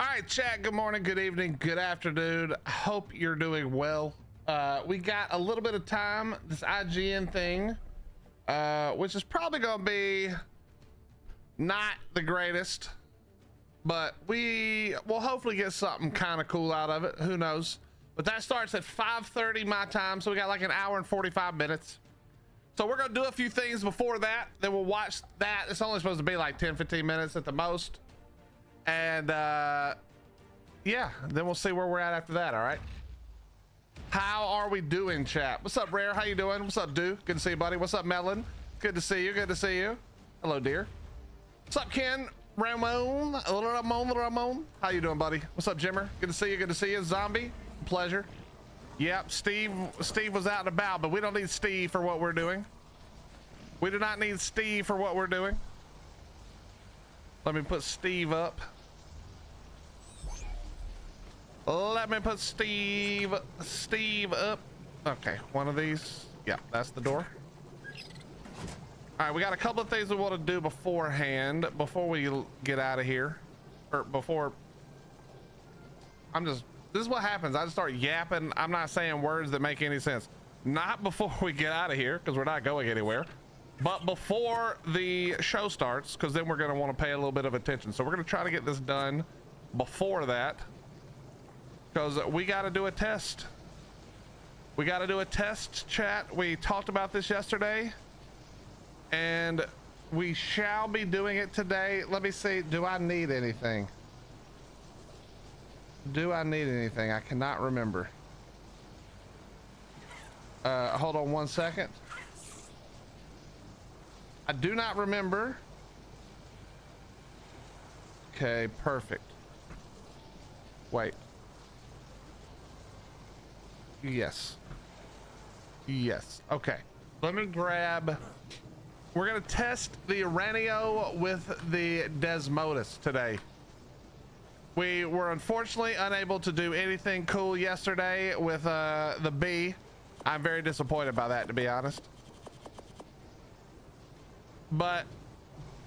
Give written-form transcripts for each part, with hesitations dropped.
All right, chat, good morning, good evening, good afternoon. Hope you're doing well. We got a little bit of time, this IGN thing, which is probably gonna be not the greatest, but we will hopefully get something kind of cool out of it. Who knows? But that starts at 5:30 my time, so we got like an hour and 45 minutes. So we're gonna do a few things before that, then we'll watch that. It's only supposed to be like 10-15 minutes at the most. And yeah, then we'll see where we're at after that. All right, how are we doing, chat? What's up, Rare? How you doing? What's up, Dude? Good to see you, buddy. What's up, Melon? Good to see you. Good to see you. Hello, dear. What's up, Ken? Ramon. Ramon. How you doing, buddy? What's up, Jimmer? Good to see you. Good to see you. Zombie. Pleasure. Yep, Steve was out and about, but we don't need Steve for what we're doing. We do not need Steve for what we're doing. Let me put Steve up. Let me put Steve up. Okay, one of these. Yeah, that's the door. All right, we got a couple of things we want to do beforehand, before we get out of here, or before. This is what happens. I just start yapping. I'm not saying words that make any sense. Not before we get out of here, because we're not going anywhere, but before the show starts, because then we're going to want to pay a little bit of attention. So we're going to try to get this done before that, because we got to do a test. We got to do a test, chat. We talked about this yesterday, and we shall be doing it today. Let me see. Do I need anything? Do I need anything? I cannot remember. Hold on one second. I do not remember. Okay, perfect. Wait. Yes. Yes. Okay. Let me grab. We're gonna test the Uranio with the Desmodus today. We were unfortunately unable to do anything cool yesterday with the bee. I'm very disappointed by that, to be honest. But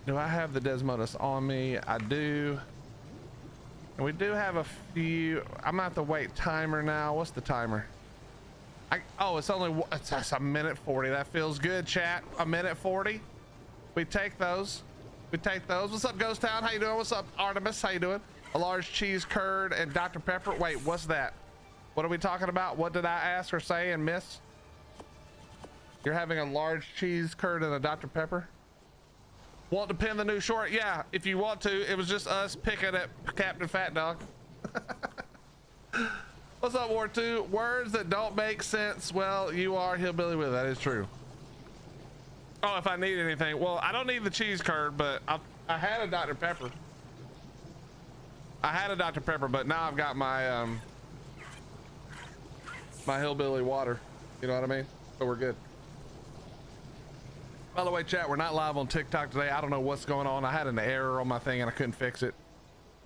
do I have the Desmodus on me? I do. And we do have a few. I'm gonna have to wait timer now. What's the timer? Oh, it's only it's a minute 40. That feels good, chat. A minute 40. We take those. We take those. What's up, Ghost Town? How you doing? What's up, Artemis? How you doing? A large cheese curd and Dr. Pepper. Wait, what's that? What are we talking about? What did I ask or say and miss? You're having a large cheese curd and a Dr. Pepper? Want to pin the new short? Yeah, if you want to. It was just us picking at Captain Fat Dog. What's up, War 2? Words that don't make sense. Well, you are hillbilly with it. That is true. Oh, if I need anything. Well, I don't need the cheese curd, but I had a Dr. Pepper. I had a Dr. Pepper, but now I've got my my hillbilly water. You know what I mean? So we're good. By the way, chat, we're not live on TikTok today. I don't know what's going on. I had an error on my thing and I couldn't fix it.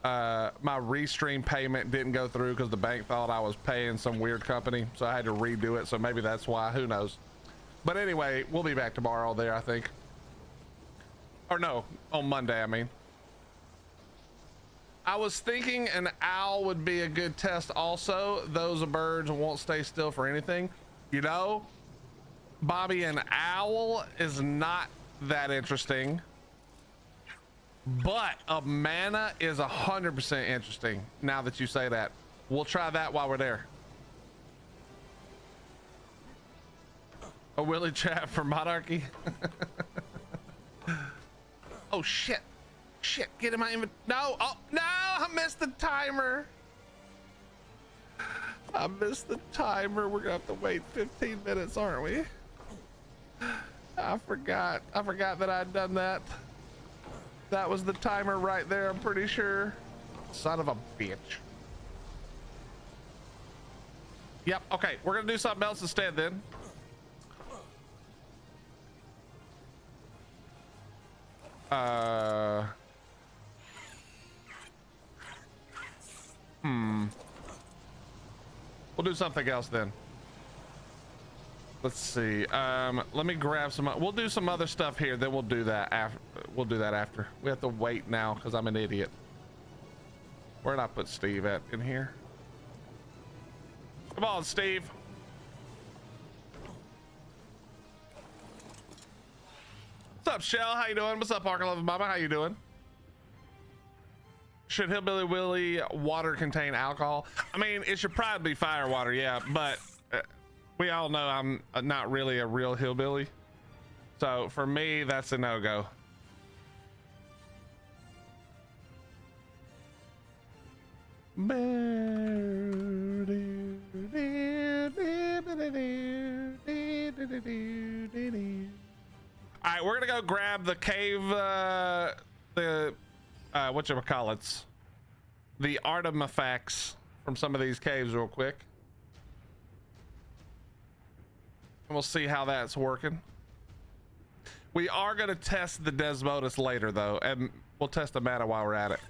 My restream payment didn't go through because the bank thought I was paying some weird company, so I had to redo it. So maybe that's why. Who knows? But anyway, we'll be back tomorrow there, I think. Or no, on Monday, I mean. I was thinking an owl would be a good test also. Those birds won't stay still for anything. You know, Bobby, an owl is not that interesting. But a mana is 100% interesting now that you say that. We'll try that while we're there. A Willy chat for Monarchy. Oh shit. Shit, get in my inventory. No, oh no, I missed the timer. I missed the timer. We're gonna have to wait 15 minutes, aren't we? I forgot that I'd done that. That was the timer right there, I'm pretty sure. Son of a bitch. Yep, okay, we're gonna do something else instead then. We'll do something else then. Let's see. Let me grab some. We'll do some other stuff here. Then we'll do that after. We'll do that after. We have to wait now because I'm an idiot. Where'd I put Steve at in here? Come on, Steve. What's up, Shell? How you doing? What's up, Parker Loving Mama? How you doing? Should Hillbilly Willy water contain alcohol? I mean, it should probably be fire water, yeah, but we all know I'm not really a real hillbilly. So for me, that's a no-go. All right, we're gonna go grab the cave, whatchamacallits, the artifacts from some of these caves real quick, and we'll see how that's working. We are gonna test the Desmodus later though, and we'll test the mana while we're at it.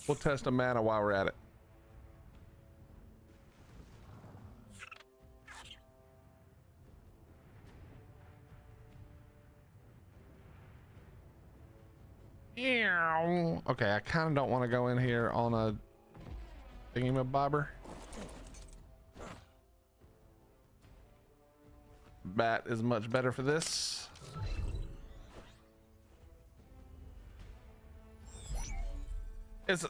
We'll test the mana while we're at it. Okay, I kind of don't want to go in here on a thingamabobber. Bat is much better for this.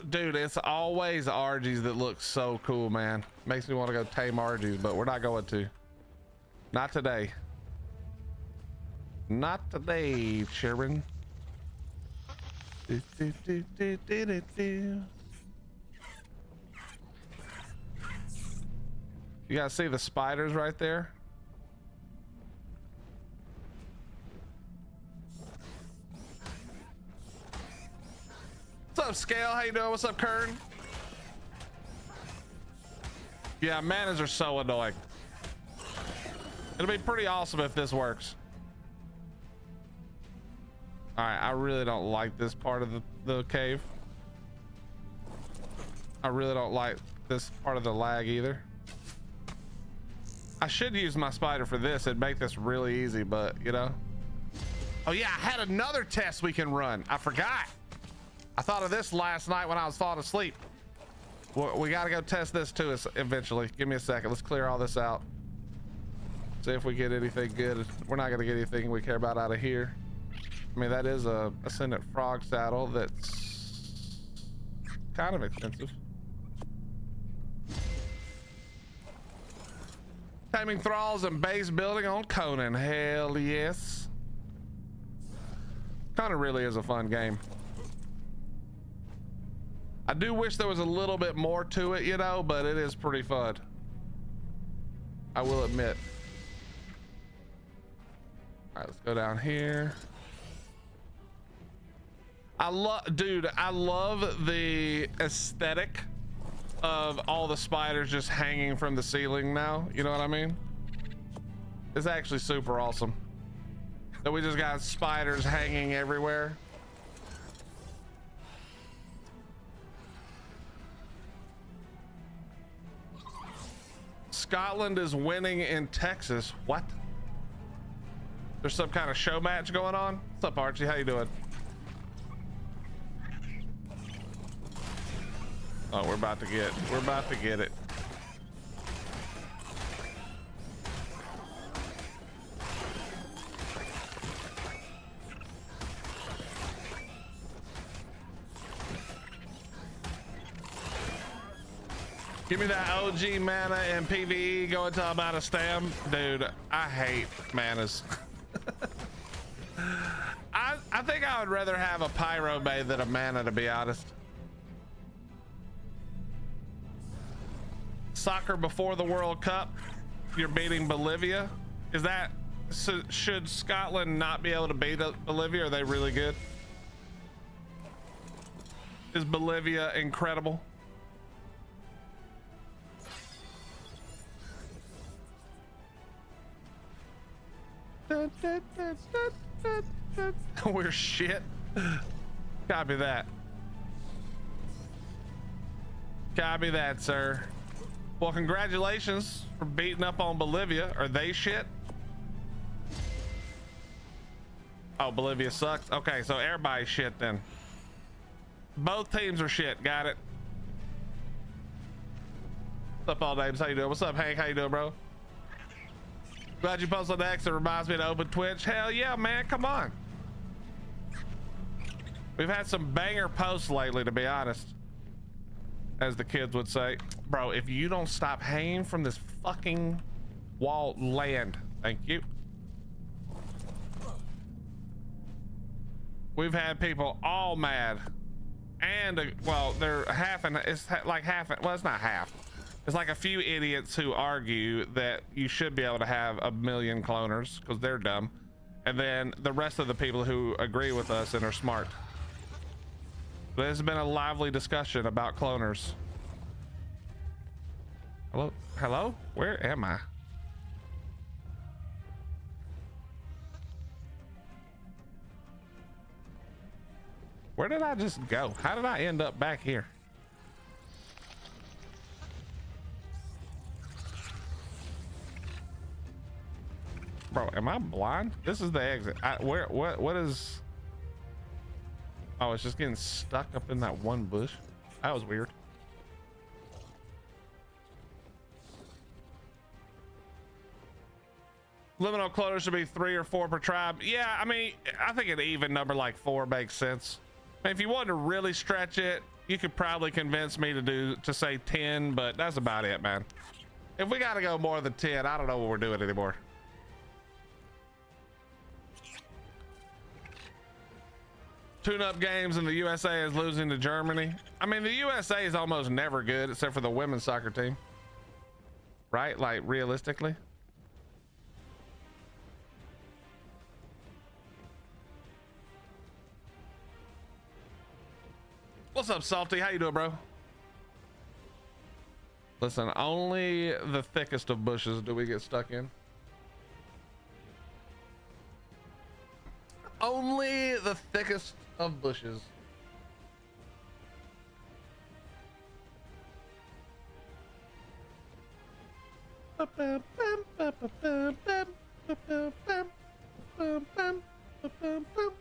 Dude, it's always RGs that look so cool, man. Makes me want to go tame RGs, but we're not going to. Not today. Not today, Sharon. You guys see the spiders right there? What's up, Scale? How you doing? What's up, Kern? Yeah, manas are so annoying. It'll be pretty awesome if this works. All right, I really don't like this part of the cave. I really don't like this part of the lag either. I should use my spider for this. It'd make this really easy, but you know. Oh yeah, I had another test we can run. I forgot. I thought of this last night when I was falling asleep. We got to go test this too eventually. Give me a second. Let's clear all this out. See if we get anything good. We're not going to get anything we care about out of here. I mean, that is a Ascendant Frog saddle that's kind of expensive. Taming thralls and base building on Conan. Hell yes. Conan really is a fun game. I do wish there was a little bit more to it, you know, but it is pretty fun. I will admit. All right, let's go down here. I love the aesthetic of all the spiders just hanging from the ceiling now. You know what I mean? It's actually super awesome that we just got spiders hanging everywhere. Scotland is winning in Texas. What? There's some kind of show match going on? What's up, Archie? How you doing? Oh, we're about to get it. Give me that OG mana and PVE going till I'm out of stam. Dude, I hate manas. I think I would rather have a Pyro Bay than a mana, to be honest. Soccer before the World Cup, you're beating Bolivia. Is that, so should Scotland not be able to beat Bolivia? Are they really good? Is Bolivia incredible? We're shit. Copy that. Copy that, sir. Well, congratulations for beating up on Bolivia. Are they shit? Oh, Bolivia sucks. Okay, so everybody's shit then. Both teams are shit. Got it. What's up, all names? How you doing? What's up, Hank? How you doing, bro? Glad you posted on X. It reminds me to open Twitch. Hell yeah, man. Come on. We've had some banger posts lately, to be honest, as the kids would say. Bro, if you don't stop hanging from this fucking wall, land. Thank you. We've had people all mad, and well, they're half, and it's like half. Well, it's not half. It's like a few idiots who argue that you should be able to have a million cloners because they're dumb, and then the rest of the people who agree with us and are smart. There's been a lively discussion about cloners. Hello? Hello? Where am I? Where did I just go? How did I end up back here? Bro, am I blind? This is the exit. What is... Oh, it's just getting stuck up in that one bush. That was weird. Limit on cloners should be 3 or 4 per tribe. Yeah, I mean, I think an even number like 4 makes sense. I mean, if you wanted to really stretch it, you could probably convince me to say 10, but that's about it, man. If we got to go more than 10, I don't know what we're doing anymore. Tune-up games in the USA is losing to Germany. I mean, the USA is almost never good except for the women's soccer team, right? Like, realistically. What's up, Salty? How you doing, bro? Listen, only the thickest of bushes do we get stuck in. Only the thickest of bushes.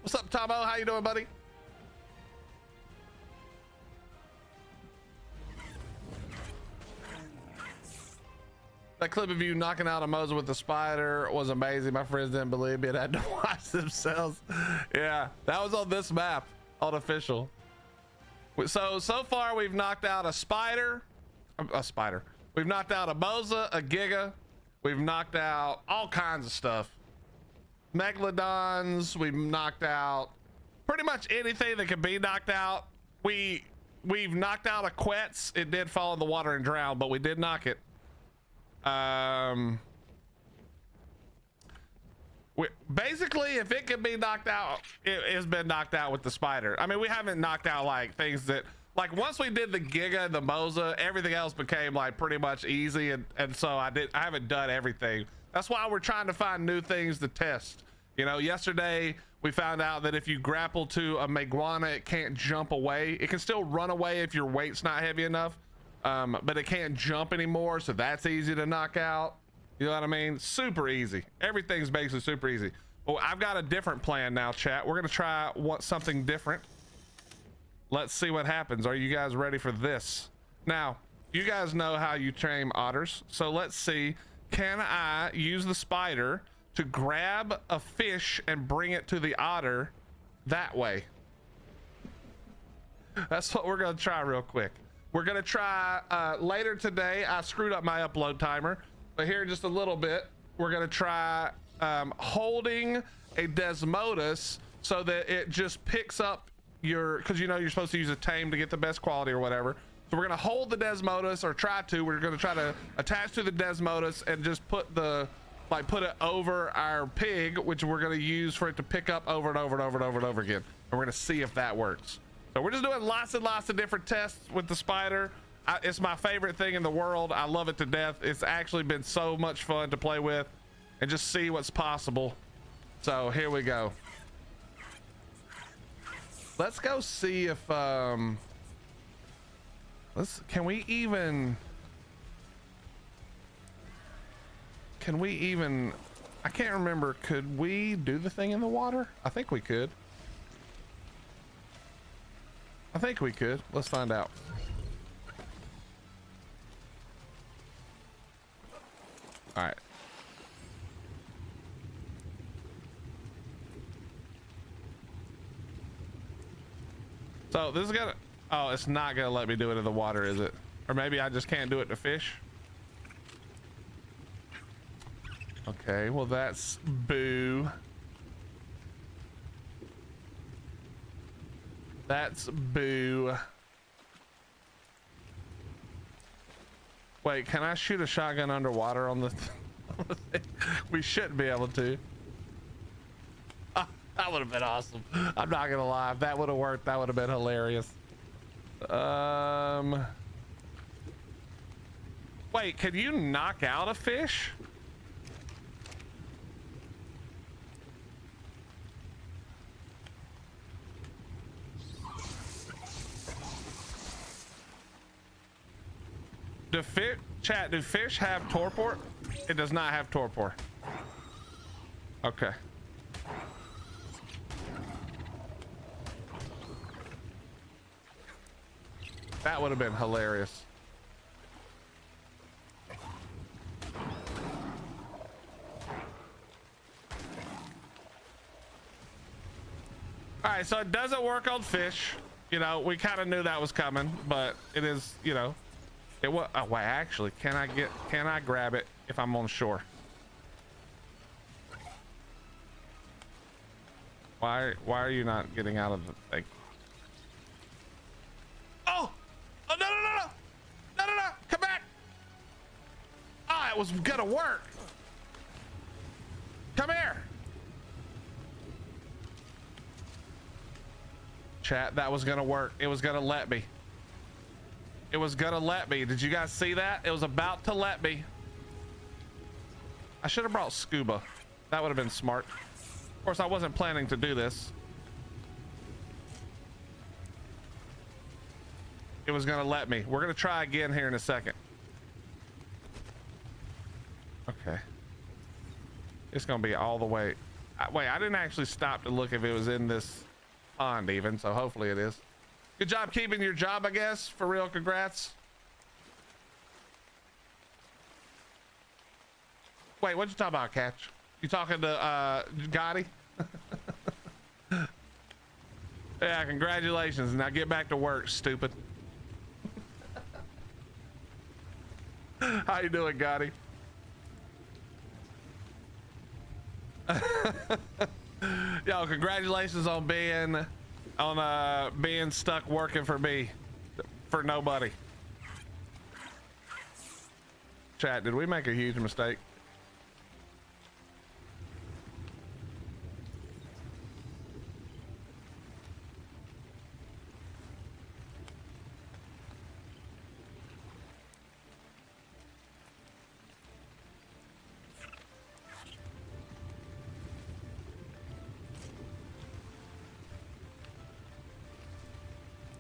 What's up, Tomo? How you doing, buddy? That clip of you knocking out a Moser with the spider was amazing. My friends didn't believe me and had to watch themselves. Yeah, that was on this map, on official. So far we've knocked out a spider. We've knocked out a Moser, a Giga. We've knocked out all kinds of stuff. Megalodons. We've knocked out pretty much anything that can be knocked out. We've knocked out a Quetz. It did fall in the water and drown, but we did knock it. Basically, if it can be knocked out, it has been knocked out with the spider. I mean, we haven't knocked out like things that, like, once we did the Giga and the Moza, everything else became like pretty much easy, and so I haven't done everything. That's why we're trying to find new things to test. You know, yesterday we found out that if you grapple to a Meguana, it can't jump away. It can still run away if your weight's not heavy enough. But it can't jump anymore, so that's easy to knock out. You know what I mean? Super easy. Everything's basically super easy. Well, I've got a different plan now, chat. We're gonna try something different. Let's see what happens. Are you guys ready for this? Now, you guys know how you tame otters, so let's see. Can I use the spider to grab a fish and bring it to the otter that way? That's what we're gonna try real quick. We're gonna try later today. I screwed up my upload timer, but here in just a little bit, we're gonna try holding a Desmodus so that it just picks up your, because you know you're supposed to use a tame to get the best quality or whatever. So we're gonna hold the Desmodus, or try to. We're gonna try to attach to the Desmodus and just put it over our pig, which we're gonna use for it to pick up over and over and over and over and over again. And we're gonna see if that works. So we're just doing lots and lots of different tests with the spider. It's my favorite thing in the world. I love it to death. It's actually been so much fun to play with and just see what's possible. So here we go. Let's go see if can we even I can't remember, could we do the thing in the water? I think we could. I think we could. Let's find out. All right. So this is gonna, oh, it's not gonna let me do it in the water, is it? Or maybe I just can't do it to fish. Okay, well that's boo. That's boo. Wait, can I shoot a shotgun underwater on the thing? We shouldn't be able to. Oh, that would have been awesome. I'm not gonna lie, if that would have worked, that would have been hilarious. Wait, can you knock out a fish? Chat, do fish have torpor? It does not have torpor. Okay. That would have been hilarious. All right, so it doesn't work on fish. You know, we kind of knew that was coming, but it is, you know, it was. Oh, wait, actually, can I grab it if I'm on shore? Why are you not getting out of the thing? Oh! Oh, no, no, no, no! No, no, no! Come back! Ah, it was gonna work! Come here! Chat, that was gonna work. It was gonna let me. It was gonna let me. Did you guys see that? It was about to let me. I should have brought scuba. That would have been smart. Of course, I wasn't planning to do this. It was gonna let me. We're gonna try again here in a second. Okay. It's gonna be all the way. Wait, I didn't actually stop to look if it was in this pond even, so hopefully it is. Good job keeping your job, I guess. For real, congrats. Wait, what you talking about, Catch? You talking to Gotti? Yeah, congratulations. Now get back to work, stupid. How you doing, Gotti? Yo, congratulations on being stuck working for me, for nobody. Chat, did we make a huge mistake?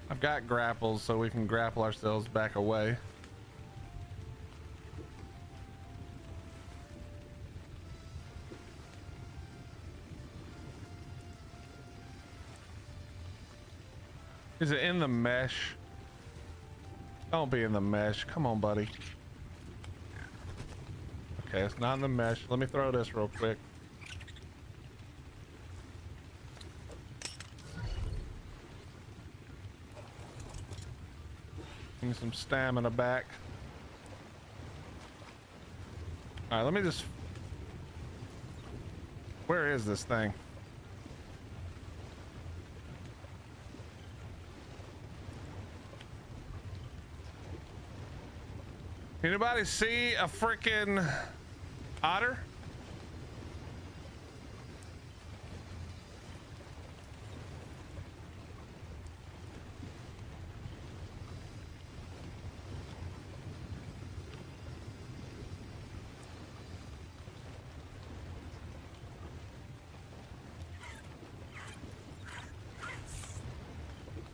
I've got grapples so we can grapple ourselves back away. Is it in the mesh? Don't be in the mesh. Come on, buddy. Okay, it's not in the mesh. Let me throw this real quick. Give me some stamina back. All right, let me just... Where is this thing? Anybody see a freaking otter?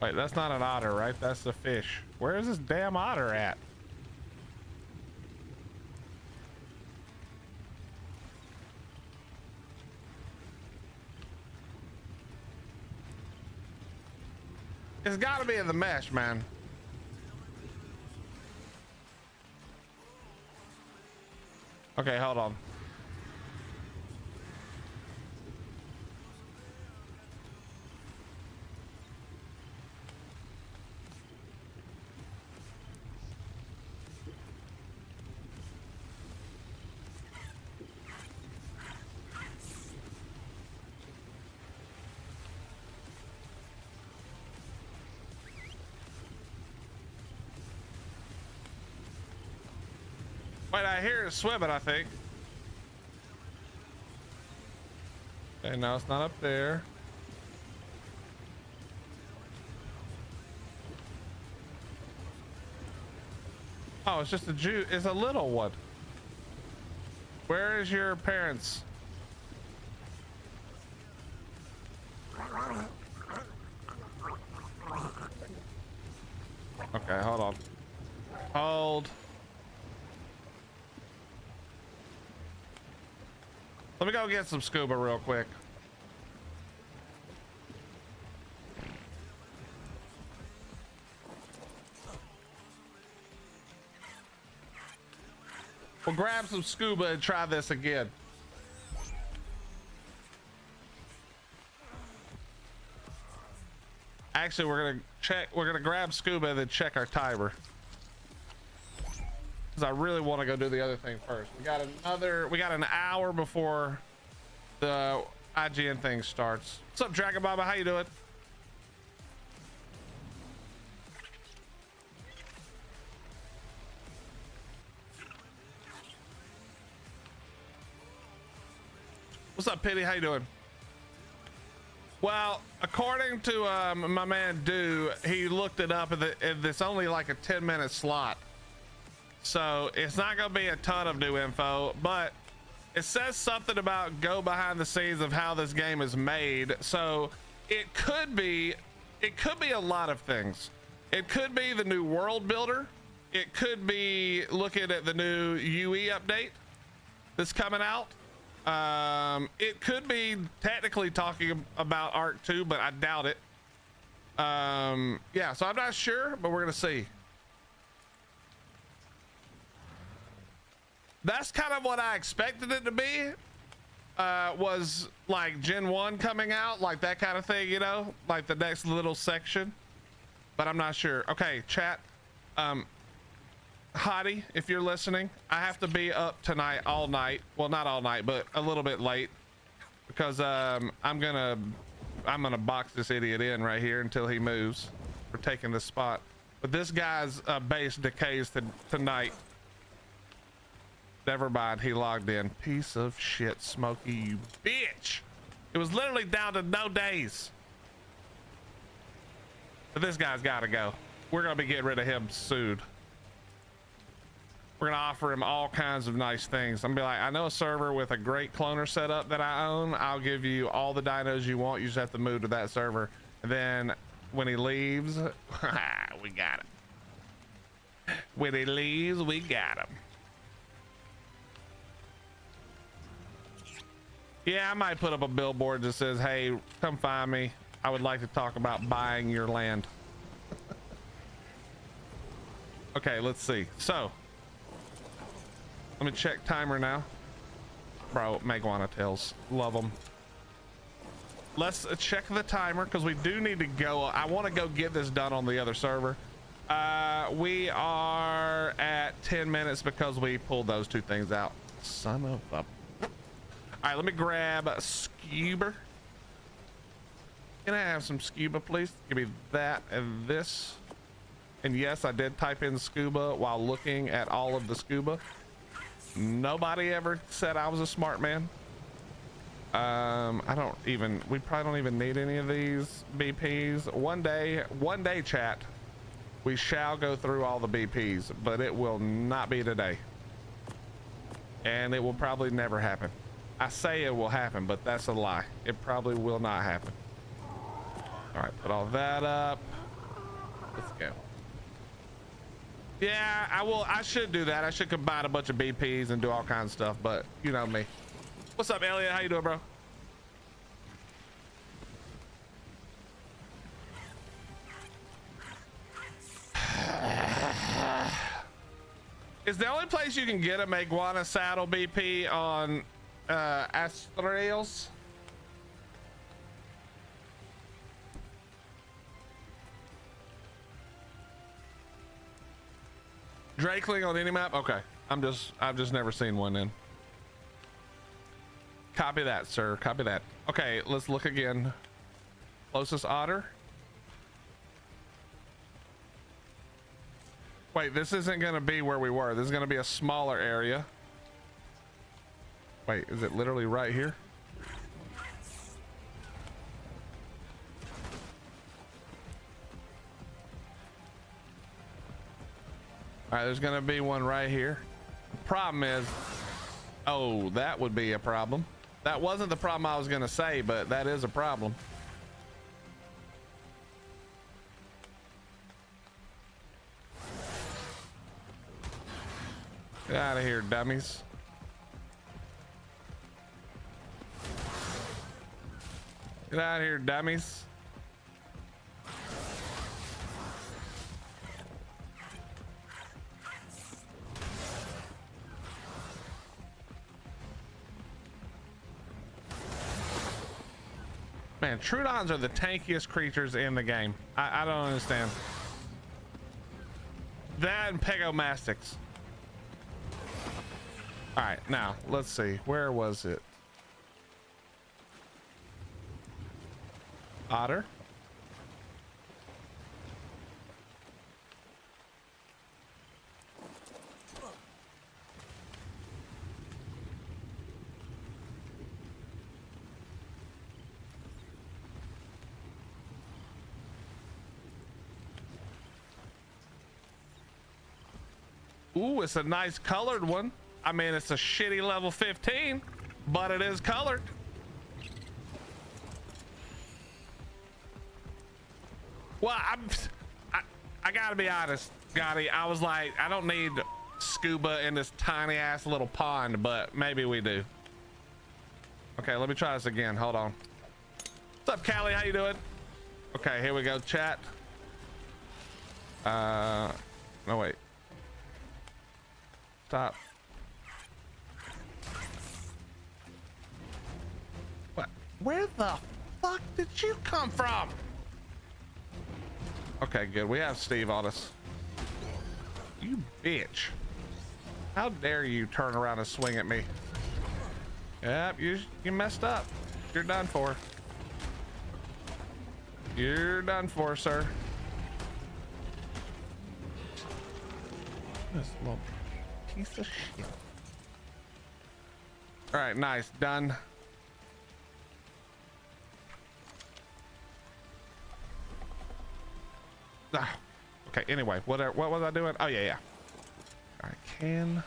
Wait, that's not an otter, right? That's the fish. Where is this damn otter at? It's got to be in the mesh, man. Okay, hold on. Wait, I hear it swimming, I think. Okay, no, it's not up there. Oh, it's just a Jew. It's a little one. Where is your parents? Okay, hold on. Hold. Let me go get some scuba real quick. We'll grab some scuba and try this again. Actually, we're gonna grab scuba and then check our timer. I really want to go do the other thing first. We got an hour before the IGN thing starts. What's up, Dragon Baba? How you doing? What's up, Pity? How you doing? Well, according to my man Do, he looked it up and it's only like a 10-minute slot. So it's not going to be a ton of new info, but it says something about go behind the scenes of how this game is made. So it could be a lot of things. It could be the new world builder. It could be looking at the new UE update that's coming out. It could be technically talking about Arc 2, but I doubt it. Yeah, so I'm not sure, but we're going to see. That's kind of what I expected it to be. Was like Gen 1 coming out, like that kind of thing, you know, like the next little section, but I'm not sure. Okay, chat. Hottie, if you're listening, I have to be up tonight all night. Well, not all night, but a little bit late because I'm gonna box this idiot in right here until he moves for taking this spot. But this guy's base decays tonight. Never mind, he logged in. Piece of shit, Smokey, you bitch. It was literally down to no days. But this guy's got to go. We're going to be getting rid of him soon. We're going to offer him all kinds of nice things. I'm going to be like, I know a server with a great cloner setup that I own. I'll give you all the dinos you want. You just have to move to that server. And then when he leaves, we got him. When he leaves, we got him. Yeah, I might put up a billboard that says, hey, come find me. I would like to talk about buying your land. Okay, let's see. So, let me check timer now. Bro, Maguana tails. Love them. Let's check the timer because we do need to go. I want to go get this done on the other server. We are at 10 minutes because we pulled those two things out. Son of a... All right, let me grab scuba. Can I have some scuba, please? Give me that and this. And yes, I did type in scuba while looking at all of the scuba. Nobody ever said I was a smart man. We probably don't even need any of these BPs. One day, chat, we shall go through all the BPs, but it will not be today. And it will probably never happen. I say it will happen, but that's a lie. It probably will not happen. All right, put all that up. Let's go. Yeah, I should do that. I should combine a bunch of BPs and do all kinds of stuff, but you know me. What's up, Elliot? How you doing, bro? Is the only place you can get a Maguana saddle BP on Astrales? Drakeling on any map? Okay. I've just never seen one then. Copy that, sir. Copy that. Okay, let's look again. Closest otter. Wait, this isn't gonna be where we were. This is gonna be a smaller area. Wait, is it literally right here? All right, there's gonna be one right here. The problem is, oh, that would be a problem. That wasn't the problem I was gonna say, but that is a problem. Get out of here, dummies. Get out of here, dummies. Man, Troodons are the tankiest creatures in the game. I don't understand. That and Pegomastics. All right, now let's see. Where was it? Otter. Ooh, it's a nice colored one. I mean, it's a shitty level 15, but it is colored. Well, I gotta be honest, Gotti. I was like, I don't need scuba in this tiny ass little pond, but maybe we do. Okay, let me try this again. Hold on. What's up, Callie? How you doing? Okay, here we go, chat. No, wait. Stop. What? Where the fuck did you come from? Okay, good. We have Steve on us. You bitch. How dare you turn around and swing at me? Yep, you messed up. You're done for. You're done for, sir. This little piece of shit. All right, nice. Done. Ah, okay, anyway, what was I doing? Oh, yeah. I can.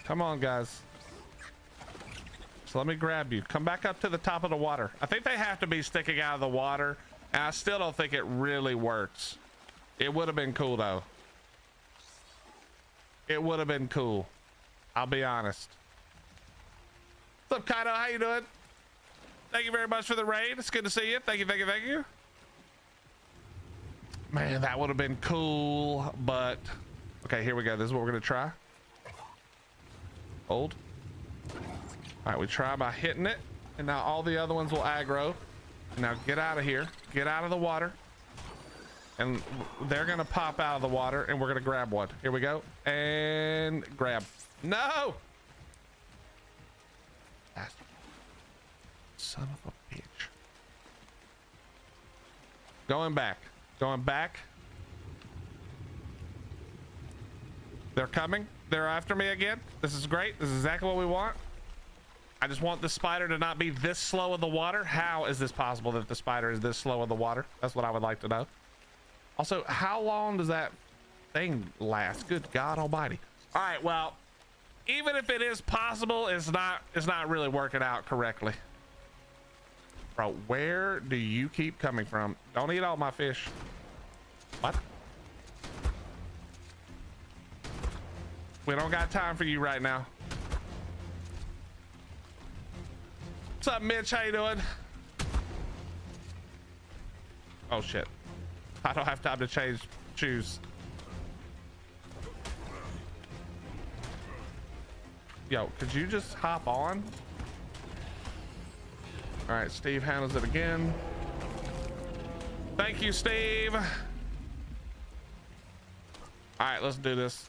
Come on, guys. So let me grab you. Come back up to the top of the water. I think they have to be sticking out of the water, and I still don't think it really works. It would have been cool, though. It would have been cool. I'll be honest. What's up, Kaido? How you doing? Thank you very much for the raid. It's good to see you. Thank you, thank you, thank you. Man, that would have been cool, but... Okay, here we go. This is what we're going to try. Hold. All right, we try by hitting it, and now all the other ones will aggro. Now get out of here. Get out of the water. And they're going to pop out of the water, and we're going to grab one. Here we go. And grab. No! Bastard. Son of a bitch. Going back. Going back. They're coming. They're after me again. This is great. This is exactly what we want. I just want the spider to not be this slow in the water. How is this possible that the spider is this slow in the water? That's what I would like to know. Also, how long does that thing last? Good God Almighty. All right, well, even if it is possible, it's not really working out correctly. Bro, where do you keep coming from? Don't eat all my fish. What? We don't got time for you right now. What's up, Mitch? How you doing? Oh shit. I don't have time to change shoes. Yo, could you just hop on? All right, Steve handles it again. Thank you, Steve. All right, let's do this.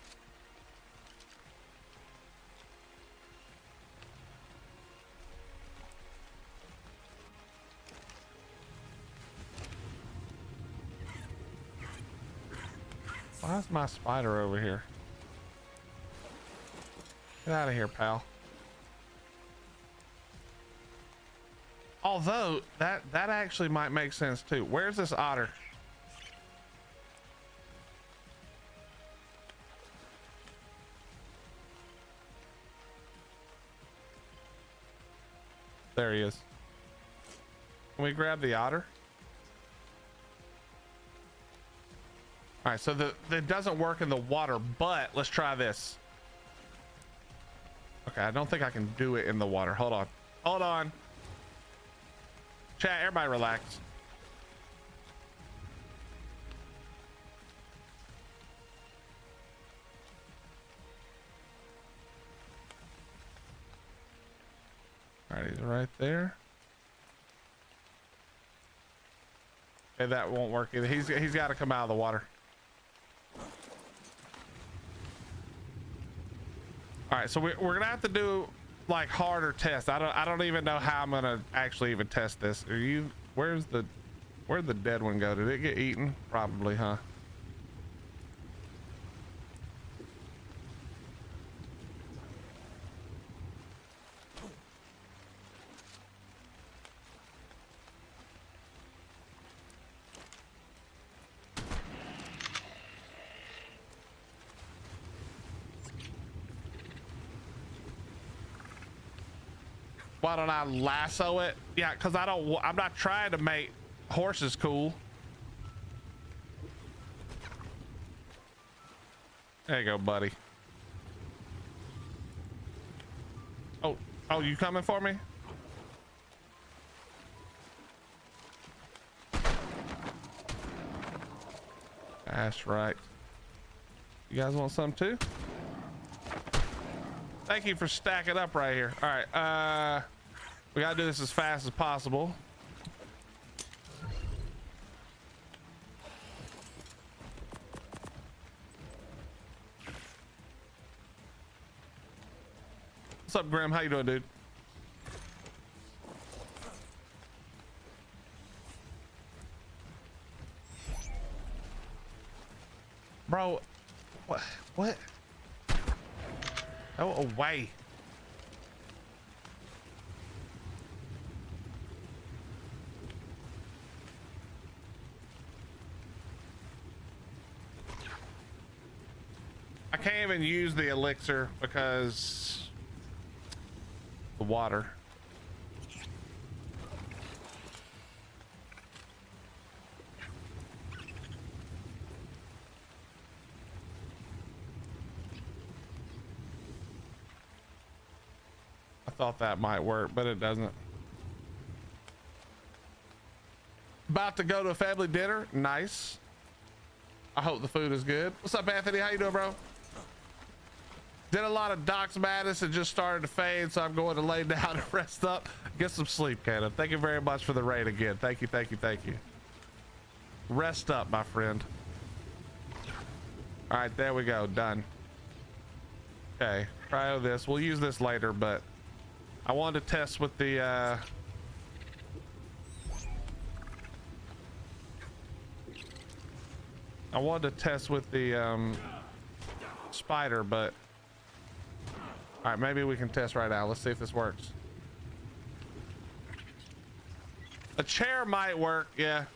Why is my spider over here? Get out of here, pal. Although that actually might make sense too. Where's this otter? There he is. Can we grab the otter? All right, so it doesn't work in the water, but let's try this. Okay, I don't think I can do it in the water. Hold on. Hold on. Chat, everybody relax. All right, he's right there. Okay, that won't work either. He's got to come out of the water. All right, so we're gonna have to do like harder tests. I don't even know how I'm gonna actually even test this. Where'd the dead one go? Did it get eaten? Probably, huh? Why don't I lasso it? Yeah, because I'm not trying to make horses cool. There you go, buddy. Oh, you coming for me? That's right. You guys want some too? Thank you for stacking up right here. All right, we gotta do this as fast as possible. What's up, Grim? How you doing, dude? Bro, what? Oh, away. I can't even use the elixir because the water. I thought that might work, but it doesn't. About to go to a family dinner. Nice. I hope the food is good. What's up, Anthony? How you doing, bro? Did a lot of Doc's Madness and just started to fade, so I'm going to lay down and rest up. Get some sleep, Cannon. Thank you very much for the raid again. Thank you, thank you, thank you. Rest up, my friend. All right, there we go. Done. Okay, try this. We'll use this later, but I wanted to test with the spider, but all right, maybe we can test right now. Let's see if this works. A chair might work, yeah.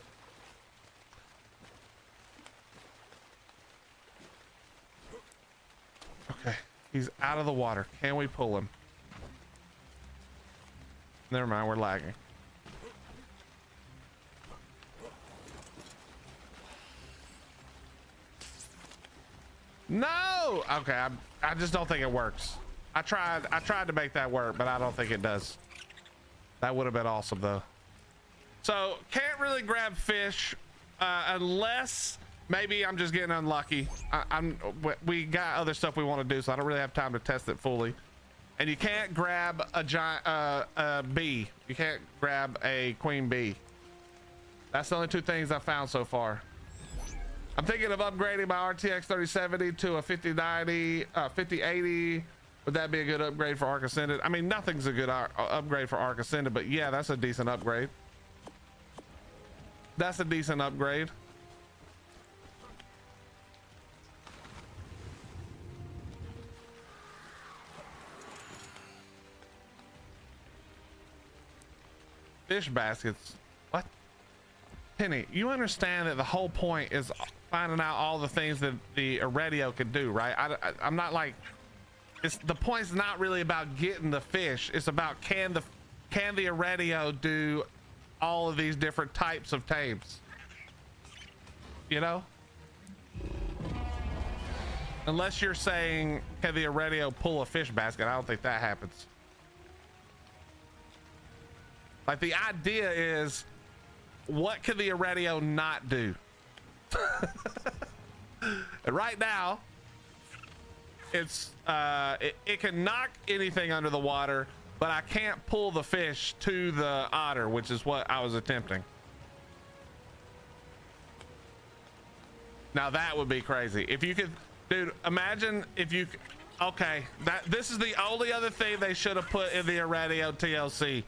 Okay, he's out of the water. Can we pull him? Never mind, we're lagging. No! Okay, I just don't think it works. I tried to make that work, but I don't think it does. That would have been awesome though. So can't really grab fish unless maybe I'm just getting unlucky. We got other stuff we want to do, so I don't really have time to test it fully. And you can't grab a giant bee. You can't grab a queen bee. That's the only two things I've found so far. I'm thinking of upgrading my RTX 3070 to a 5090, 5080. Would that be a good upgrade for Arc Ascended? I mean, nothing's a good upgrade for Arc Ascended, but yeah, that's a decent upgrade. That's a decent upgrade. Fish baskets. What? Penny, you understand that the whole point is finding out all the things that the Iridio can do, right? I'm not like, the point's not really about getting the fish. It's about can the Iridio do all of these different types of tames, you know? Unless you're saying, can the Iridio pull a fish basket? I don't think that happens. Like, the idea is, what can the Iridio not do? And right now, it's it can knock anything under the water, but I can't pull the fish to the otter, which is what I was attempting. Now that would be crazy. If you could, dude, imagine if you, okay, this is the only other thing they should have put in the Iridio TLC.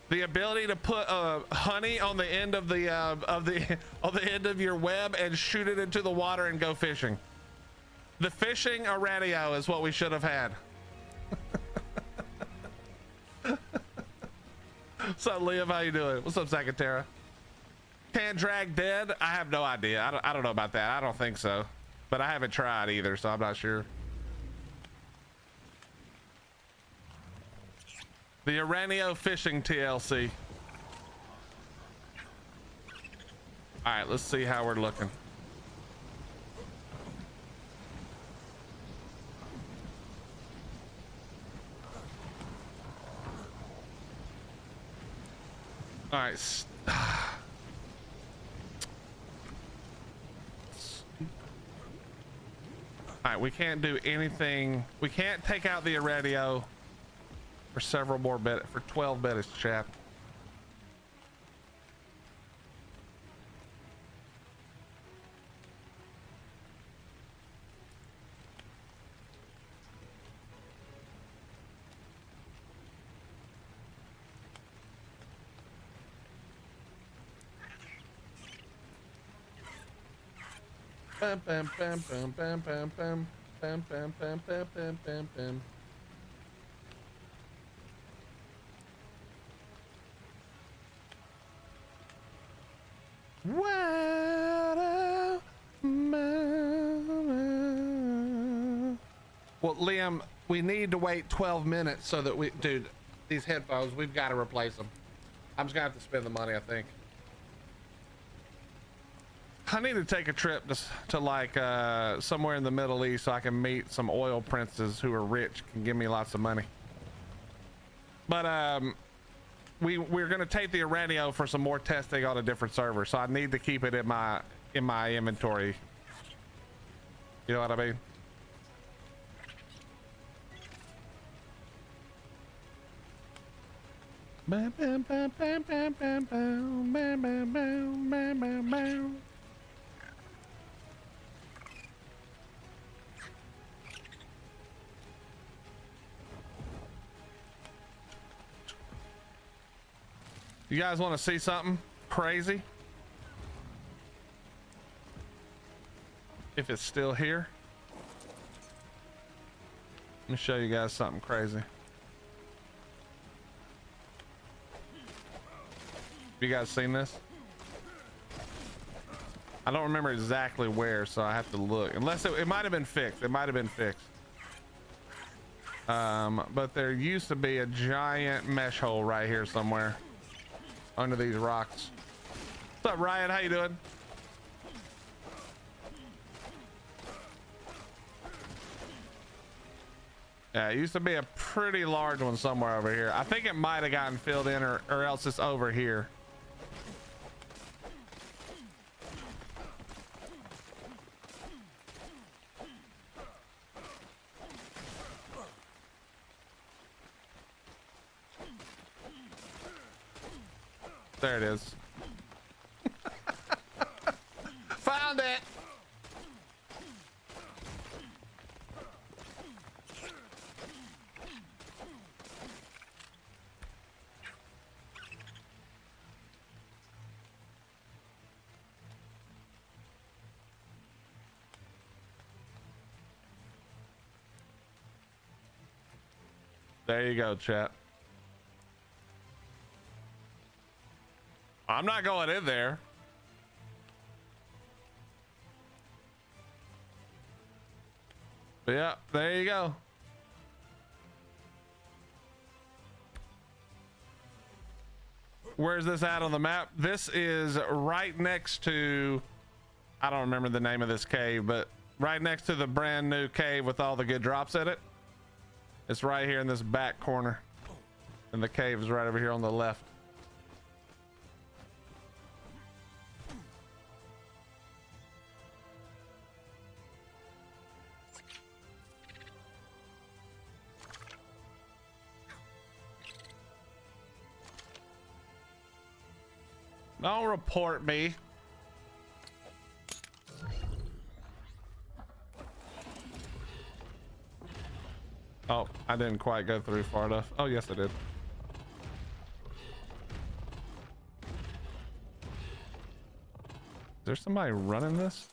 The ability to put honey on the end of the on the end of your web and shoot it into the water and go fishing. The fishing Iridio is what we should have had. What's up, Liam? How you doing? What's up, Sakatera? Can't drag dead? I have no idea. I don't know about that. I don't think so, but I haven't tried either, so I'm not sure. The Iridio fishing TLC. All right, let's see how we're looking. All right. All right, we can't do anything. We can't take out the Iridio for several more bit for 12 bits, chat. Bam bam bam bam bam bam bam bam bam bam bam bam bam bam. Well, Liam, we need to wait 12 minutes so that dude, these headphones, we've got to replace them. I'm just gonna have to spend the money, I think. I need to take a trip to like somewhere in the Middle East so I can meet some oil princes who are rich, can give me lots of money. But we're gonna take the Iridio for some more testing on a different server, so I need to keep it in my inventory. You know what I mean? Bam bam bam bam bam bam bam bam bam bam bam bam bam. You guys want to see something crazy? If it's still here. Let me show you guys something crazy. Have you guys seen this? I don't remember exactly where, so I have to look. Unless it might have been fixed. It might have been fixed. But there used to be a giant mesh hole right here somewhere under these rocks. What's up, Ryan? How you doing? Yeah, it used to be a pretty large one somewhere over here. I think it might have gotten filled in, or else it's over here. There it is. Found it. There you go, chat. I'm not going in there. But yeah, there you go. Where's this at on the map? This is right next to, I don't remember the name of this cave, but right next to the brand new cave with all the good drops in it. It's right here in this back corner. And the cave is right over here on the left. Don't report me. Oh, I didn't quite go through far enough. Oh, yes, I did. Is there somebody running this?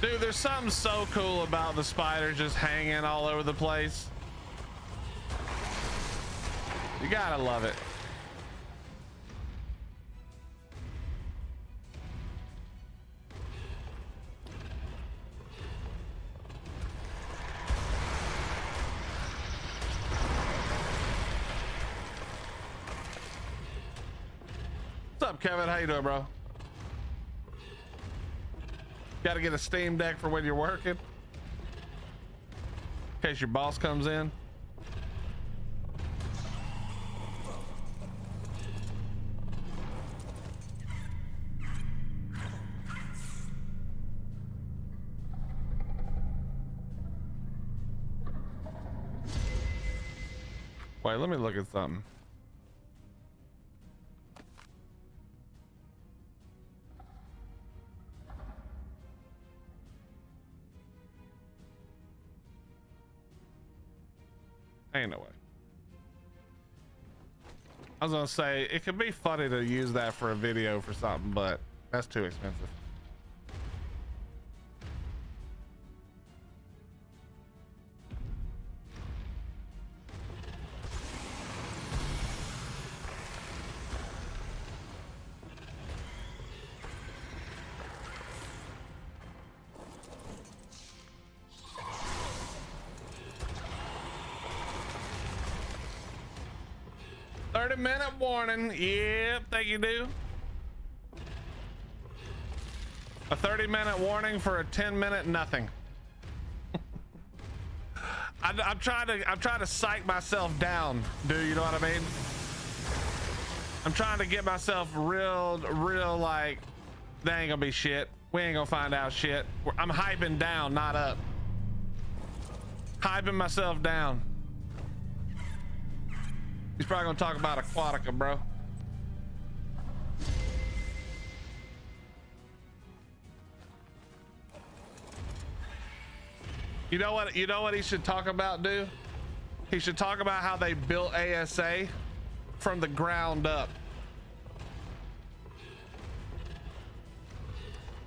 Dude, there's something so cool about the spider just hanging all over the place. You gotta love it. What's up, Kevin? How you doing, bro? Got to get a Steam Deck for when you're working, in case your boss comes in. Wait, let me look at something. Ain't no way. I was gonna say it could be funny to use that for a video for something, but that's too expensive. Minute warning. Yep, thank you, dude. A 30-minute warning for a 10-minute nothing. I'm trying to psych myself down, dude. You know what I mean? I'm trying to get myself real like, that ain't gonna be shit. We ain't gonna find out shit. I'm hyping down, not up. Hyping myself down. He's probably gonna talk about Aquatica, bro. You know what he should talk about, dude? He should talk about how they built ASA from the ground up.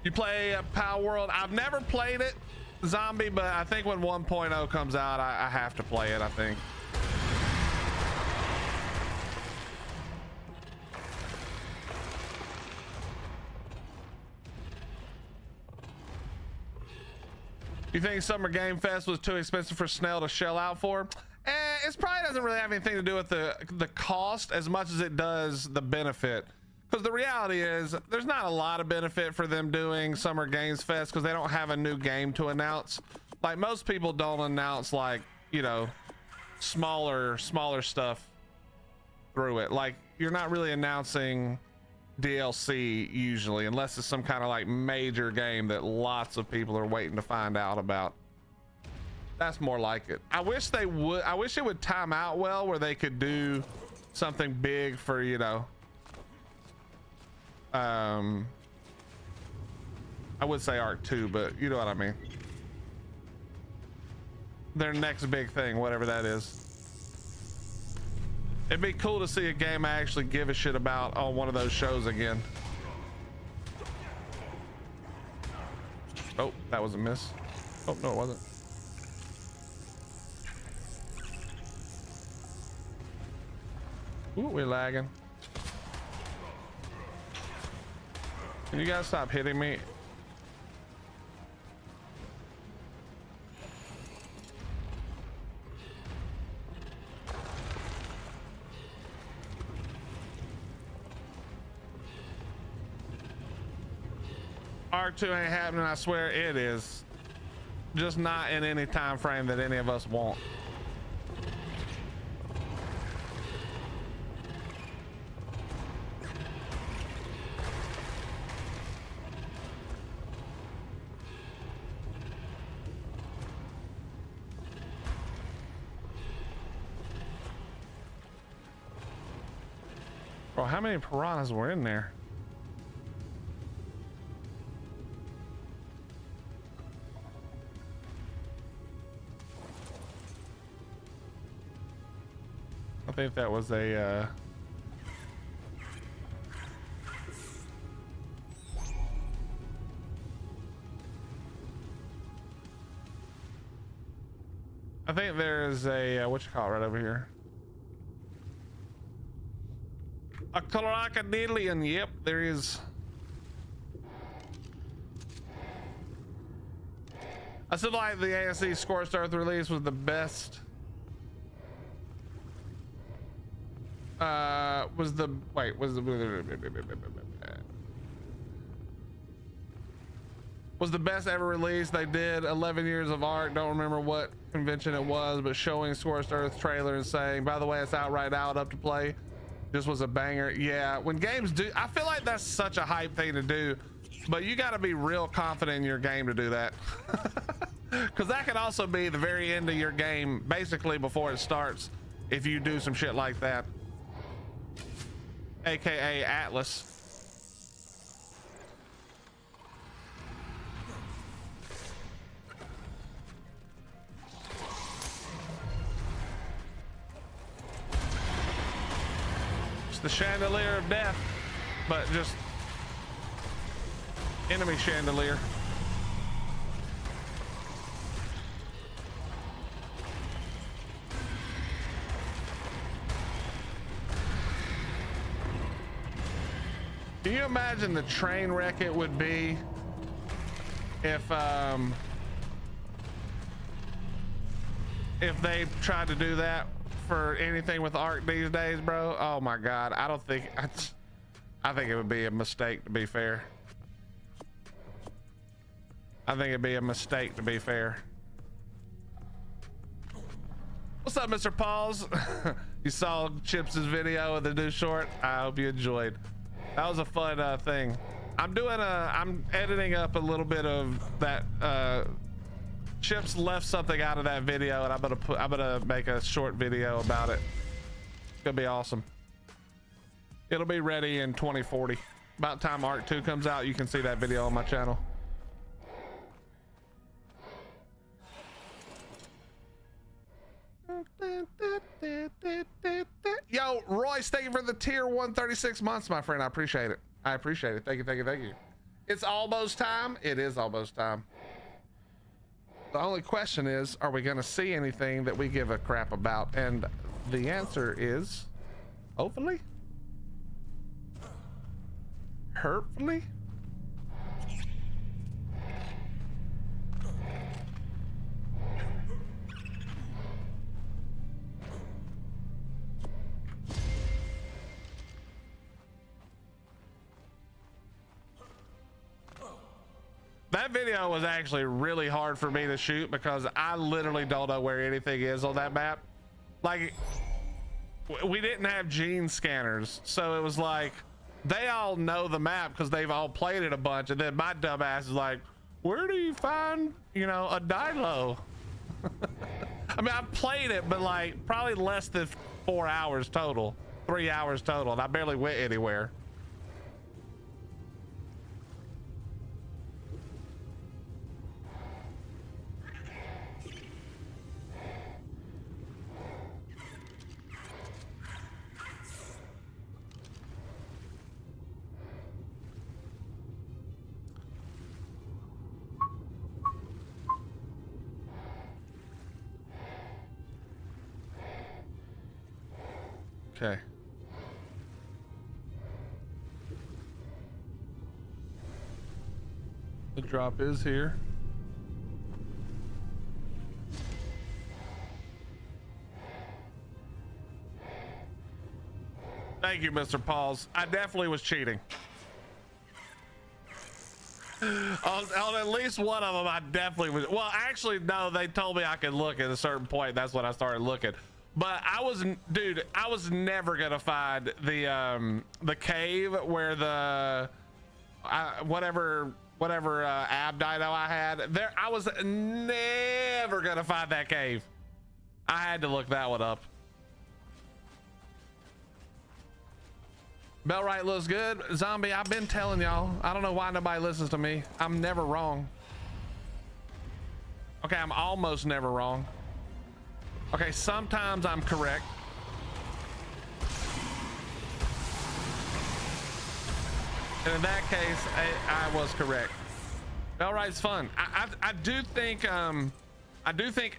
You play Power World? I've never played it, Zombie, but I think when 1.0 comes out, I have to play it, I think. You think Summer Game Fest was too expensive for Snell to shell out for? It probably doesn't really have anything to do with the cost as much as it does the benefit. Because the reality is there's not a lot of benefit for them doing Summer Games Fest because they don't have a new game to announce. Like most people don't announce, like, you know, smaller stuff through it. Like, you're not really announcing DLC usually, unless it's some kind of like major game that lots of people are waiting to find out about. That's more like it. I wish it would time out well, where they could do something big for, you know, I would say Arc 2, but you know what I mean. Their next big thing, whatever that is. It'd be cool to see a game I actually give a shit about on one of those shows again. Oh, that was a miss. Oh, no, it wasn't. Ooh, we're lagging. Can you guys stop hitting me? Arc 2 ain't happening, I swear it is. Just not in any time frame that any of us want. Bro, how many piranhas were in there? I think that was a I think there's a what you call it right over here. A crocodilian. Yep, there is. I still like the ASC Scorched Earth release was the best. Was the best ever released. They did 11 years of art. Don't remember what convention it was, but showing Scorched Earth trailer and saying, by the way, it's out right now, up to play. Just was a banger. Yeah, when games do, I feel like that's such a hype thing to do, but you got to be real confident in your game to do that. Because that could also be the very end of your game, basically before it starts, if you do some shit like that. AKA Atlas. It's the chandelier of death, but just enemy chandelier. Can you imagine the train wreck it would be if they tried to do that for anything with Arc these days, bro? Oh my God, I think it would be a mistake, to be fair. I think it'd be a mistake, to be fair. What's up, Mr. Pauls? You saw Chips' video of the new short? I hope you enjoyed. That was a fun thing. I'm editing up a little bit of that. Chips left something out of that video, and I'm gonna make a short video about it. It's gonna be awesome. It'll be ready in 2040. About time Arc 2 comes out, you can see that video on my channel. Yo, Royce, thank you for the tier 136 months, my friend. I appreciate it. I appreciate it. Thank you, thank you, thank you. It's almost time. It is almost time. The only question is, are we going to see anything that we give a crap about? And the answer is, hopefully. Hopefully. That video was actually really hard for me to shoot because I literally don't know where anything is on that map. Like, we didn't have gene scanners, so it was like they all know the map because they've all played it a bunch, and then my dumb ass is like, where do you find, you know, a dino? I mean, I've played it, but like probably less than 4 hours total, 3 hours total, and I barely went anywhere. Okay. The drop is here. Thank you, Mr. Pauls. I definitely was cheating. On at least one of them, I definitely was. Well, actually, no, they told me I could look at a certain point. That's when I started looking. But I was, dude, I was never gonna find the cave where the whatever ab dino I had there. I was never gonna find that cave. I had to look that one up. Bellright looks good. Zombie, I've been telling y'all. I don't know why nobody listens to me. I'm never wrong. Okay, I'm almost never wrong. Okay, sometimes I'm correct. And in that case, I was correct. Bellright's fun. I do think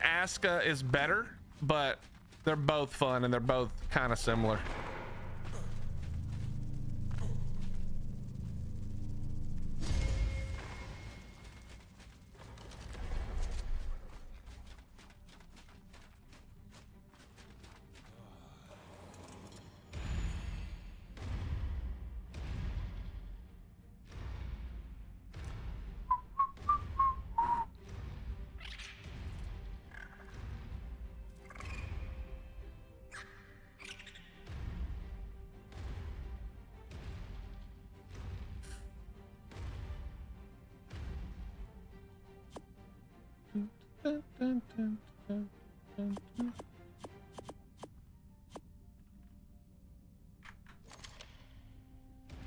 Aska is better, but they're both fun and they're both kind of similar.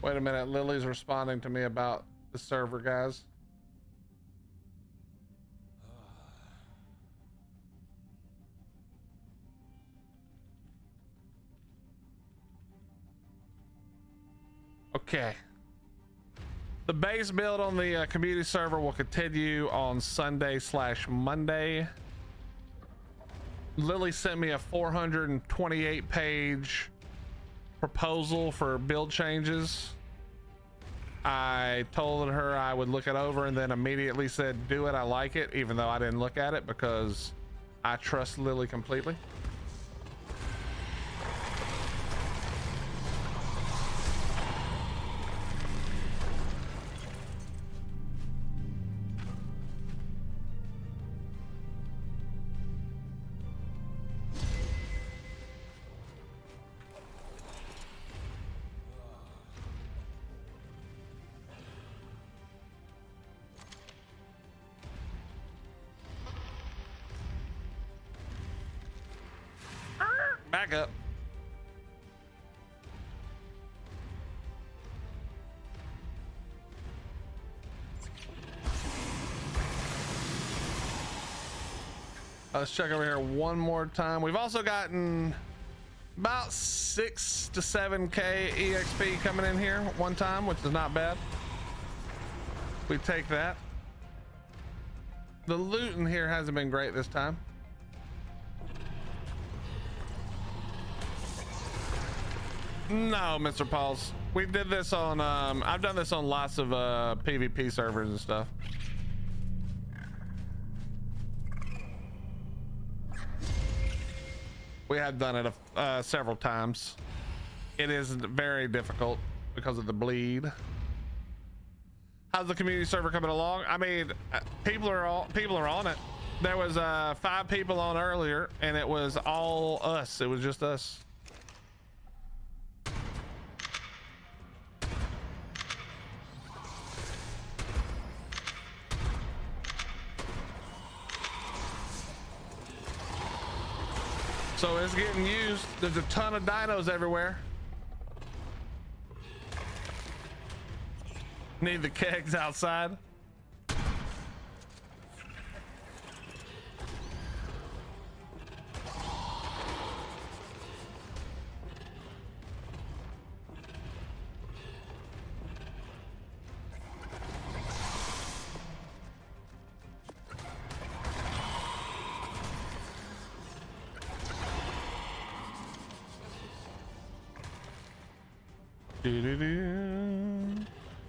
Wait a minute, Lily's responding to me about the server, guys. Okay. The base build on the community server will continue on Sunday/Monday. Lily sent me a 428 page proposal for build changes. I told her I would look it over and then immediately said, do it, I like it, even though I didn't look at it because I trust Lily completely. Back up. Let's check over here one more time. We've also gotten about 6 to 7k EXP coming in here one time, which is not bad. We take that. The loot in here hasn't been great this time. No, Mr. Pauls. We did this on, I've done this on lots of PvP servers and stuff. We have done it several times. It is very difficult because of the bleed. How's the community server coming along? I mean, people are on it. There was 5 people on earlier, and it was all us. It was just us. So it's getting used. There's a ton of dinos everywhere. Need the kegs outside.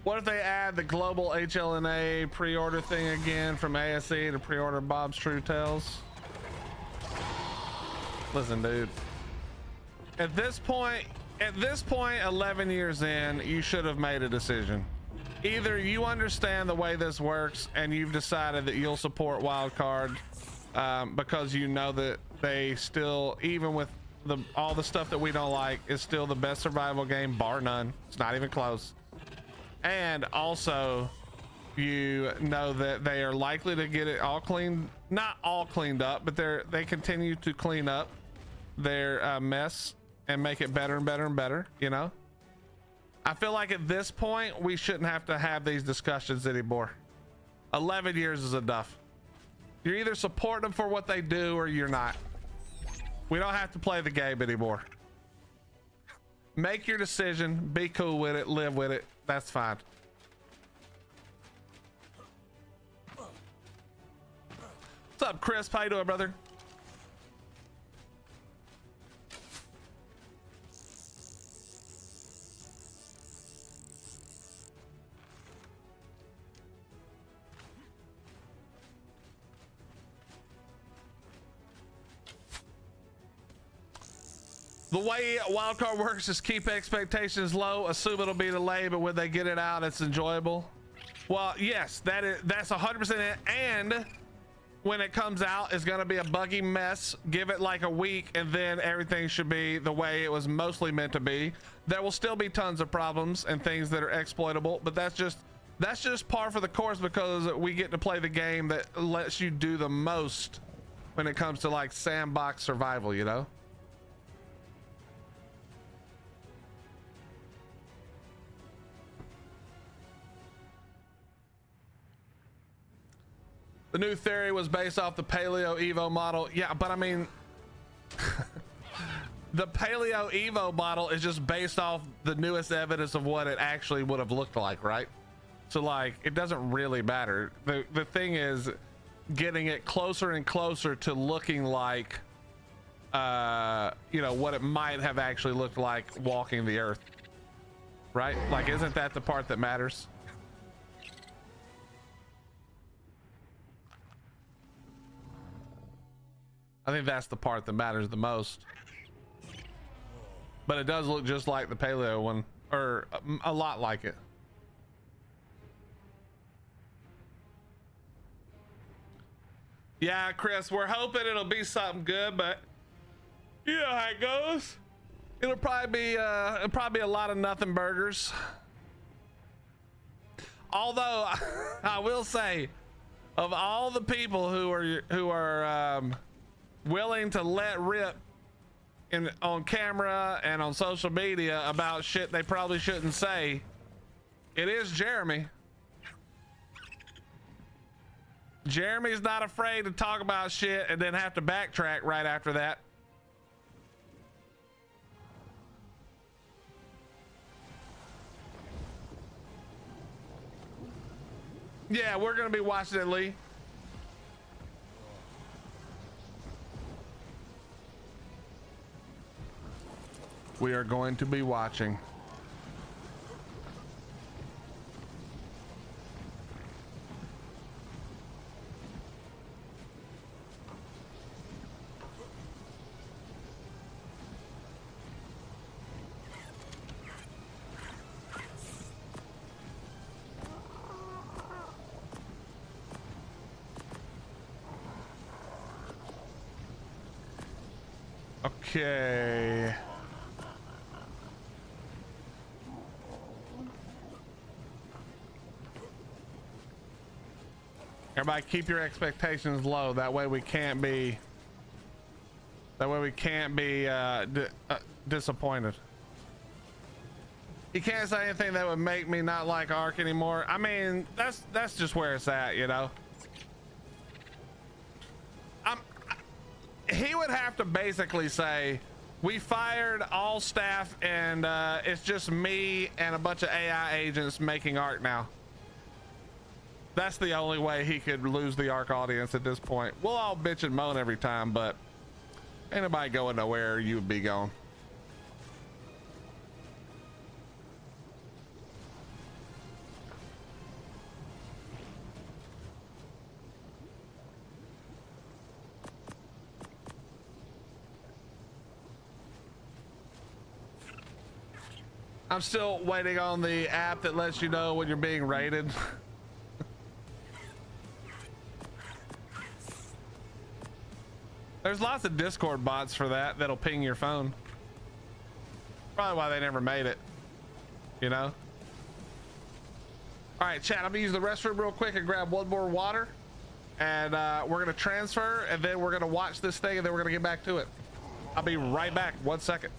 What if they add the global HLNA pre-order thing again from ASE to pre-order Bob's True Tales? Listen, dude. At this point, 11 years in, you should have made a decision. Either you understand the way this works and you've decided that you'll support Wildcard because you know that they still, even with all the stuff that we don't like, is still the best survival game, bar none. It's not even close. And also, you know that they are likely to get it all cleaned, not all cleaned up, but they continue to clean up their mess and make it better and better and better, you know? I feel like at this point, we shouldn't have to have these discussions anymore. 11 years is enough. You're either supporting them for what they do or you're not. We don't have to play the game anymore. Make your decision, be cool with it, live with it. That's fine. What's up, Chris? How you doing, brother? The way Wildcard works is keep expectations low, assume it'll be delayed, but when they get it out, it's enjoyable. Well, yes, that's 100% it. And when it comes out, it's gonna be a buggy mess. Give it like a week, and then everything should be the way it was mostly meant to be. There will still be tons of problems and things that are exploitable, but that's just par for the course because we get to play the game that lets you do the most when it comes to like sandbox survival, you know? The new theory was based off the Paleo Evo model. Yeah, but I mean, the Paleo Evo model is just based off the newest evidence of what it actually would have looked like, right? So like, it doesn't really matter. The thing is getting it closer and closer to looking like, you know, what it might have actually looked like walking the earth, right? Like, isn't that the part that matters? I think that's the part that matters the most. But it does look just like the Paleo one, or a lot like it. Yeah, Chris, we're hoping it'll be something good, but you know how it goes. It'll probably be a lot of nothing burgers. Although I will say, of all the people who are willing to let rip on camera and on social media about shit they probably shouldn't say, it is Jeremy. Jeremy's not afraid to talk about shit and then have to backtrack right after that. Yeah, we're gonna be watching it, Lee. We are going to be watching. Okay. Everybody keep your expectations low. That way we can't be disappointed. You can't say anything that would make me not like Ark anymore. I mean, that's just where it's at, you know. He would have to basically say, we fired all staff and it's just me and a bunch of AI agents making Ark now. That's the only way he could lose the Ark audience at this point. We'll all bitch and moan every time, but ain't nobody going nowhere. You would be going. I'm still waiting on the app that lets you know when you're being raided. There's lots of Discord bots for that that'll ping your phone. Probably why they never made it, you know? All right, chat, I'm gonna use the restroom real quick and grab one more water. And we're gonna transfer and then we're gonna watch this thing and then we're gonna get back to it. I'll be right back, 1 second.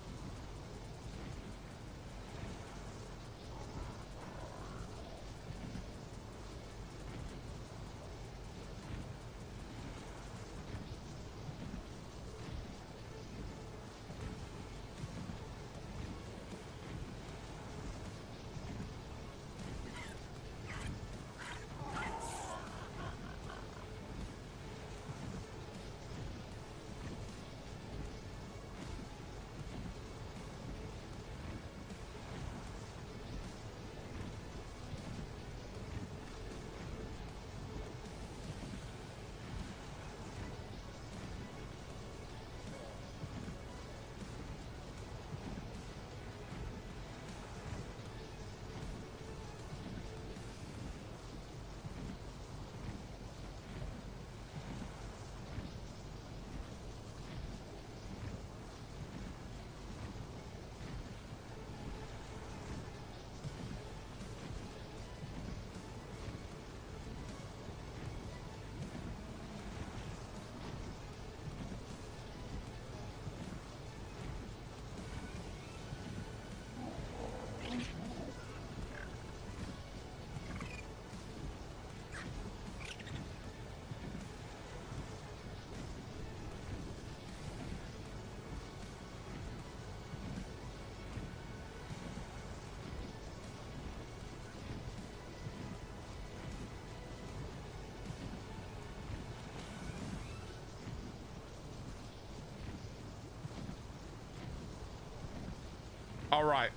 All right.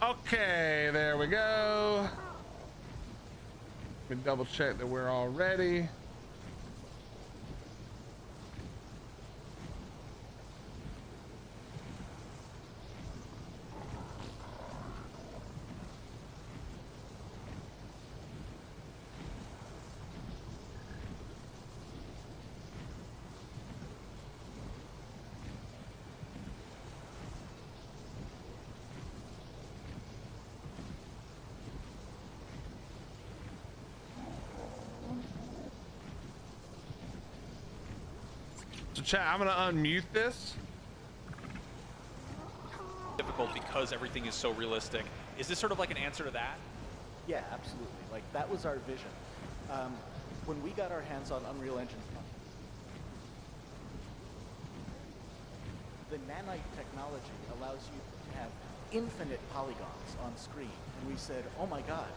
Okay, there we go. Let me double check that we're all ready. So chat, I'm gonna unmute this. Difficult because everything is so realistic. Is this sort of like an answer to that? Yeah, absolutely. Like, that was our vision. When we got our hands on Unreal Engine, the nanite technology allows you to have infinite polygons on screen. And we said, oh my God,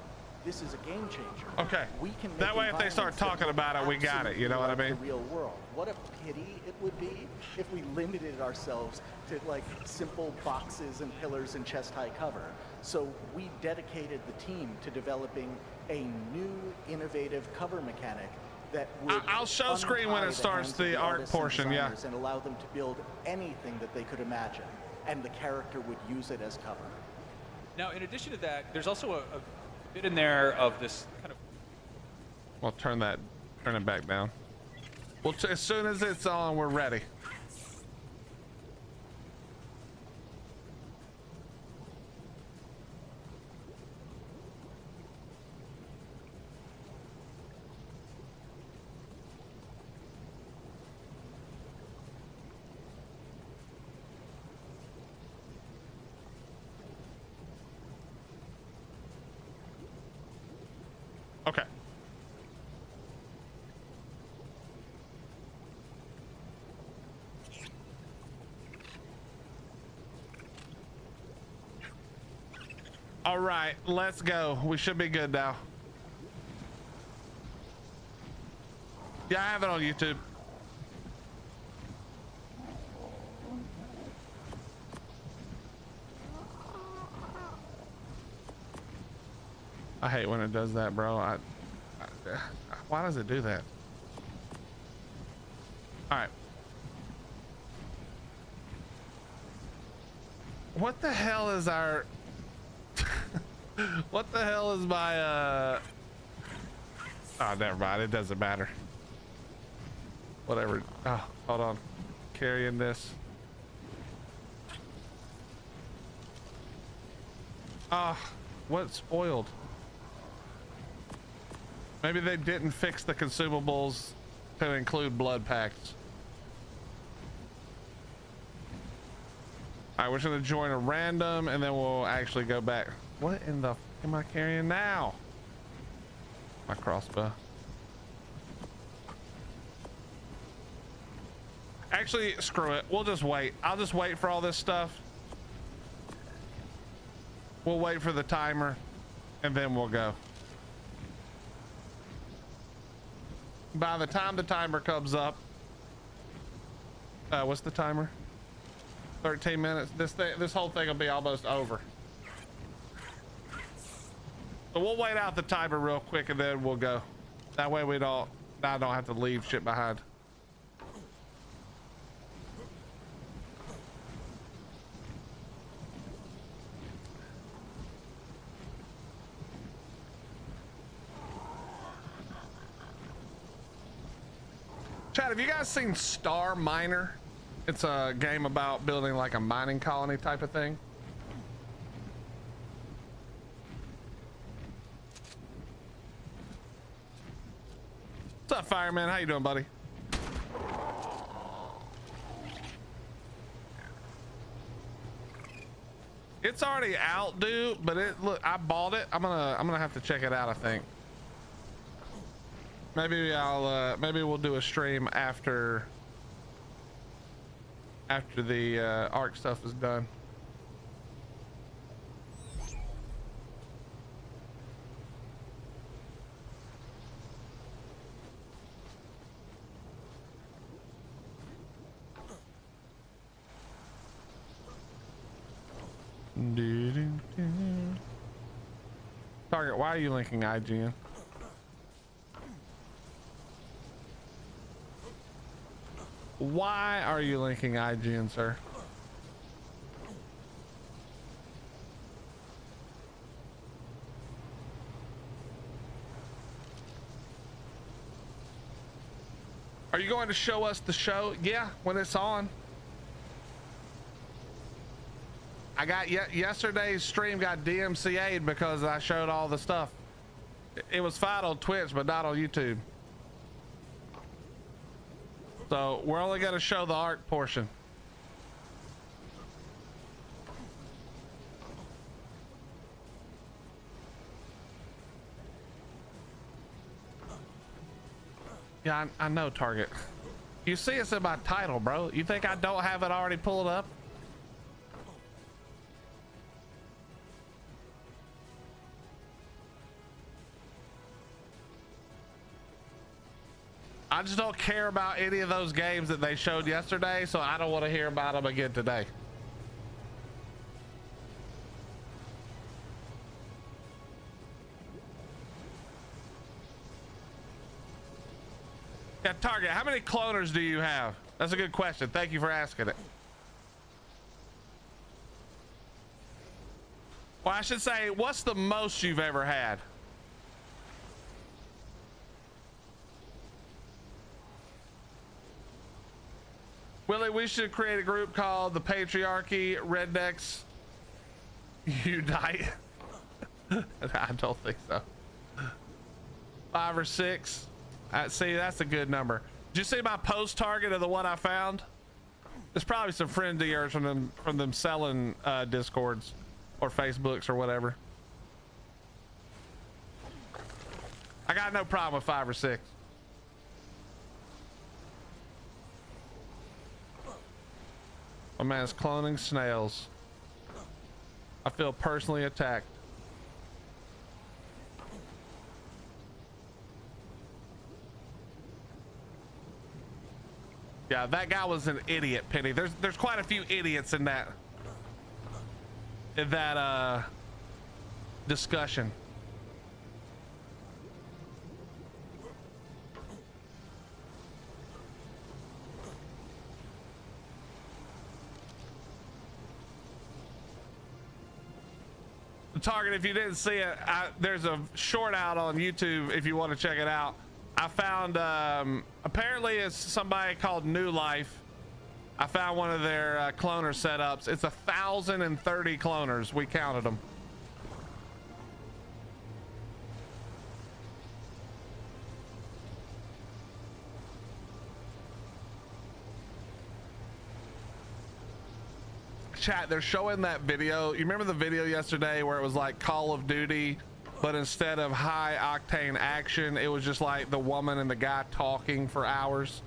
this is a game changer. Okay. We can make that way if they start talking about it, we got it. You know what I mean? The real world. What a pity it would be if we limited ourselves to like simple boxes and pillars and chest high cover. So we dedicated the team to developing a new innovative cover mechanic that would I'll show screen when it starts the Ark portion, yeah. And allow them to build anything that they could imagine, and the character would use it as cover. Now, in addition to that, there's also a bit in there of this kind of. Well, turn it back down. Well, as soon as it's on, we're ready. Okay. All right, let's go. We should be good now. Yeah, I have it on YouTube. I hate when it does that, bro. Why does it do that? All right. What the hell is our... What the hell is my... Oh, never mind. It doesn't matter. Whatever. Oh, hold on. Carrying this. Ah, what spoiled? Maybe they didn't fix the consumables to include blood packs. All right, we're just gonna join a random and then we'll actually go back. What in the f am I carrying now? My crossbow. Actually, screw it. We'll just wait. I'll just wait for all this stuff. We'll wait for the timer and then we'll go. By the time the timer comes up, what's the timer? 13 minutes. This whole thing will be almost over. So we'll wait out the timer real quick and then we'll go. That way I don't have to leave shit behind. Chad, have you guys seen Star Miner? It's a game about building like a mining colony type of thing. What's up, Fireman? How you doing, buddy? It's already out, dude, but look, I bought it. I'm gonna have to check it out, I think. Maybe maybe we'll do a stream after the ARC stuff is done. Target, why are you linking IGN? Why are you linking IGN, sir? Are you going to show us the show? Yeah, when it's on. I got yesterday's stream got DMCA'd because I showed all the stuff. It was fine on Twitch, but not on YouTube. So we're only going to show the ARC portion. Yeah, I know, Target. You see it's in my title, bro. You think I don't have it already pulled up? I just don't care about any of those games that they showed yesterday, so I don't want to hear about them again today. Yeah, Target, how many cloners do you have? That's a good question. Thank you for asking it. Why I should say, what's the most you've ever had? Willie, we should create a group called the Patriarchy Rednecks Unite. I don't think so. 5 or 6. See, that's a good number. Did you see my post target of the one I found? There's probably some friends of yours from them selling Discords or Facebooks or whatever. I got no problem with 5 or 6. My man's cloning snails. I feel personally attacked. Yeah, that guy was an idiot, Penny. There's quite a few idiots in that discussion. The target, if you didn't see it, there's a short out on YouTube if you want to check it out. I found apparently it's somebody called New Life. I found one of their cloner setups. It's 1,030 cloners. We counted them. Chat, they're showing that video. You remember the video yesterday where it was like Call of Duty, but instead of high octane action, it was just like the woman and the guy talking for hours?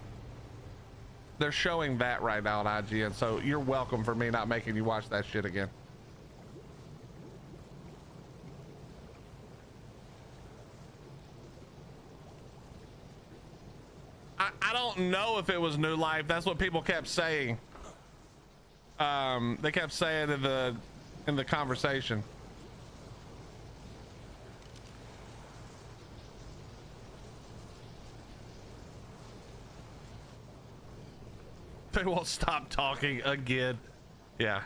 They're showing that right now on IGN, so you're welcome for me not making you watch that shit again. I don't know if it was New Life. That's what people kept saying. They kept saying in the conversation. They won't stop talking again. Yeah.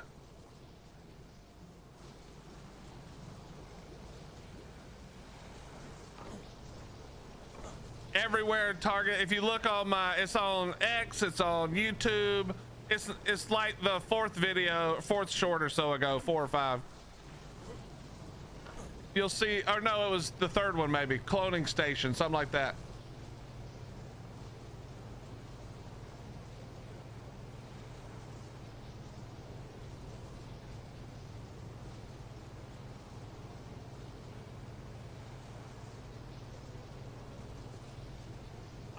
Everywhere Target. If you look on it's on X, it's on YouTube. It's like the fourth short or so ago, 4 or 5. You'll see, or no, it was the third one maybe, cloning station, something like that.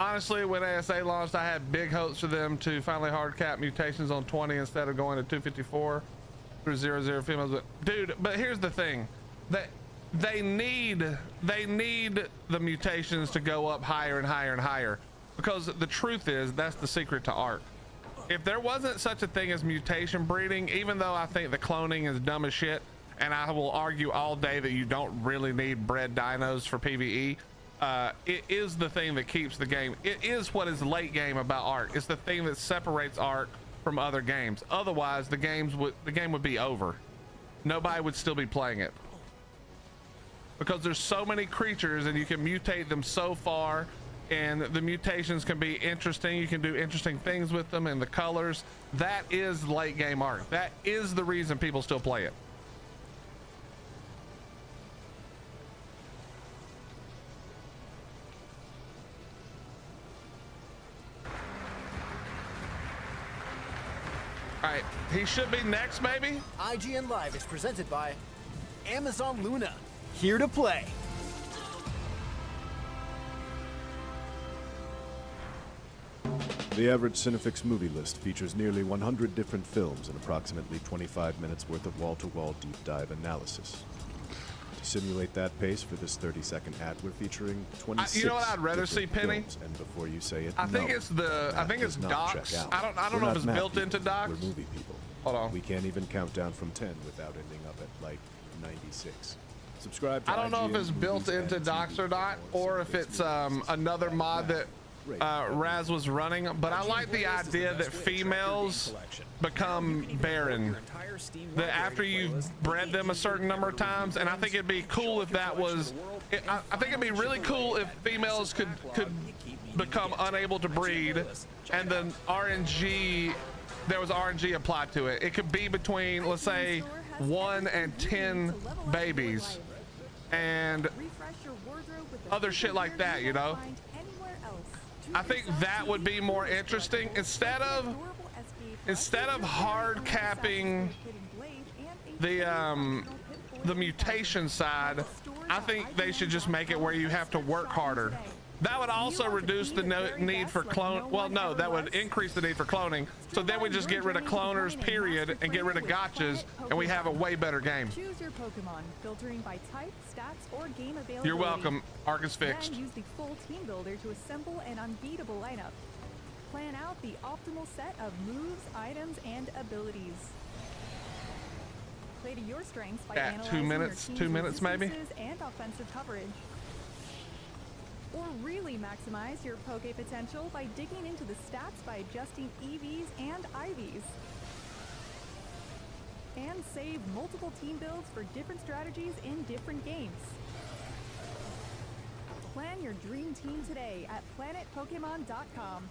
Honestly, when ASA launched, I had big hopes for them to finally hard cap mutations on 20 instead of going to 254 through 00 females. But dude, but here's the thing, they need the mutations to go up higher and higher and higher, because the truth is that's the secret to art. If there wasn't such a thing as mutation breeding, even though I think the cloning is dumb as shit, and I will argue all day that you don't really need bred dinos for PVE, it is the thing that keeps the game. It is what is late game about Ark. It's the thing that separates Ark from other games. Otherwise, the game would be over. Nobody would still be playing it, because there's so many creatures and you can mutate them so far, and the mutations can be interesting. You can do interesting things with them, and the colors. That is late game Ark. That is the reason people still play it. All right, he should be next, maybe? IGN Live is presented by Amazon Luna, here to play. The average Cinefix movie list features nearly 100 different films and approximately 25 minutes worth of wall-to-wall deep dive analysis. To simulate that pace for this 30-second ad, we're featuring 26. You know what I'd rather see, Penny? And before you say it, I think it's docs. I don't know if it's built into docs. We're movie people. Hold on. We can't even count down from 10 without ending up at like 96. Subscribe to I don't know if IGN it's built Movies into and docs TV or not, or if it's another mod that Raz was running, but I like the idea that females become barren. That after you've bred them a certain number of times, and I think it'd be cool if that was. I think it'd be really cool if females could become unable to breed, and then RNG. There was RNG applied to it. It could be between, let's say, 1 and 10 babies, and other shit like that, you know. I think that would be more interesting instead of hard capping the mutation side. I think they should just make it where you have to work harder. That would also reduce the need for clone. Well, no, that would increase the need for cloning. So then we just get rid of cloners, period, and get rid of gotchas, and we have a way better game. Choose your Pokemon, filtering by type, stats, or game availability. You're welcome. Arc is fixed. Then use the full team builder to assemble an unbeatable lineup. Plan out the optimal set of moves, items, and abilities. Play to your strengths by analyzing 2 minutes, your 2 minutes maybe. resistances and offensive coverage. Or really maximize your Poke potential by digging into the stats by adjusting EVs and IVs. And save multiple team builds for different strategies in different games. Plan your dream team today at planetpokemon.com.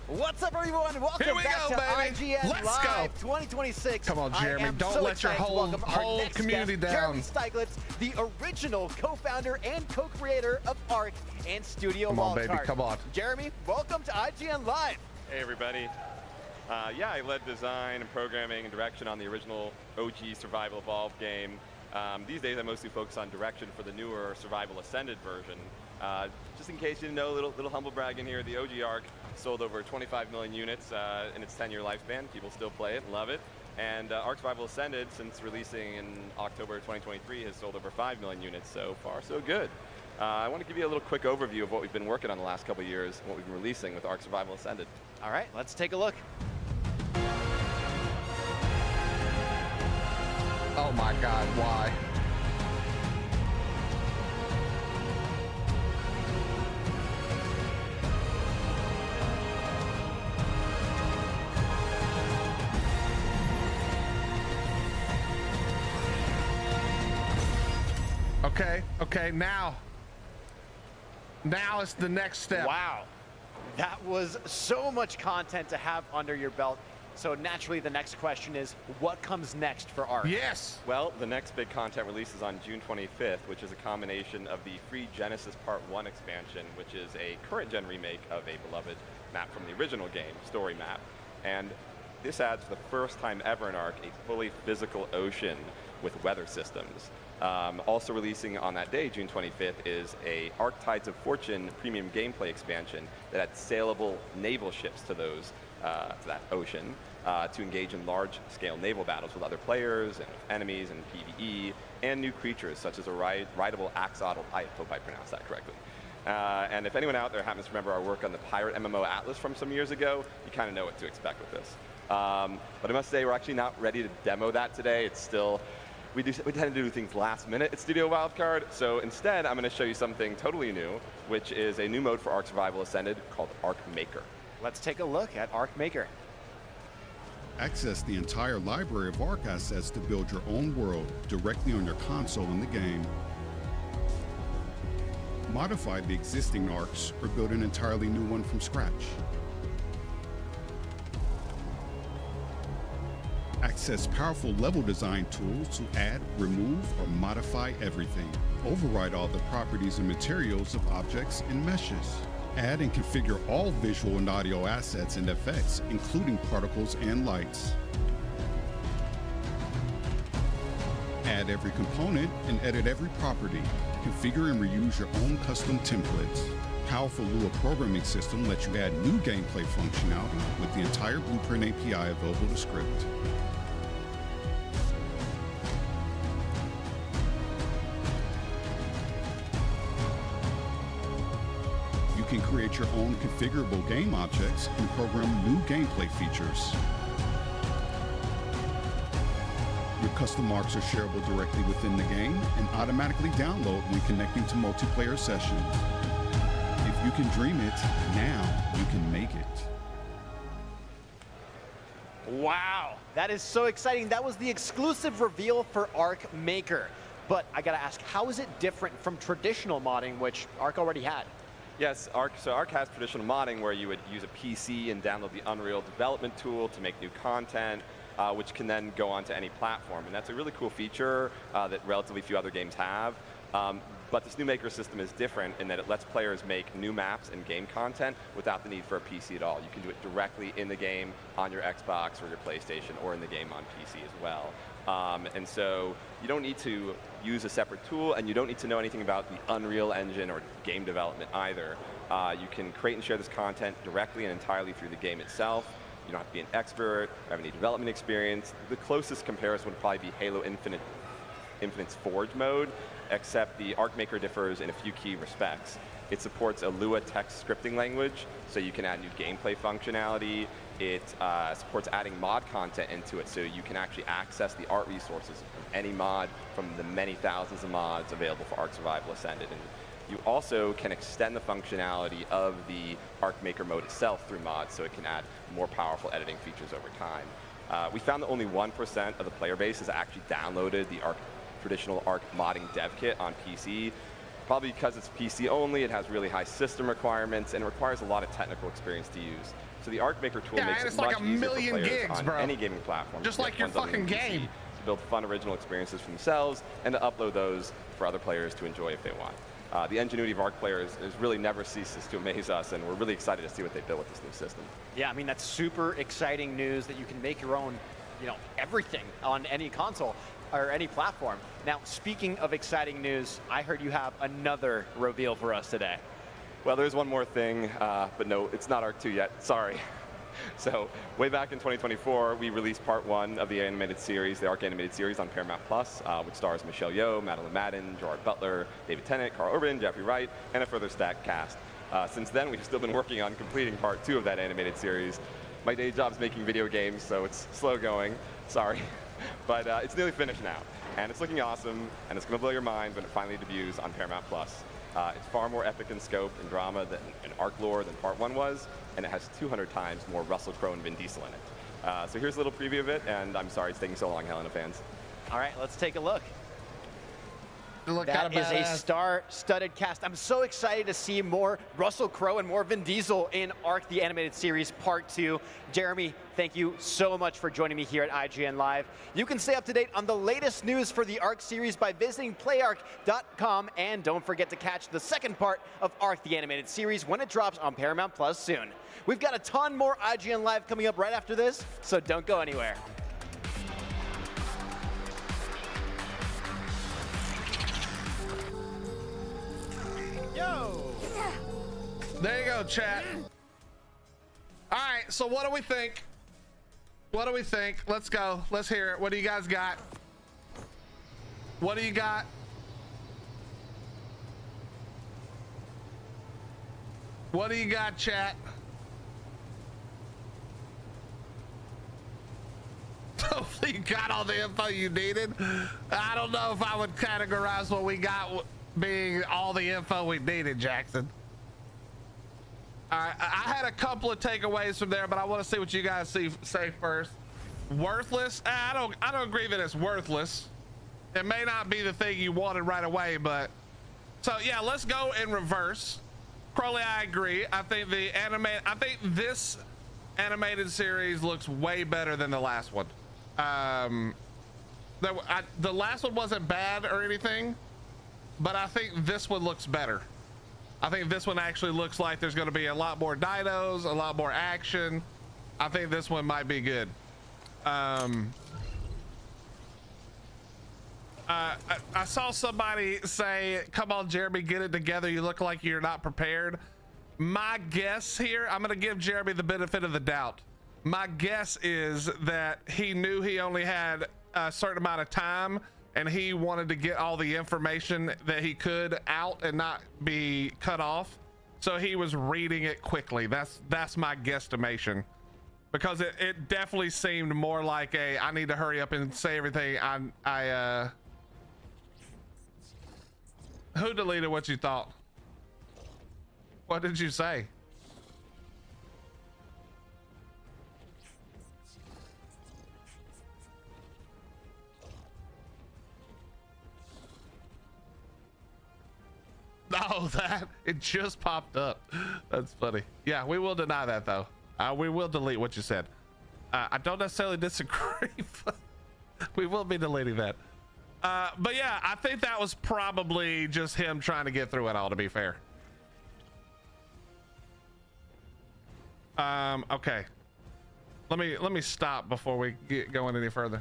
What's up, everyone? Welcome Here we back go, to baby. IGN Let's Live go. 2026. Come on, Jeremy. I am Don't so let your excited to welcome our whole next community guest, down. Jeremy Steiglitz, the original co-founder and co-creator of ARC and Studio Come on, Wildcard. baby. Come on. Jeremy, welcome to IGN Live. Hey everybody. Yeah, I led design and programming and direction on the original OG Survival Evolved game. These days I mostly focus on direction for the newer Survival Ascended version. Just in case you didn't know, little humble brag in here, the OG ARC sold over 25 million units in its 10-year lifespan. People still play it and love it. And ARC Survival Ascended, since releasing in October 2023, has sold over 5 million units. So far, so good. I want to give you a little quick overview of what we've been working on the last couple of years and what we've been releasing with ARC Survival Ascended. All right, let's take a look. Oh my God, why? Okay, now it's the next step. Wow, that was so much content to have under your belt. So naturally, the next question is, what comes next for ARC? Yes. Well, the next big content release is on June 25th, which is a combination of the free Genesis Part 1 expansion, which is a current-gen remake of a beloved map from the original game, Story Map. And this adds, for the first time ever in ARC, a fully physical ocean with weather systems. Also releasing on that day, June 25th, is a ARC Tides of Fortune premium gameplay expansion that adds sailable naval ships to those to that ocean to engage in large-scale naval battles with other players and enemies and PVE, and new creatures such as a rideable axolotl. I hope I pronounced that correctly. And if anyone out there happens to remember our work on the Pirate MMO Atlas from some years ago, you kind of know what to expect with this. But I must say, we're actually not ready to demo that today. It's still, we tend to do things last minute at Studio Wildcard. So instead, I'm going to show you something totally new, which is a new mode for ARC Survival Ascended called ARC Maker. Let's take a look at ARC Maker. Access the entire library of ARC assets to build your own world directly on your console in the game. Modify the existing ARCs or build an entirely new one from scratch. Access powerful level design tools to add, remove, or modify everything. Override all the properties and materials of objects and meshes. Add and configure all visual and audio assets and effects, including particles and lights. Add every component and edit every property. Configure and reuse your own custom templates. Powerful Lua programming system lets you add new gameplay functionality with the entire Blueprint API available to script. You can create your own configurable game objects and program new gameplay features. Your custom arcs are shareable directly within the game and automatically download when connecting to multiplayer sessions. If you can dream it, now you can make it. Wow, that is so exciting. That was the exclusive reveal for Arc Maker. But I gotta ask, how is it different from traditional modding, which Arc already had? Yes, Arc has traditional modding where you would use a PC and download the Unreal development tool to make new content, which can then go onto any platform. And that's a really cool feature that relatively few other games have. But this new Maker system is different in that it lets players make new maps and game content without the need for a PC at all. You can do it directly in the game on your Xbox or your PlayStation, or in the game on PC as well. And so you don't need to use a separate tool, and you don't need to know anything about the Unreal Engine or game development either. You can create and share this content directly and entirely through the game itself. You don't have to be an expert or have any development experience. The closest comparison would probably be Halo Infinite's Forge mode, except the Arc Maker differs in a few key respects. It supports a Lua text scripting language, so you can add new gameplay functionality. It supports adding mod content into it, so you can actually access the art resources from any mod from the many thousands of mods available for Arc Survival Ascended. And you also can extend the functionality of the Arc Maker mode itself through mods, so it can add more powerful editing features over time. We found that only 1% of the player base has actually downloaded the traditional Arc modding dev kit on PC. Probably because it's PC only, it has really high system requirements, and it requires a lot of technical experience to use. So the Arc Maker tool makes it much easier for players on any gaming platform, just like your fucking game, to build fun original experiences for themselves and to upload those for other players to enjoy if they want. The ingenuity of Arc players has really never ceases to amaze us, and we're really excited to see what they build with this new system. Yeah, I mean, that's super exciting news that you can make your own, everything on any console or any platform. Now, speaking of exciting news, I heard you have another reveal for us today. Well, there's one more thing, but no, it's not Arc 2 yet, sorry. So, way back in 2024, we released part 1 of the animated series, the Arc animated series on Paramount+, which stars Michelle Yeoh, Madeline Madden, Gerard Butler, David Tennant, Carl Urban, Jeffrey Wright, and a further stacked cast. Since then, we've still been working on completing part 2 of that animated series. My day job's making video games, so it's slow going, sorry. But it's nearly finished now, and it's looking awesome, and it's going to blow your mind when it finally debuts on Paramount+. It's far more epic in scope and drama than in Arc lore than Part 1 was, and it has 200 times more Russell Crowe and Vin Diesel in it. So here's a little preview of it, and I'm sorry it's taking so long, Helena fans. All right, let's take a look. That is a star-studded cast. I'm so excited to see more Russell Crowe and more Vin Diesel in Arc the Animated Series Part 2. Jeremy, thank you so much for joining me here at IGN Live. You can stay up to date on the latest news for the Arc series by visiting playarc.com, and don't forget to catch the second part of Arc the Animated Series when it drops on Paramount Plus soon. We've got a ton more IGN Live coming up right after this, so don't go anywhere. Yo! There you go, chat. All right, so what do we think? What do we think? Let's go. Let's hear it. What do you guys got? What do you got? What do you got, chat? Hopefully you got all the info you needed. I don't know if I would categorize what we got being all the info we needed, Jackson. All right, I had a couple of takeaways from there, but I want to see what you guys say first. Worthless? I don't agree that it's worthless. It may not be the thing you wanted right away, but so yeah, let's go in reverse. Crowley, I agree. I think this animated series looks way better than the last one. The last one wasn't bad or anything, but I think this one looks better. I think this one actually looks like there's going to be a lot more dinos, a lot more action. I think this one might be good. I saw somebody say, come on, Jeremy, get it together. You look like you're not prepared. My guess here, I'm going to give Jeremy the benefit of the doubt. My guess is that he knew he only had a certain amount of time, and he wanted to get all the information that he could out and not be cut off. So he was reading it quickly. That's my guesstimation. because it definitely seemed more like a I need to hurry up and say everything. Who deleted what you thought? What did you say? Oh, that it just popped up. That's funny. Yeah, we will deny that though. We will delete what you said. I don't necessarily disagree, but we will be deleting that. But yeah, I think that was probably just him trying to get through it all, to be fair. Okay. Let me stop before we get going any further.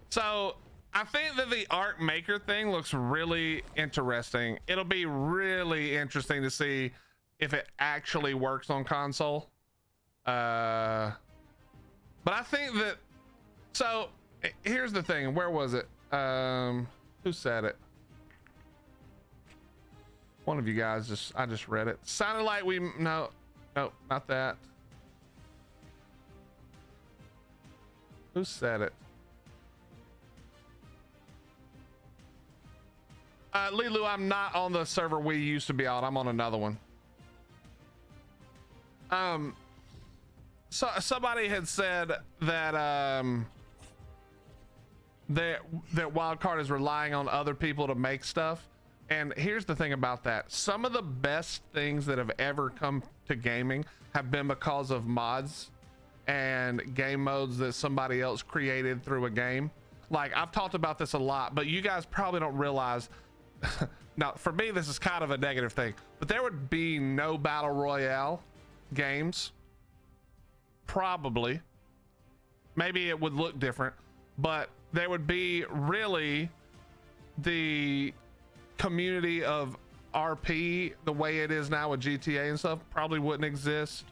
So I think that the art maker thing looks really interesting. It'll be really interesting to see if it actually works on console. But I think that, so here's the thing. Where was it? Who said it? One of you guys I just read it. Sounded like no, not that. Who said it? Lilu, I'm not on the server we used to be on. I'm on another one. So somebody had said that that Wildcard is relying on other people to make stuff. And here's the thing about that. Some of the best things that have ever come to gaming have been because of mods and game modes that somebody else created through a game. Like, I've talked about this a lot, but you guys probably don't realize. Now, for me, this is kind of a negative thing, but there would be no battle royale games. Probably. Maybe it would look different, but there would be really the community of RP the way it is now with GTA and stuff probably wouldn't exist.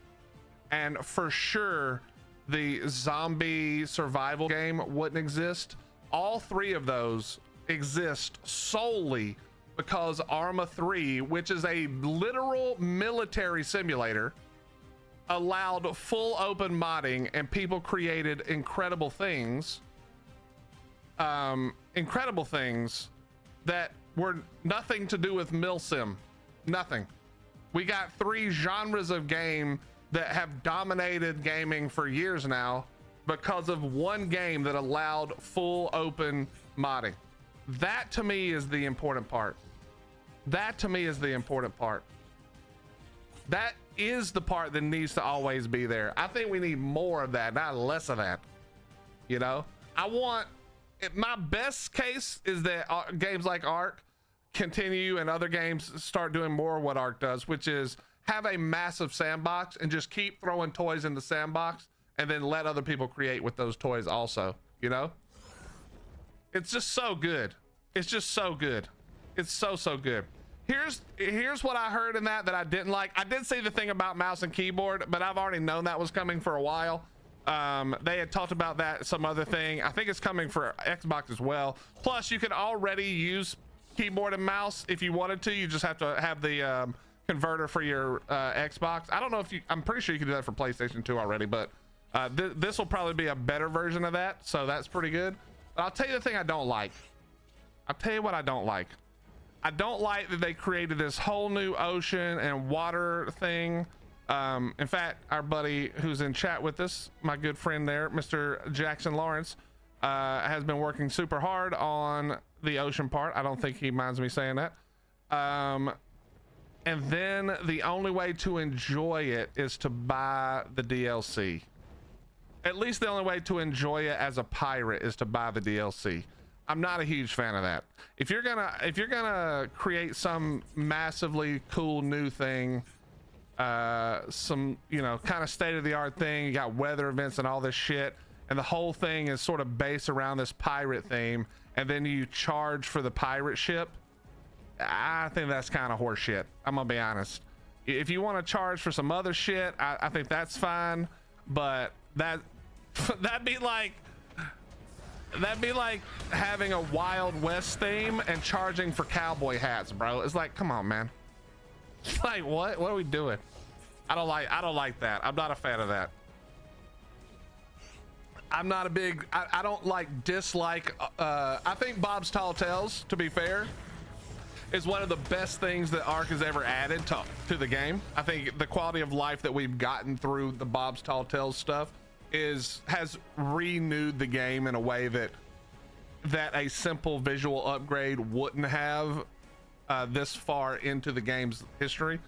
And for sure, the zombie survival game wouldn't exist. All three of those exist solely because Arma 3, which is a literal military simulator, allowed full open modding and people created incredible things that were nothing to do with milsim. Nothing. We got 3 genres of game that have dominated gaming for years now because of one game that allowed full open modding. That to me is the important part. That to me is the important part. That is the part that needs to always be there. I think we need more of that, not less of that. You know, my best case is that games like Ark continue and other games start doing more of what Ark does, which is have a massive sandbox and just keep throwing toys in the sandbox and then let other people create with those toys also, you know? It's just so good. It's just so good. It's so good. Here's what I heard in that I didn't like. I did say the thing about mouse and keyboard, but I've already known that was coming for a while. They had talked about that, some other thing. I think it's coming for Xbox as well. Plus, you can already use keyboard and mouse if you wanted to. You just have to have the converter for your Xbox. I don't know if I'm pretty sure you can do that for PlayStation 2 already, but this will probably be a better version of that, so that's pretty good. But I'll tell you the thing I don't like. I'll tell you what I don't like. I don't like that they created this whole new ocean and water thing. In fact, our buddy who's in chat with us, my good friend there, Mr. Jackson Lawrence, has been working super hard on the ocean part. I don't think he minds me saying that. And then the only way to enjoy it is to buy the DLC. At least the only way to enjoy it as a pirate is to buy the DLC. I'm not a huge fan of that. If you're gonna create some massively cool new thing, some, you know, kind of state-of-the-art thing, you got weather events and all this shit, and the whole thing is sort of based around this pirate theme, and then you charge for the pirate ship, I think that's kind of horse shit. I'm gonna be honest. If you want to charge for some other shit, I think that's fine, but that'd be like having a Wild West theme and charging for cowboy hats, bro. It's like, come on, man. It's like, what are we doing? I don't like that. I'm not a fan of that. I'm not a big, I don't like dislike, I think Bob's Tall Tales, to be fair, is one of the best things that Ark has ever added to the game. I think the quality of life that we've gotten through the Bob's Tall Tales stuff has renewed the game in a way that a simple visual upgrade wouldn't have this far into the game's history.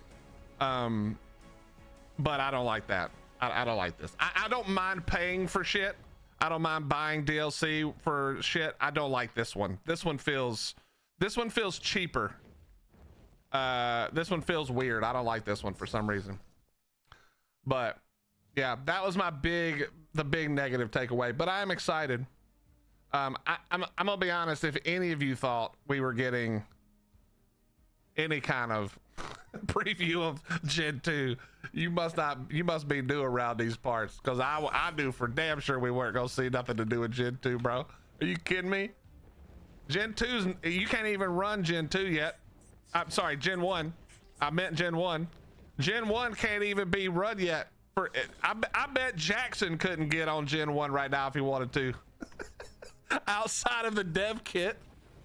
But I don't like that. I don't like this. I don't mind paying for shit. I don't mind buying DLC for shit. I don't like this one. This one feels cheaper. This one feels weird. I don't like this one for some reason. But yeah, that was the big negative takeaway. But I am excited. I'm gonna be honest. If any of you thought we were getting any kind of preview of Gen 2, you must be new around these parts, because I knew for damn sure we weren't gonna see nothing to do with Gen 2, bro. Are you kidding me? Gen 2's, you can't even run Gen 2 yet. I'm sorry, Gen 1. I meant Gen 1. Gen 1 can't even be run yet. I bet Jackson couldn't get on Gen 1 right now if he wanted to. Outside of the dev kit.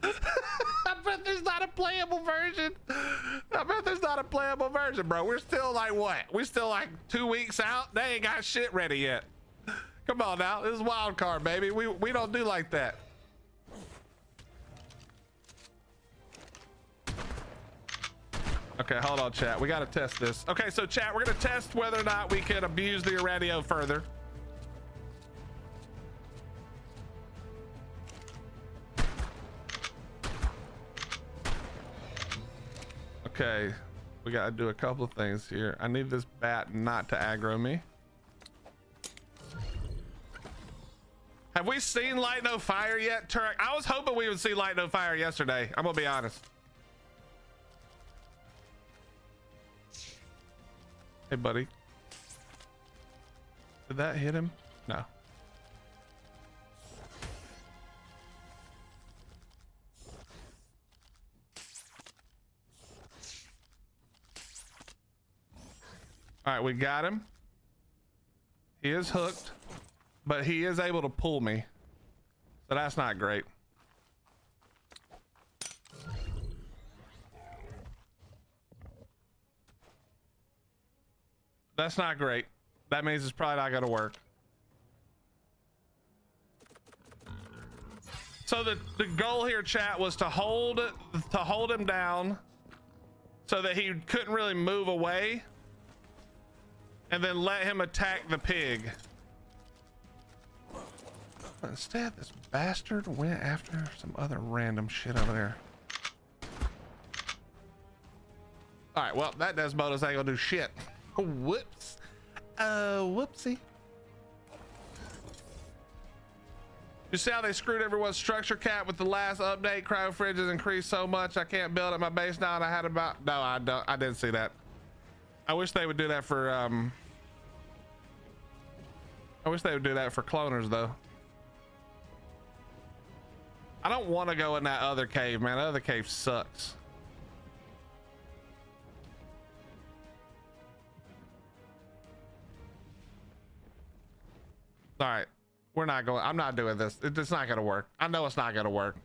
I bet there's not a playable version. Bro. We're still like what? We're still like 2 weeks out. They ain't got shit ready yet. Come on now. This is Wildcard, baby. We don't do like that. Okay, hold on, chat. We got to test this. Okay, so chat, we're going to test whether or not we can abuse the radio further. Okay, we got to do a couple of things here. I need this bat not to aggro me. Have we seen Light No Fire yet, Turek? I was hoping we would see Light No Fire yesterday. I'm going to be honest. Hey, buddy. Did that hit him? No. All right, we got him. He is hooked, but he is able to pull me. So that's not great. That's not great. That means it's probably not gonna work. So the goal here, chat, was to hold him down so that he couldn't really move away, and then let him attack the pig. But instead, this bastard went after some other random shit over there. All right, well, that Desmodus ain't gonna do shit. Whoops. Whoopsie. You see how they screwed everyone's structure cap with the last update? Cryo fridges increased so much I can't build at my base now, and I had about, no, I didn't see that. I wish they would do that for cloners though. I don't want to go in that other cave, man. That other cave sucks. All right, we're not going. I'm not doing this. It's not gonna work. I know it's not gonna work.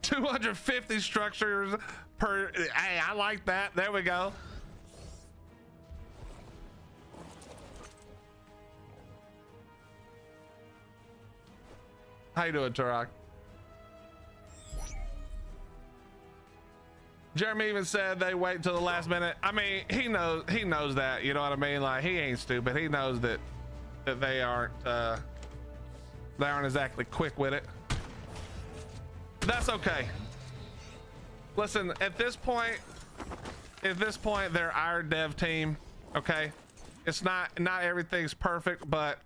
250 structures per. Hey, I like that. There we go. How you doing, Turok? Jeremy even said they wait until the last minute. I mean, he knows that, you know what I mean? Like, he ain't stupid. He knows that they aren't exactly quick with it. That's okay. Listen, at this point, they're our dev team, okay? It's not everything's perfect, but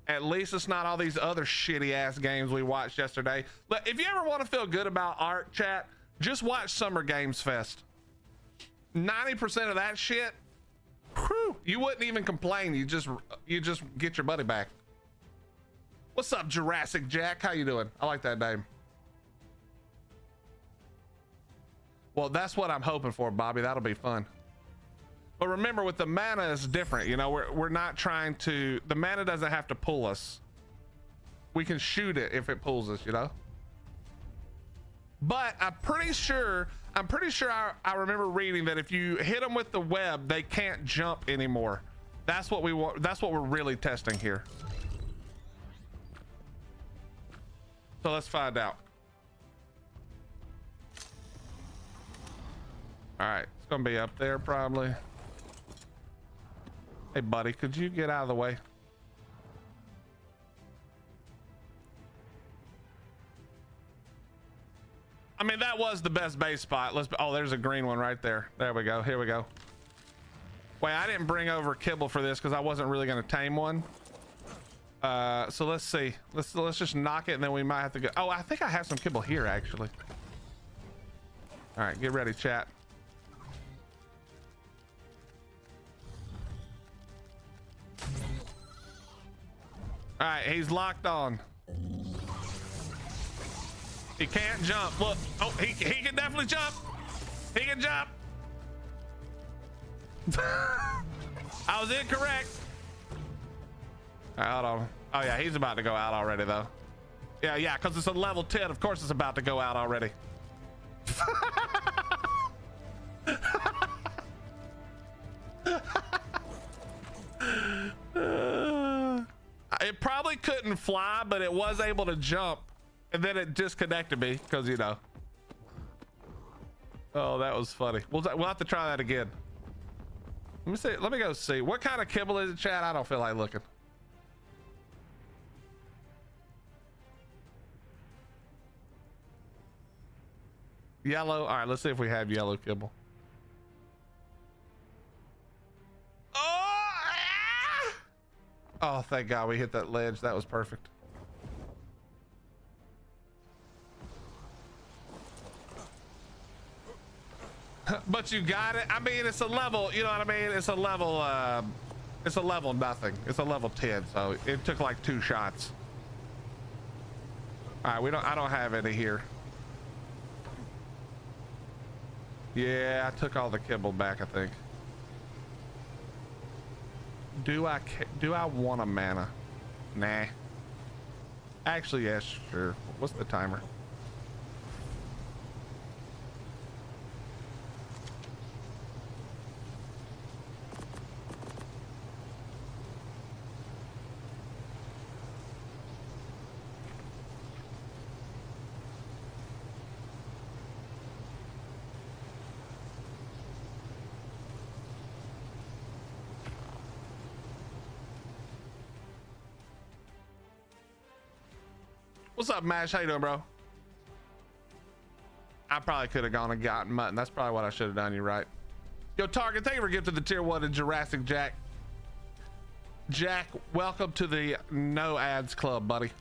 at least it's not all these other shitty ass games we watched yesterday. Look, if you ever want to feel good about Ark, chat, just watch Summer Games Fest. 90% of that shit, whew, you wouldn't even complain. You just get your money back. What's up, Jurassic Jack? How you doing? I like that name. Well, that's what I'm hoping for, Bobby. That'll be fun. But remember, with the mana, it's different. You know, we're not trying to. The mana doesn't have to pull us. We can shoot it if it pulls us. You know. But I'm pretty sure I remember reading that if you hit them with the web, they can't jump anymore. That's what we want. That's what we're really testing here. So let's find out. All right, it's gonna be up there probably. Hey buddy, could you get out of the way? I mean, that was the best base spot. Oh, there's a green one right there. There we go. Here we go. Wait, I didn't bring over kibble for this because I wasn't really going to tame one. So let's see. Let's just knock it and then we might have to go. Oh, I think I have some kibble here actually. All right, get ready, chat. All right, he's locked on. He can't jump. Look. Oh, he can definitely jump. He can jump. I was incorrect. All right, hold on. Oh yeah, he's about to go out already though. Yeah, because it's a level 10. Of course it's about to go out already. It probably couldn't fly, but it was able to jump. And then it disconnected me because, you know. Oh, that was funny. We'll have to try that again. Let me see. Let me go see. What kind of kibble is it, chat? I don't feel like looking. Yellow. All right, let's see if we have yellow kibble. Oh, thank God we hit that ledge. That was perfect. But you got it. I mean, it's a level, you know what I mean? It's a level nothing. It's a level 10, so it took like 2 shots. All right, I don't have any here. Yeah, I took all the kibble back, I think. Do I want a mana? Nah. Actually, yes, sure. What's the timer? What's up, Mash? How you doing, bro? I probably could have gone and gotten mutton. That's probably what I should have done. You're right. Yo, Target, thank you for gifting the tier 1 in Jurassic Jack. Jack, welcome to the no ads club, buddy.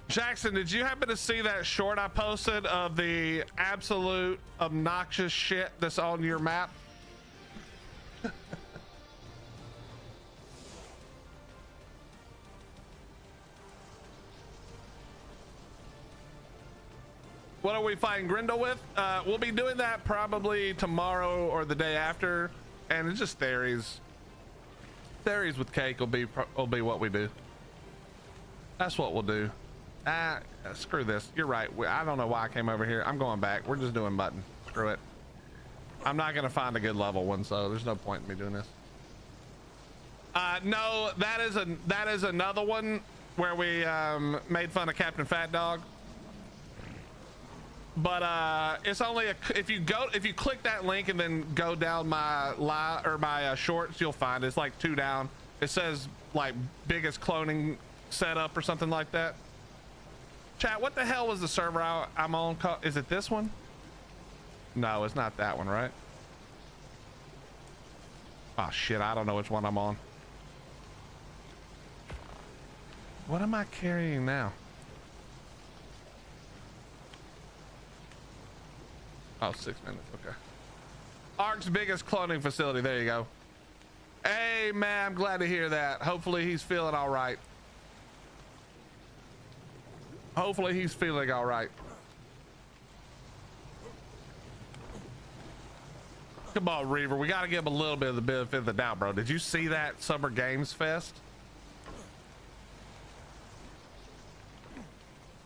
Jackson, did you happen to see that short I posted of the absolute obnoxious shit that's on your map? What are we fighting Grindel with? We'll be doing that probably tomorrow or the day after, and it's just theories. Theories with cake will be what we do. That's what we'll do. Screw this. You're right. I don't know why I came over here. I'm going back. We're just doing mutton. Screw it. I'm not gonna find a good level one, so there's no point in me doing this. No, that is another one where we made fun of Captain Fat Dog. But it's only if you click that link and then go down my shorts, you'll find it's like 2 down. It says like biggest cloning setup or something like that. Chat, what the hell was the server I'm on? Is it this one? No, it's not that one, right? Oh shit, I don't know which one I'm on. What am I carrying now? Oh, 6 minutes, okay. Ark's biggest cloning facility, there you go. Hey, man, I'm glad to hear that. Hopefully he's feeling all right. Hopefully he's feeling all right. Come on, Reaver. We got to give him a little bit of the benefit of the doubt, bro. Did you see that Summer Games Fest?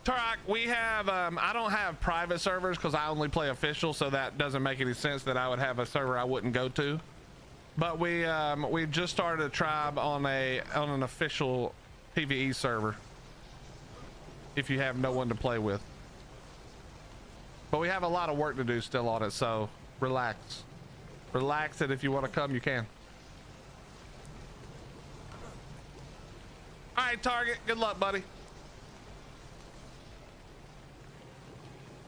Tarak, we have, I don't have private servers because I only play official, so that doesn't make any sense that I would have a server I wouldn't go to. But we've just started a tribe on an official PVE server. If you have no one to play with. But we have a lot of work to do still on it, so relax. Relax, and if you want to come, you can. All right, Target, good luck, buddy.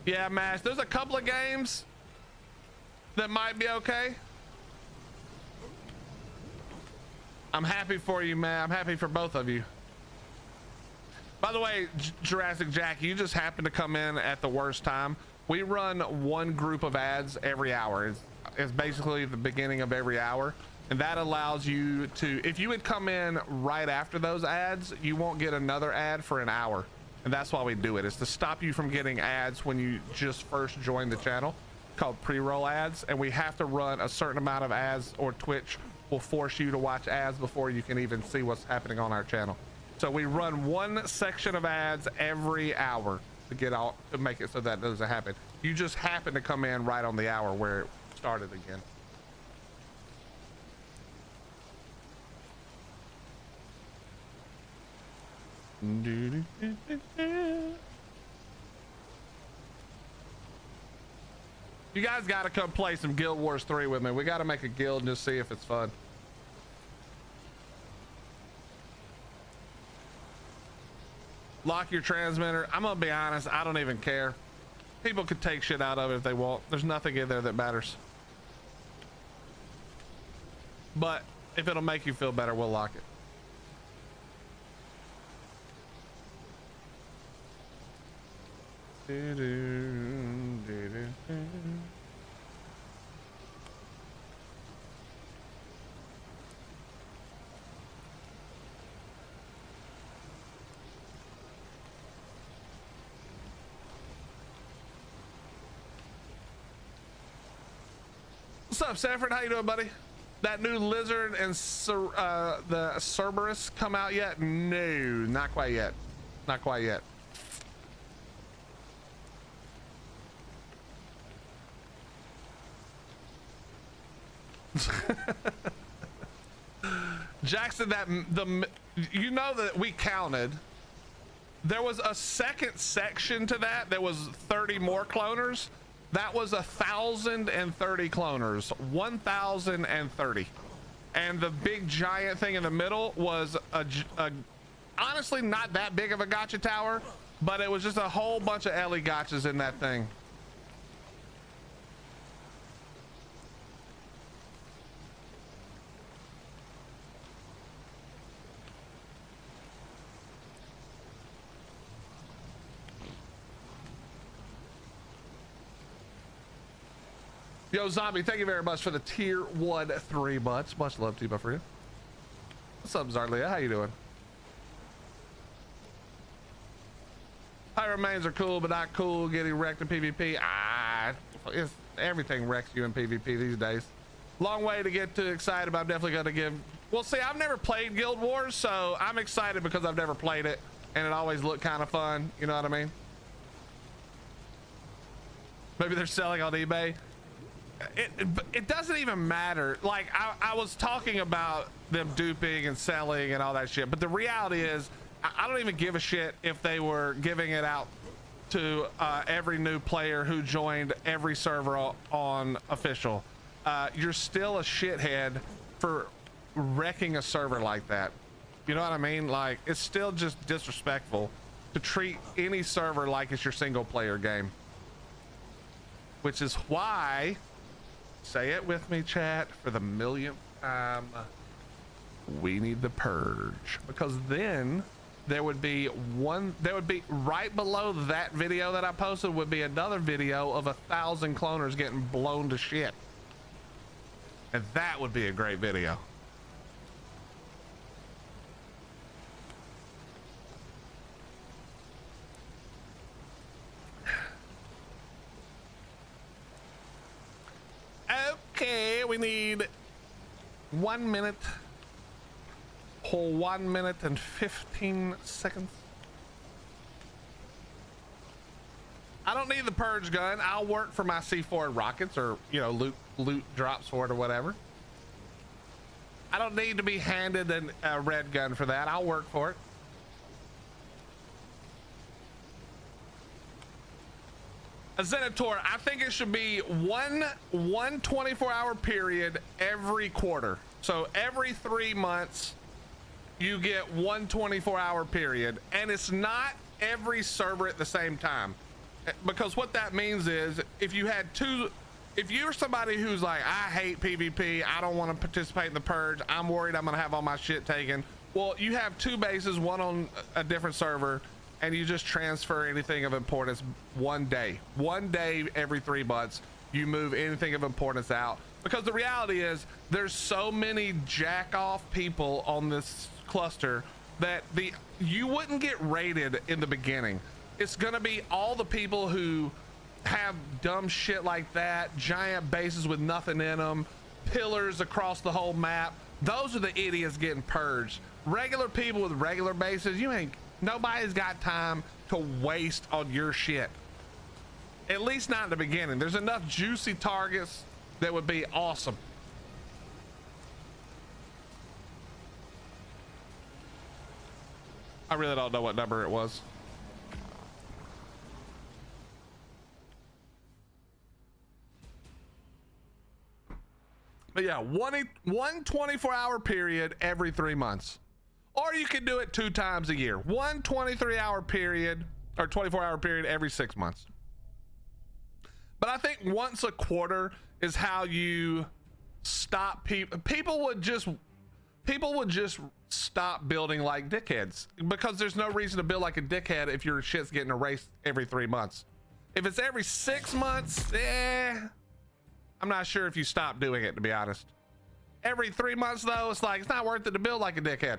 Yeah, Mash, there's a couple of games that might be okay. I'm happy for you, man. I'm happy for both of you. By the way, Jurassic Jack, you just happened to come in at the worst time. We run one group of ads every hour. It's basically the beginning of every hour. And that allows you to, if you would come in right after those ads, you won't get another ad for an hour. And that's why we do it. It's to stop you from getting ads when you just first join the channel, called pre-roll ads. And we have to run a certain amount of ads, or Twitch will force you to watch ads before you can even see what's happening on our channel. So we run one section of ads every hour to get out, to make it so that doesn't happen. You just happen to come in right on the hour where it started again. You guys got to come play some Guild Wars 3 with me. We got to make a guild and just see if it's fun. Lock your transmitter. I'm gonna be honest, I don't even care. People could take shit out of it if they want. There's nothing in there that matters. But if it'll make you feel better, we'll lock it. What's up, Sanford? How you doing, buddy? That new Lizard and the Cerberus come out yet? No, not quite yet. Not quite yet. Jackson, you know that we counted. There was a second section to that. There was 30 more cloners. That was 1,030 cloners, 1,030. And the big giant thing in the middle was a honestly not that big of a gotcha tower, but it was just a whole bunch of Ellie gotchas in that thing. Yo, Zombie, thank you very much for the tier 1 3 months. Much love to you, my friend. What's up, Zarlia? How you doing? High remains are cool, but not cool. Getting wrecked in PvP. Everything wrecks you in PvP these days. Long way to get too excited, but I'm definitely going to give... Well, see, I've never played Guild Wars, so I'm excited because I've never played it, and it always looked kind of fun. You know what I mean? Maybe they're selling on eBay. It doesn't even matter. Like I was talking about them duping and selling and all that shit, but the reality is I don't even give a shit if they were giving it out to every new player who joined every server on official. You're still a shithead for wrecking a server like that. You know what I mean? Like, it's still just disrespectful to treat any server like it's your single player game, which is why, say it with me, chat, for the millionth time, we need the purge. Because then there would be right below that video that I posted would be another video of 1,000 cloners getting blown to shit, and that would be a great video. Okay, we need 1 minute. Whole 1 minute and 15 seconds. I don't need the purge gun. I'll work for my C4 rockets, or you know, loot drops for it or whatever. I don't need to be handed a red gun for that. I'll work for it. A Zenator, I think it should be one 24-hour period every quarter. So every 3 months you get one 24-hour period, and it's not every server at the same time. Because what that means is if you're somebody who's like, I hate PvP, I don't want to participate in the purge, I'm worried I'm gonna have all my shit taken. Well, you have 2 bases, one on a different server, and you just transfer anything of importance one day every 3 months. You move anything of importance out, because the reality is there's so many jack off people on this cluster that you wouldn't get raided in the beginning. It's gonna be all the people who have dumb shit like that, giant bases with nothing in them, pillars across the whole map. Those are the idiots getting purged. Regular people with regular bases, nobody's got time to waste on your shit. At least not in the beginning. There's enough juicy targets that would be awesome. I really don't know what number it was. But yeah, one 24-hour period every 3 months. Or you can do it 2 times a year. One 23-hour period or 24-hour period every 6 months. But I think once a quarter is how you stop people. People would just stop building like dickheads, because there's no reason to build like a dickhead if your shit's getting erased every 3 months. If it's every 6 months, I'm not sure if you stop doing it, to be honest. Every 3 months though, it's like, it's not worth it to build like a dickhead.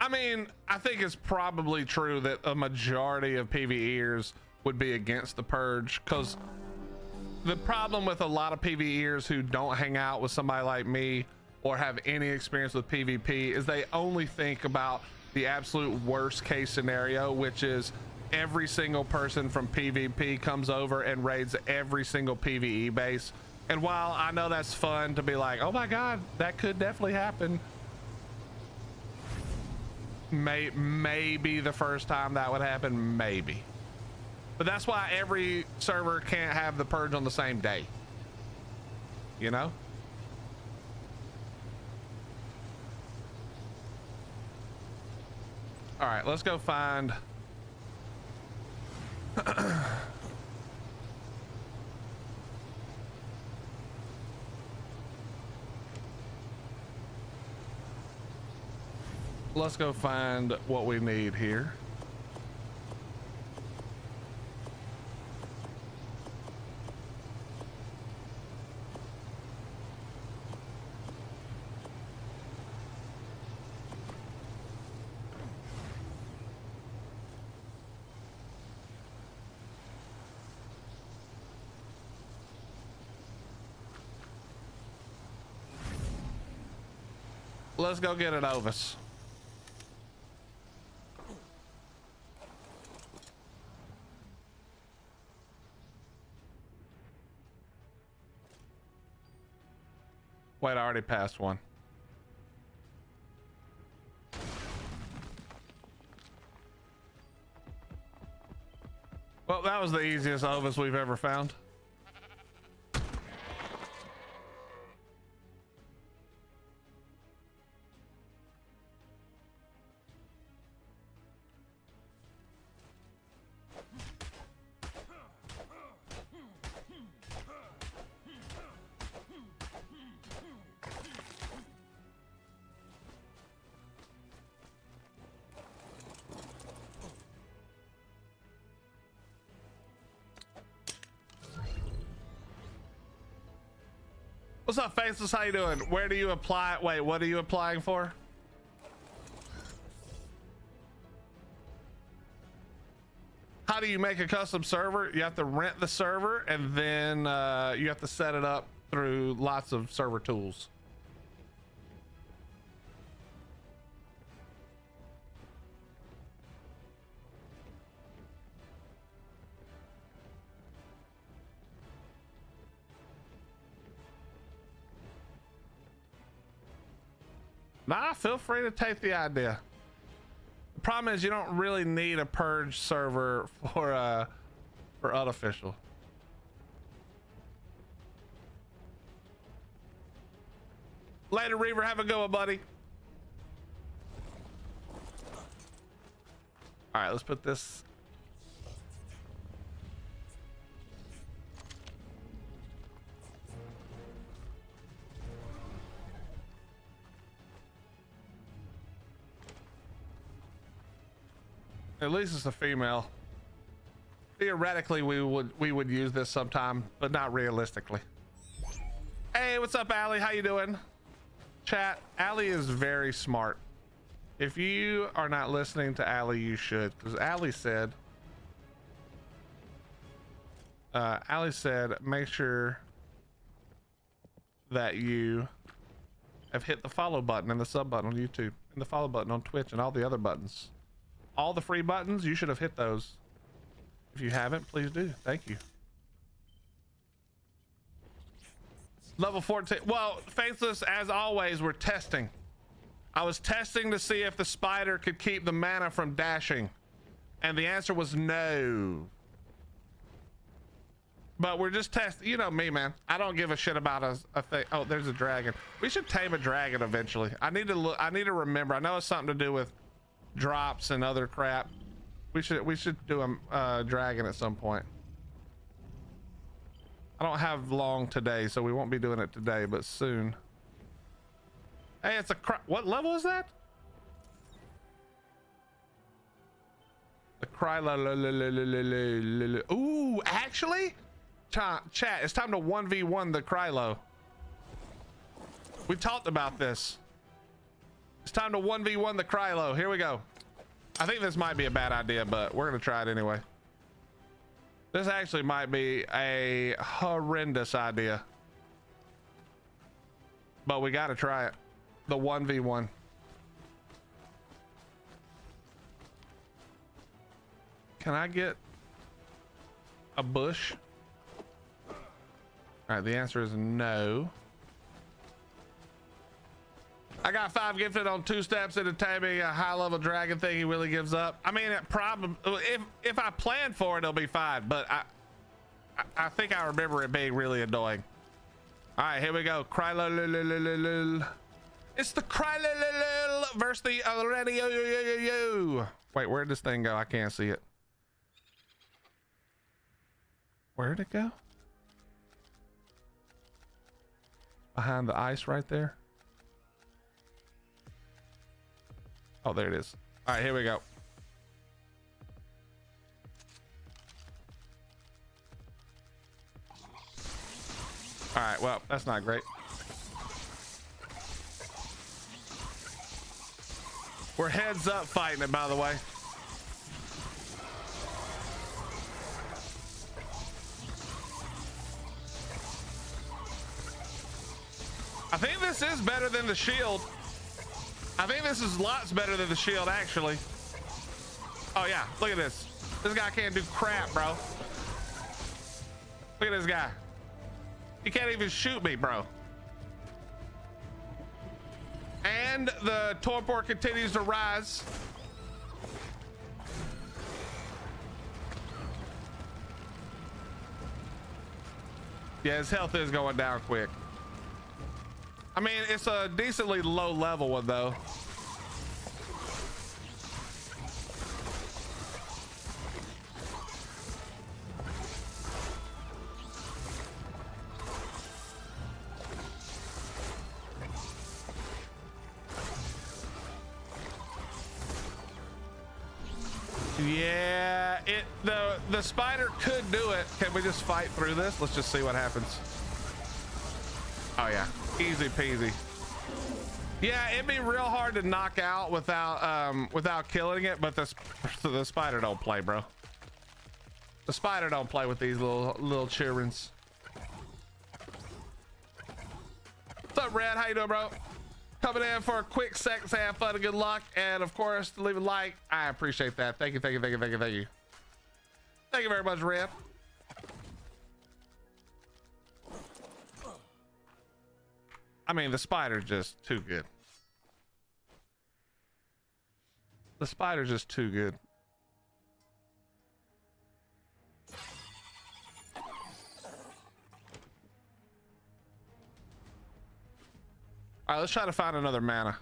I mean, I think it's probably true that a majority of PvEers would be against the purge, because the problem with a lot of PvEers who don't hang out with somebody like me or have any experience with PvP is they only think about the absolute worst case scenario, which is every single person from PvP comes over and raids every single PvE base. And while I know that's fun to be like, oh my god, that could definitely happen, maybe the first time that would happen, maybe. But that's why every server can't have the purge on the same day, you know? All right, let's go find let's go find what we need here. Let's go get it, Ovis. Wait, I already passed one. Well, that was the easiest Ovis we've ever found. What's up, Faceless? How you doing? Where do you apply? Wait, what are you applying for? How do you make a custom server? You have to rent the server, and then you have to set it up through lots of server tools. Nah, feel free to take the idea. The problem is you don't really need a purge server for unofficial. Later, Reaver. Have a good one, buddy. All right, let's put this. At least it's a female. Theoretically, we would use this sometime, but not realistically. Hey, what's up, Allie? How you doing? Chat, Allie is very smart. If you are not listening to Allie, you should, because Allie said, make sure that you have hit the follow button and the sub button on YouTube and the follow button on Twitch and all the other buttons. All the free buttons, you should have hit those. If you haven't, please do. Thank you. Level 14. Well, Faithless, as always, we're testing. I was testing to see if the spider could keep the mana from dashing, and the answer was no. But we're just testing. You know me, man. I don't give a shit about a thing. Oh, there's a dragon. We should tame a dragon eventually. I need to look. I need to remember. I know it's something to do with drops and other crap. We should do a dragon at some point. I don't have long today, so we won't be doing it today, but soon. Hey, it's a what level is that? The Krylo. Ooh, actually, chat, it's time to 1v1 the Krylo. We talked about this. It's time to 1v1 the Krylo. Here we go. I think this might be a bad idea, but we're gonna try it anyway. This actually might be a horrendous idea, but we gotta try it. The 1v1. Can I get a bush? All right, the answer is no. I got 5 gifted on 2 steps into taming a high level dragon thing he really gives up. I mean, it probably, if I plan for it, it'll be fine, but I think I remember it being really annoying. All right, here we go. Krylo. It's the Krylo versus the already yo. Wait, where'd this thing go? I can't see it. Where'd it go? Behind the ice right there. Oh, there it is. All right, here we go. All right, well, that's not great. We're heads up fighting it, by the way. I think this is better than the shield. I think this is lots better than the shield, actually. Oh yeah, look at this. This guy can't do crap, bro. Look at this guy. He can't even shoot me, bro. And the torpor continues to rise. Yeah, his health is going down quick. I mean, it's a decently low level one, though. Yeah, the spider could do it. Can we just fight through this? Let's just see what happens. Oh yeah, easy peasy. Yeah, it'd be real hard to knock out without killing it, but the spider don't play, bro. The spider don't play with these little childrens. What's up, Red? How you doing, bro? Coming in for a quick sec, say have fun and good luck, and of course leave a like. I appreciate that. Thank you, thank you, thank you, thank you, thank you. Thank you very much, Red. I mean, the spider's just too good. The spider's just too good. All right, let's try to find another mana.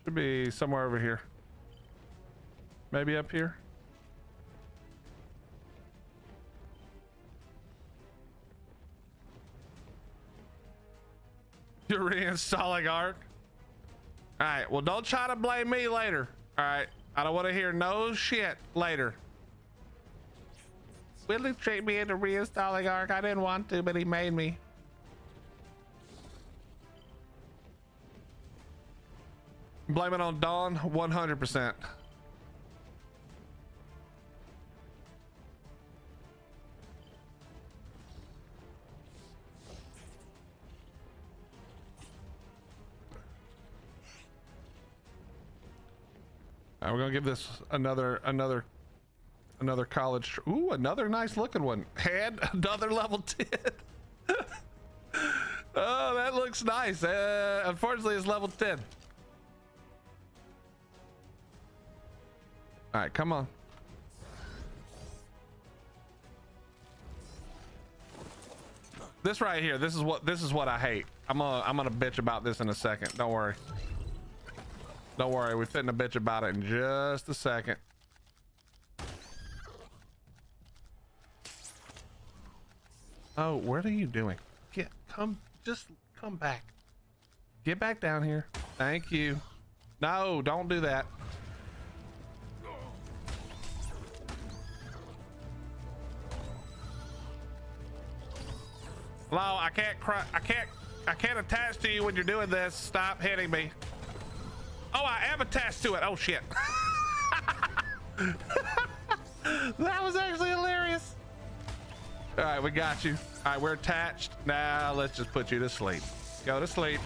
Should be somewhere over here. Maybe up here. You're reinstalling Ark? All right, well, don't try to blame me later. All right, I don't want to hear no shit later. Willie tricked me into reinstalling Ark. I didn't want to, but he made me. Blame it on Dawn, 100%. We're gonna give this another college. Ooh, another nice looking one. And another level 10. Oh, that looks nice. Unfortunately, it's level 10. All right, come on. This right here. This is what I hate. I'm gonna bitch about this in a second. Don't worry. Don't worry, we're fitting a bitch about it in just a second. Oh, what are you doing? Just come back. Get back down here. Thank you. No, don't do that. Hello, I can't attach to you when you're doing this. Stop hitting me. Oh, I am attached to it. Oh shit. That was actually hilarious. All right, we got you. All right, we're attached. Now let's just put you to sleep. Go to sleep.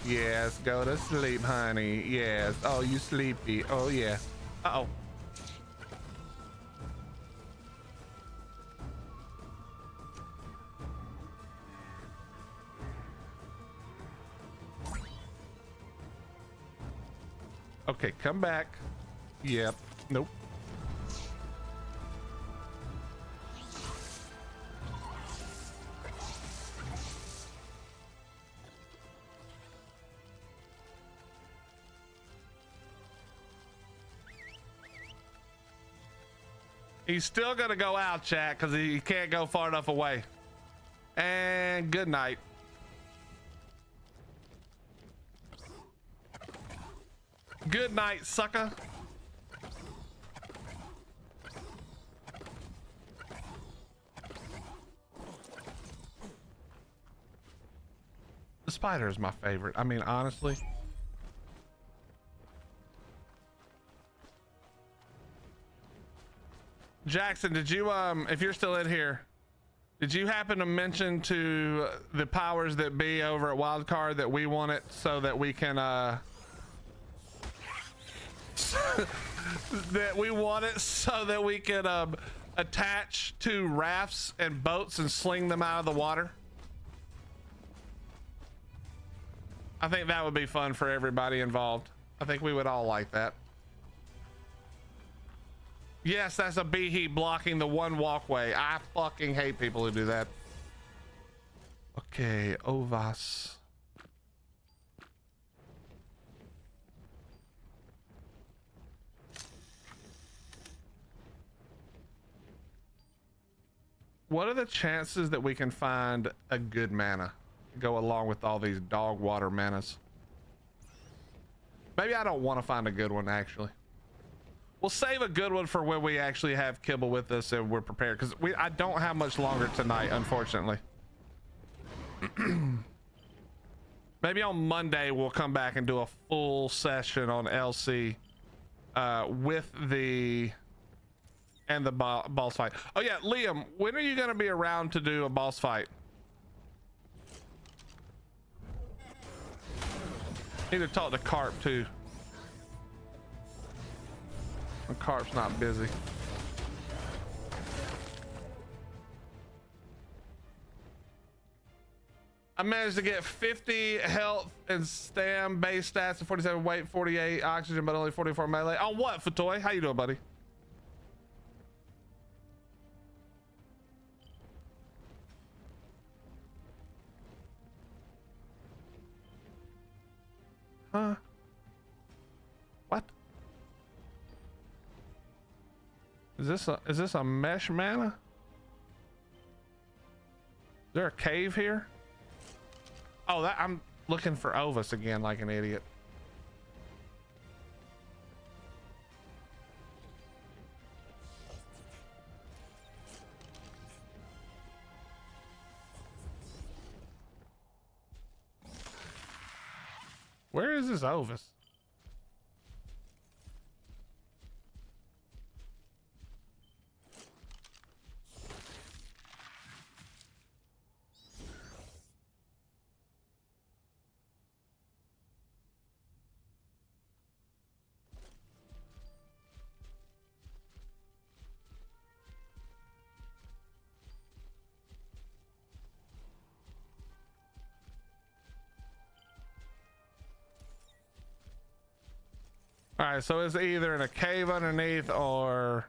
Yes, go to sleep, honey. Yes. Oh, you sleepy. Oh yeah. Uh-oh. Okay, come back. Yep. Nope. He's still gonna go out, chat, because he can't go far enough away. And good night. Good night, sucker. The spider is my favorite. I mean, honestly. Jackson, did you, if you're still in here, did you happen to mention to the powers that be over at Wildcard that we want it so that we can, that we want it so that we can attach to rafts and boats and sling them out of the water? I think that would be fun for everybody involved. I think we would all like that. Yes, that's a beehive blocking the one walkway. I fucking hate people who do that. Okay, Ovas. What are the chances that we can find a good mana to go along with all these dog water manas? Maybe I don't want to find a good one, actually. We'll save a good one for when we actually have Kibble with us and we're prepared, because I don't have much longer tonight, unfortunately. Maybe on Monday we'll come back and do a full session on LC with the boss fight. Oh yeah, Liam, when are you going to be around to do a boss fight? Need to talk to Carp too. Carp's not busy. I managed to get 50 health and stam base stats and 47 weight, 48 oxygen, but only 44 melee. On what, Fatoy? How you doing, buddy? Huh? What? Is this a mesh mana? Is there a cave here? Oh, I'm looking for Ovis again like an idiot. Where is this Ovis? All right, so it's either in a cave underneath or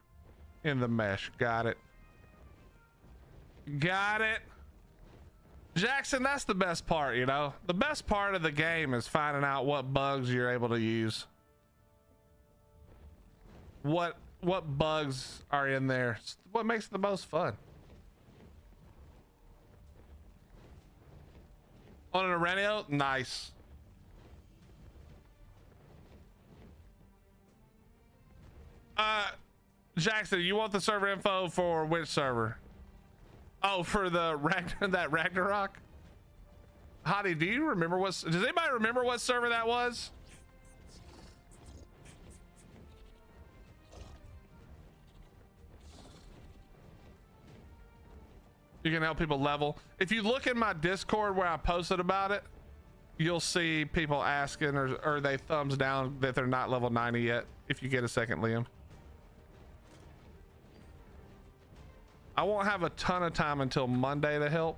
in the mesh. Got it. Got it. Jackson, that's the best part, you know? The best part of the game is finding out what bugs you're able to use. What bugs are in there. It's what makes it the most fun. On an Arenio? Nice. Jackson, you want the server info for which server? Oh, for the that Ragnarok? Hottie, do you remember does anybody remember what server that was? You can help people level. If you look in my Discord where I posted about it, you'll see people asking or they thumbs down that they're not level 90 yet. If you get a second, Liam. I won't have a ton of time until Monday to help,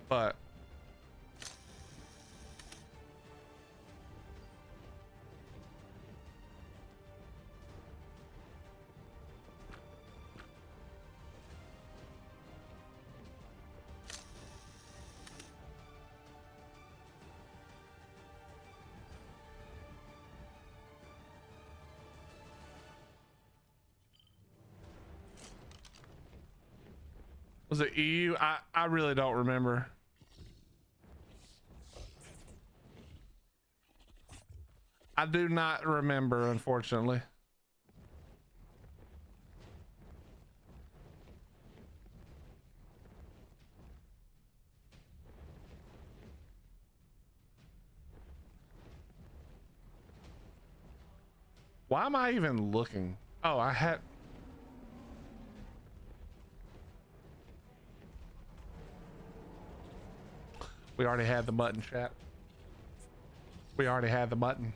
but was it EU? I really don't remember. I do not remember, unfortunately. Why am I even looking? Oh, I had... We already had the button, chat. We already had the button.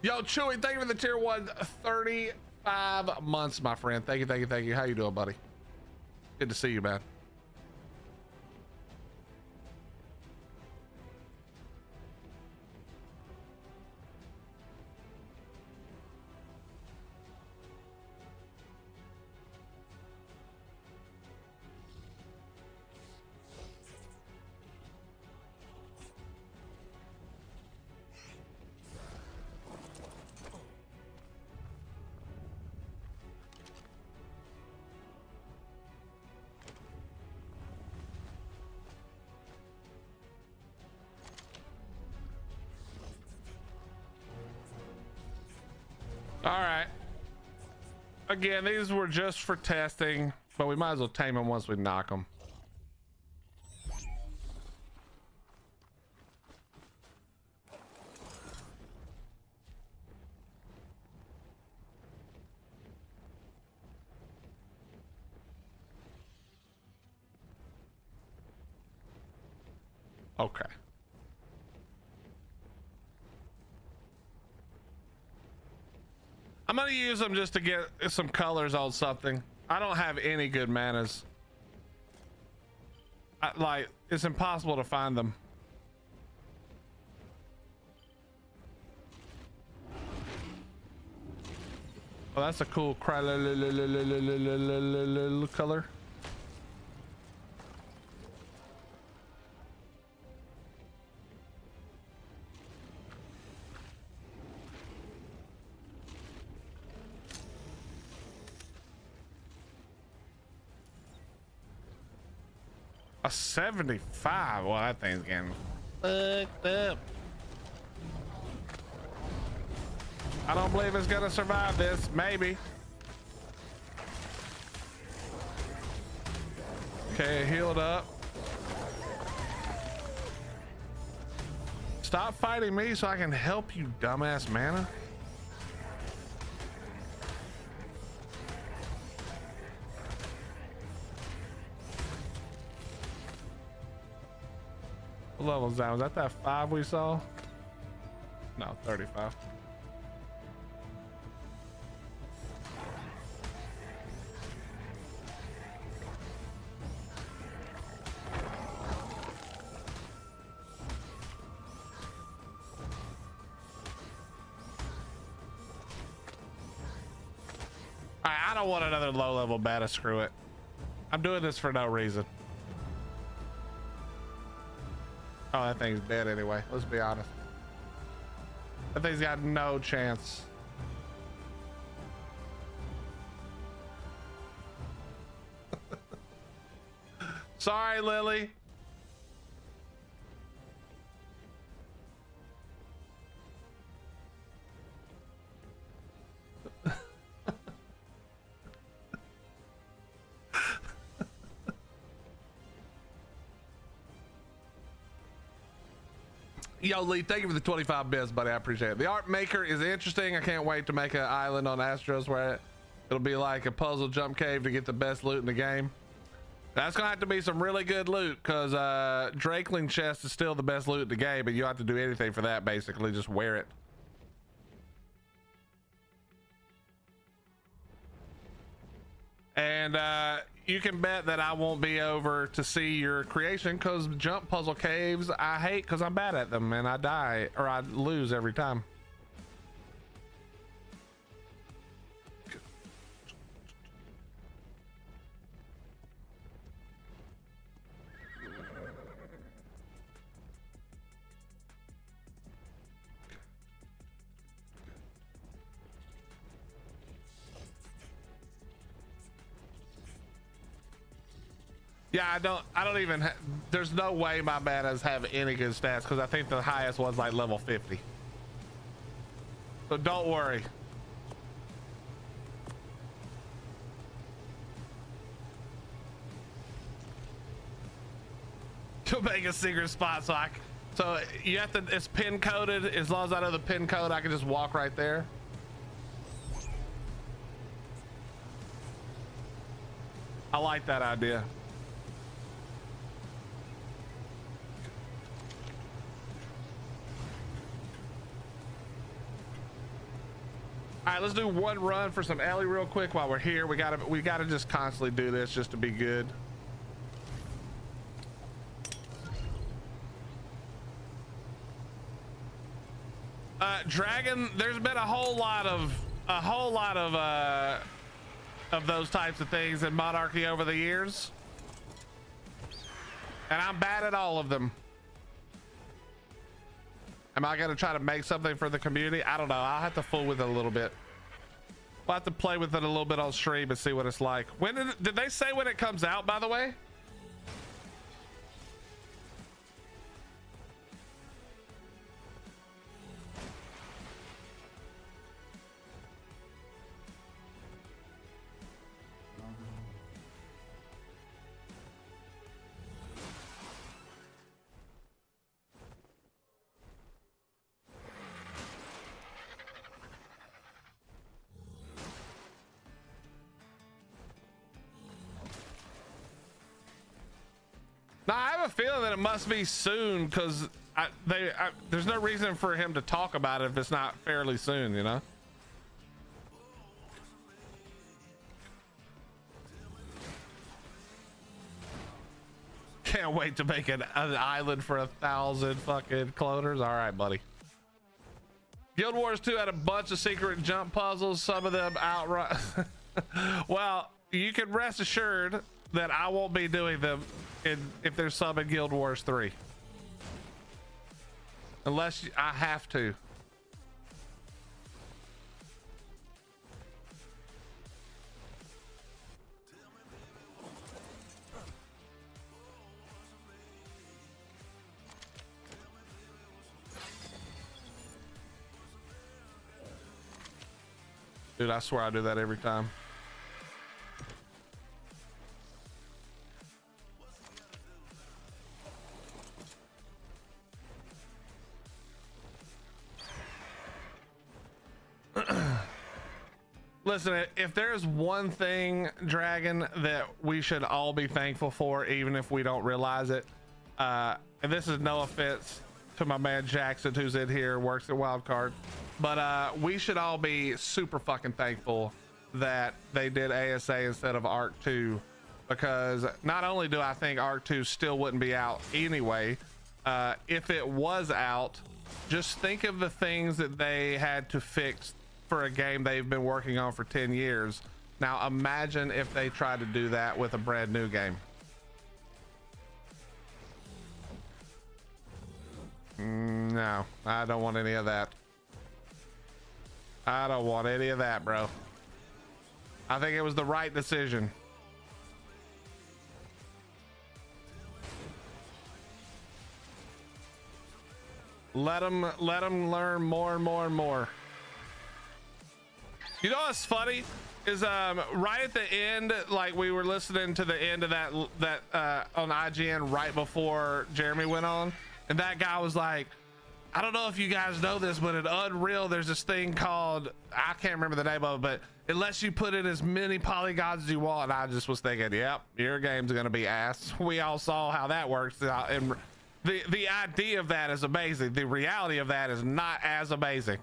Yo, Chewy, thank you for the tier 1 35 months, my friend. Thank you, thank you, thank you. How you doing, buddy? Good to see you, man. All right. Again, these were just for testing, but we might as well tame them once we knock them. Okay. I'm gonna use them just to get some colors on something. I don't have any good manas. Like, it's impossible to find them. Well, that's a cool color. A 75. Well, that thing's getting fucked up. I don't believe it's gonna survive this. Maybe. Okay, healed up. Stop fighting me so I can help you, dumbass mana. What level is that? Was that 5 we saw? No, 35. I don't want another low level beta. Screw it. I'm doing this for no reason. Oh, that thing's dead anyway. Let's be honest. That thing's got no chance. Sorry, Lily. Yo, Lee, thank you for the 25 bits, buddy. I appreciate it. The art maker is interesting. I can't wait to make an island on Astros where it'll be like a puzzle jump cave to get the best loot in the game. That's gonna have to be some really good loot, because Drakeling chest is still the best loot in the game, but you don't have to do anything for that. Basically, just wear it. And you can bet that I won't be over to see your creation, because jump puzzle caves I hate because I'm bad at them and I die or I lose every time. Yeah, I don't even, there's no way my manas have any good stats, because I think the highest was like level 50. So don't worry. You'll make a secret spot so you have to, it's pin coded. As long as I know the pin code, I can just walk right there. I like that idea. All right, let's do one run for some Ellie real quick while we're here. We gotta just constantly do this just to be good. Dragon, there's been a whole lot of those types of things in Monarchy over the years, and I'm bad at all of them. Am I gonna try to make something for the community? I don't know. I'll have to fool with it a little bit. We'll have to play with it a little bit on stream and see what it's like. When did they say when it comes out, by the way? Now I have a feeling that it must be soon, because there's no reason for him to talk about it if it's not fairly soon, you know? Can't wait to make an island for 1,000 fucking cloners. All right, buddy. Guild Wars 2 had a bunch of secret jump puzzles, some of them outright. Well, you can rest assured that I won't be doing them if there's some in Guild Wars 3. Unless I have to. Dude, I swear I do that every time. Listen, if there's one thing, Dragon, that we should all be thankful for, even if we don't realize it, and this is no offense to my man Jackson, who's in here, works at Wildcard, but we should all be super fucking thankful that they did ASA instead of Arc 2, because not only do I think Arc 2 still wouldn't be out anyway, if it was out, just think of the things that they had to fix for a game they've been working on for 10 years. Now imagine if they tried to do that with a brand new game. No, I don't want any of that. I don't want any of that, bro. I think it was the right decision. Let them learn more and more and more. You know what's funny is right at the end, like we were listening to the end of that on IGN right before Jeremy went on, and that guy was like, I don't know if you guys know this, but in Unreal there's this thing called, I can't remember the name of it, but it lets you put in as many polygons as you want. And I just was thinking, yep, your game's gonna be ass. We all saw how that works, and the idea of that is amazing. The reality of that is not as amazing.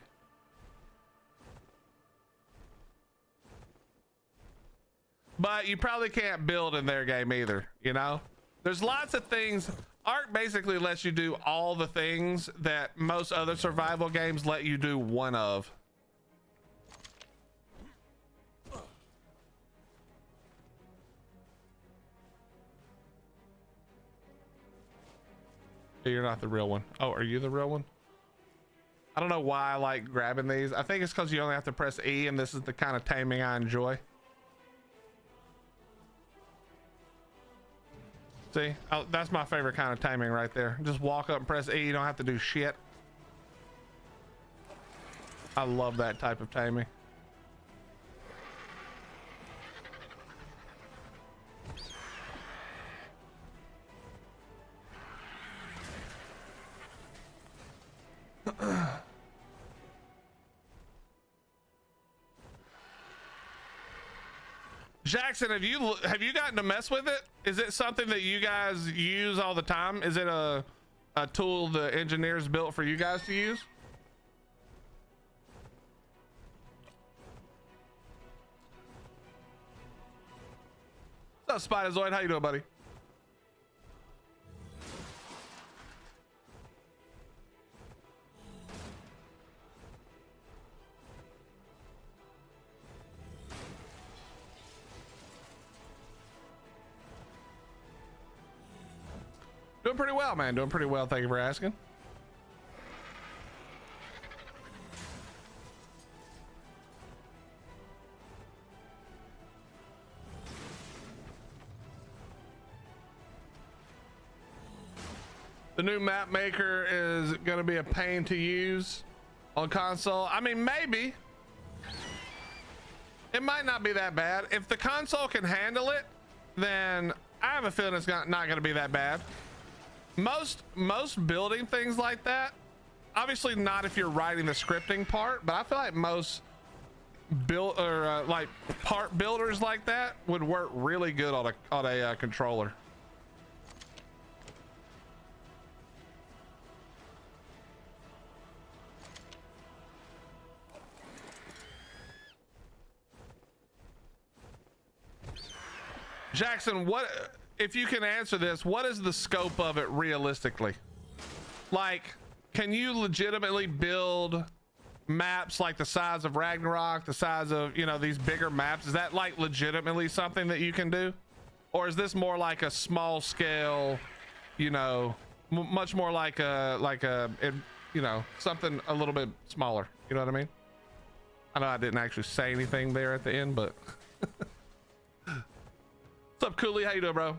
But you probably can't build in their game either, you know? There's lots of things. Arc basically lets you do all the things that most other survival games let you do one of. You're not the real one. Oh, are you the real one? I don't know why I like grabbing these. I think it's because you only have to press E, and this is the kind of taming I enjoy. See, that's my favorite kind of taming right there. Just walk up and press E. You don't have to do shit. I love that type of taming. Jackson, have you gotten to mess with it? Is it something that you guys use all the time? Is it a tool the engineers built for you guys to use? What's up, Spiderzoid? How you doing, buddy? Doing pretty well, man. Doing pretty well. Thank you for asking. The new map maker is going to be a pain to use on console. I mean, maybe. It might not be that bad. If the console can handle it, then I have a feeling it's not going to be that bad. Most building things like that, obviously not if you're writing the scripting part, but I feel like most like part builders like that would work really good on a controller. Jackson, what if you can answer this? What is the scope of it realistically? Like, can you legitimately build maps like the size of Ragnarok, the size of, you know, these bigger maps? Is that like legitimately something that you can do, or is this more like a small scale, you know, much more like a you know, something a little bit smaller? You know what I mean? I know I didn't actually say anything there at the end, but what's up, Cooley? How you doing, bro?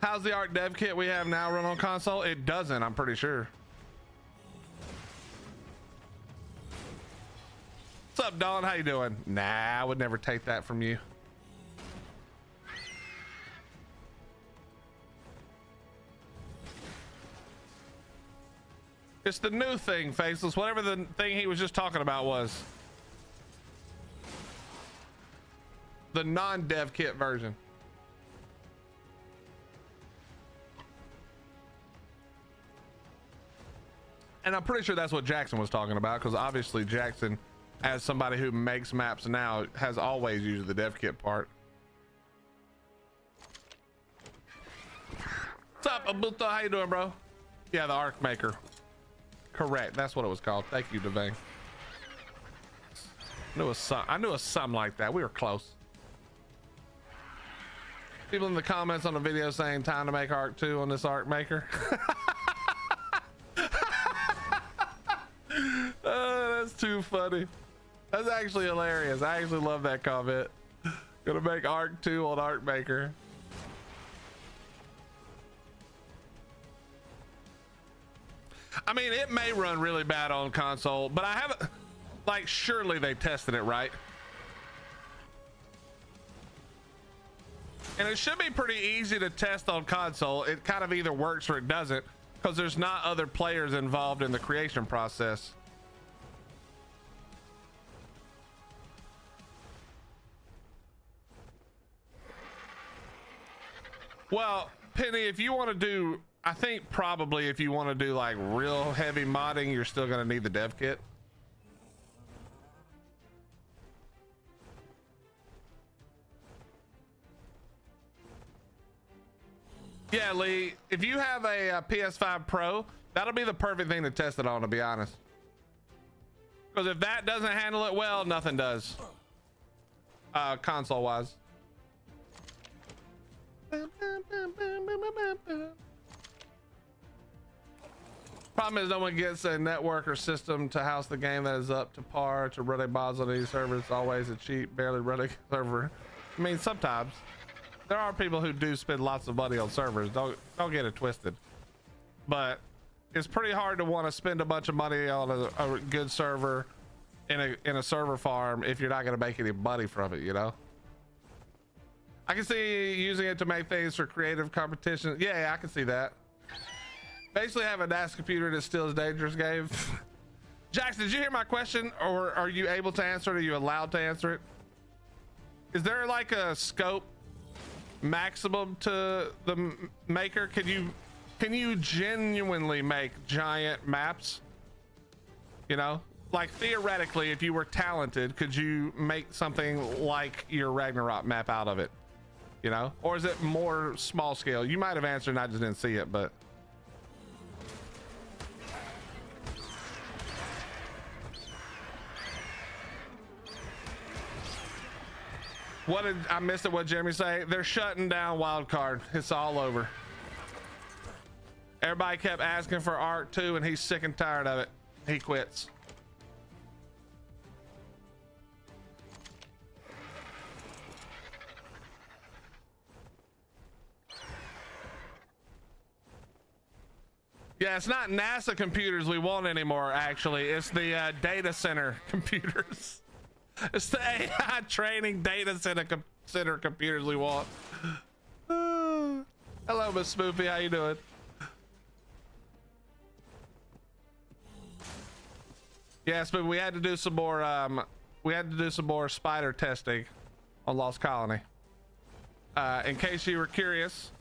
How's the Arc dev kit we have now run on console? It doesn't, I'm pretty sure. What's up, Dawn? How you doing? Nah, I would never take that from you. It's the new thing, Faceless. Whatever the thing he was just talking about was. The non-dev kit version. And I'm pretty sure that's what Jackson was talking about, because obviously Jackson, as somebody who makes maps now, has always used the dev kit part. What's up, Abuto? How you doing, bro? Yeah, the Arc Maker. Correct. That's what it was called. Thank you, Devane. I knew it was something like that. We were close. People in the comments on the video saying time to make Arc 2 on this Arc Maker. That's too funny. That's actually hilarious. I actually love that comment. Gonna make Arc 2 on Arc Maker. I mean, it may run really bad on console, but I haven't, like, surely they tested it, right? And it should be pretty easy to test on console. It kind of either works or it doesn't, because there's not other players involved in the creation process. Well, Penny, if you want to do, I think probably if you want to do like real heavy modding, you're still going to need the dev kit. Yeah, Lee, if you have a PS5 Pro, that'll be the perfect thing to test it on, to be honest. Because if that doesn't handle it well, nothing does. Console wise. Problem is, no one gets a network or system to house the game that is up to par to run a bots on these servers. It's always a cheap, barely running server. I mean, sometimes there are people who do spend lots of money on servers. Don't get it twisted. But it's pretty hard to want to spend a bunch of money on a good server in a server farm if you're not going to make any money from it, you know? I can see using it to make things for creative competition. Yeah, I can see that. Basically have a NAS computer that steals dangerous games. Jackson, did you hear my question, or are you able to answer it? Are you allowed to answer it? Is there like a scope maximum to the maker? Can you genuinely make giant maps? You know, like theoretically, if you were talented, could you make something like your Ragnarok map out of it? You know, or is it more small scale? You might have answered and I just didn't see it, but what did I missed it? What Jeremy say? They're shutting down Wildcard. It's all over. Everybody kept asking for Arc 2 and he's sick and tired of it. He quits. Yeah, it's not NASA computers we want anymore, actually. It's the data center computers. It's the AI training data center computers we want. Hello, Miss Spoopy. How you doing? Yes, but we had to do some more spider testing on Lost Colony. In case you were curious,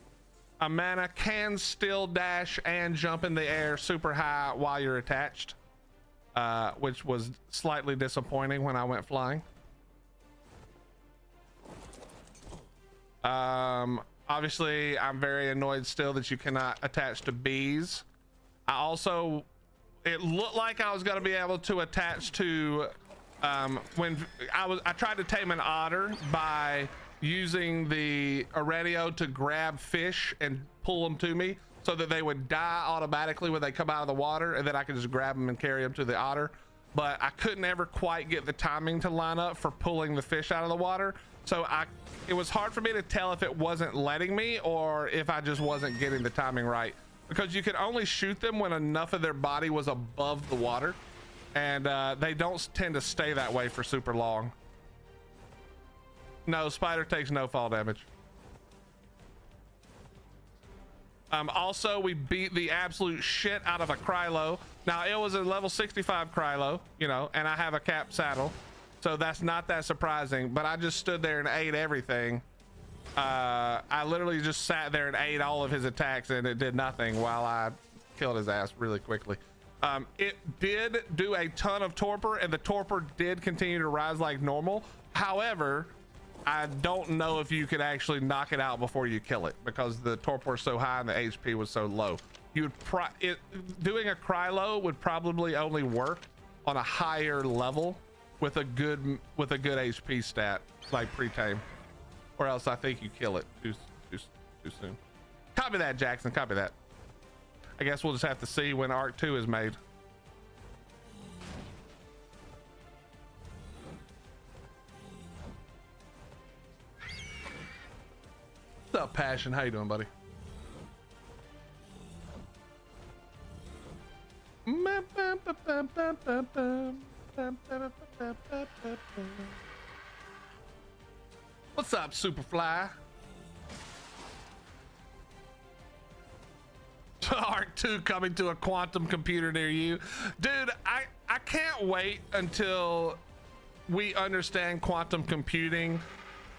a mana can still dash and jump in the air super high while you're attached, which was slightly disappointing when I went flying. Obviously I'm very annoyed still that you cannot attach to bees. It looked like I was going to be able to attach to when I tried to tame an otter by using the radio to grab fish and pull them to me so that they would die automatically when they come out of the water, and then I could just grab them and carry them to the otter. But I couldn't ever quite get the timing to line up for pulling the fish out of the water, so it was hard for me to tell if it wasn't letting me or if I just wasn't getting the timing right, because you could only shoot them when enough of their body was above the water, and they don't tend to stay that way for super long. No, spider takes no fall damage. Also, we beat the absolute shit out of a Krylo. Now, it was a level 65 Krylo, you know, and I have a cap saddle, so that's not that surprising, but I just stood there and ate everything. I literally just sat there and ate all of his attacks, and it did nothing while I killed his ass really quickly. It did do a ton of torpor, and the torpor did continue to rise like normal. However, I don't know if you could actually knock it out before you kill it, because the torpor is so high and the HP was so low. You would doing a Krylo would probably only work on a higher level with a good HP stat like pre-tame, or else I think you kill it too soon. Copy that, Jackson. Copy that. I guess we'll just have to see when Arc 2 is made. What's up, Passion? How you doing, buddy? What's up, Superfly? Arc 2 coming to a quantum computer near you. Dude, I can't wait until we understand quantum computing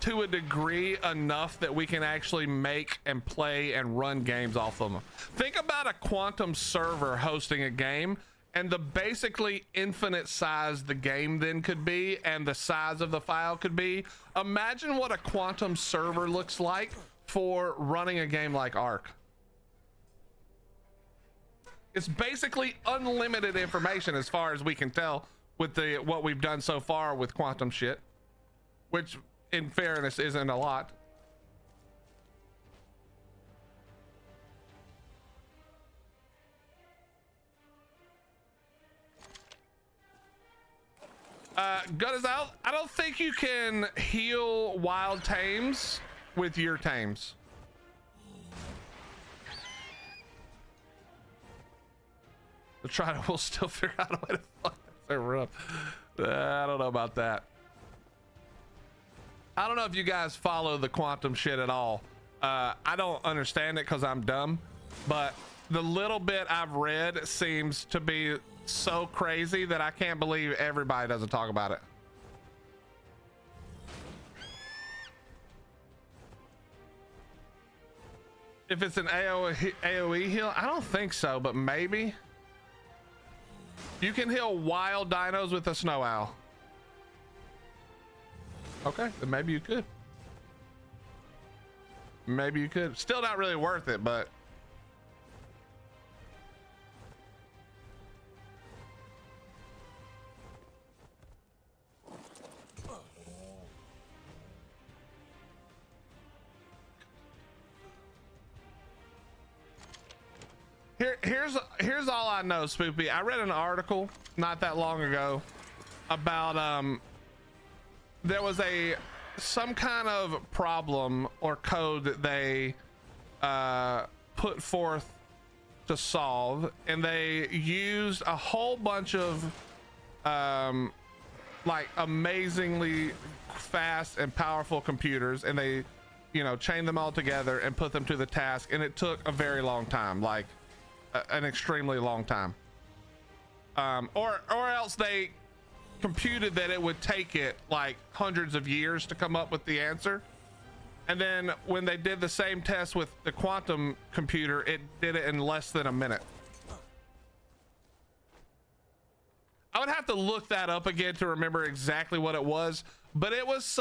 to a degree enough that we can actually make and play and run games off of them. Think about a quantum server hosting a game and the basically infinite size the game then could be and the size of the file could be. Imagine what a quantum server looks like for running a game like Arc. It's basically unlimited information as far as we can tell with what we've done so far with quantum shit, which in fairness isn't a lot. Gut is out. I don't think you can heal wild tames with your tames. We'll still figure out a way to fuck that server up. I don't know about that. I don't know if you guys follow the quantum shit at all. I don't understand it because I'm dumb, but the little bit I've read seems to be so crazy that I can't believe everybody doesn't talk about it. If it's an AoE heal, I don't think so, but maybe. You can heal wild dinos with a snow owl. Okay, then maybe you could. Maybe you could. Still not really worth it, but here's all I know, Spoopy. I read an article not that long ago about there was some kind of problem or code that they put forth to solve, and they used a whole bunch of like amazingly fast and powerful computers, and they, you know, chained them all together and put them to the task, and it took a very long time, like an extremely long time. Or else they computed that it would take it like hundreds of years to come up with the answer, and then when they did the same test with the quantum computer, it did it in less than a minute. I would have to look that up again to remember exactly what it was, but it was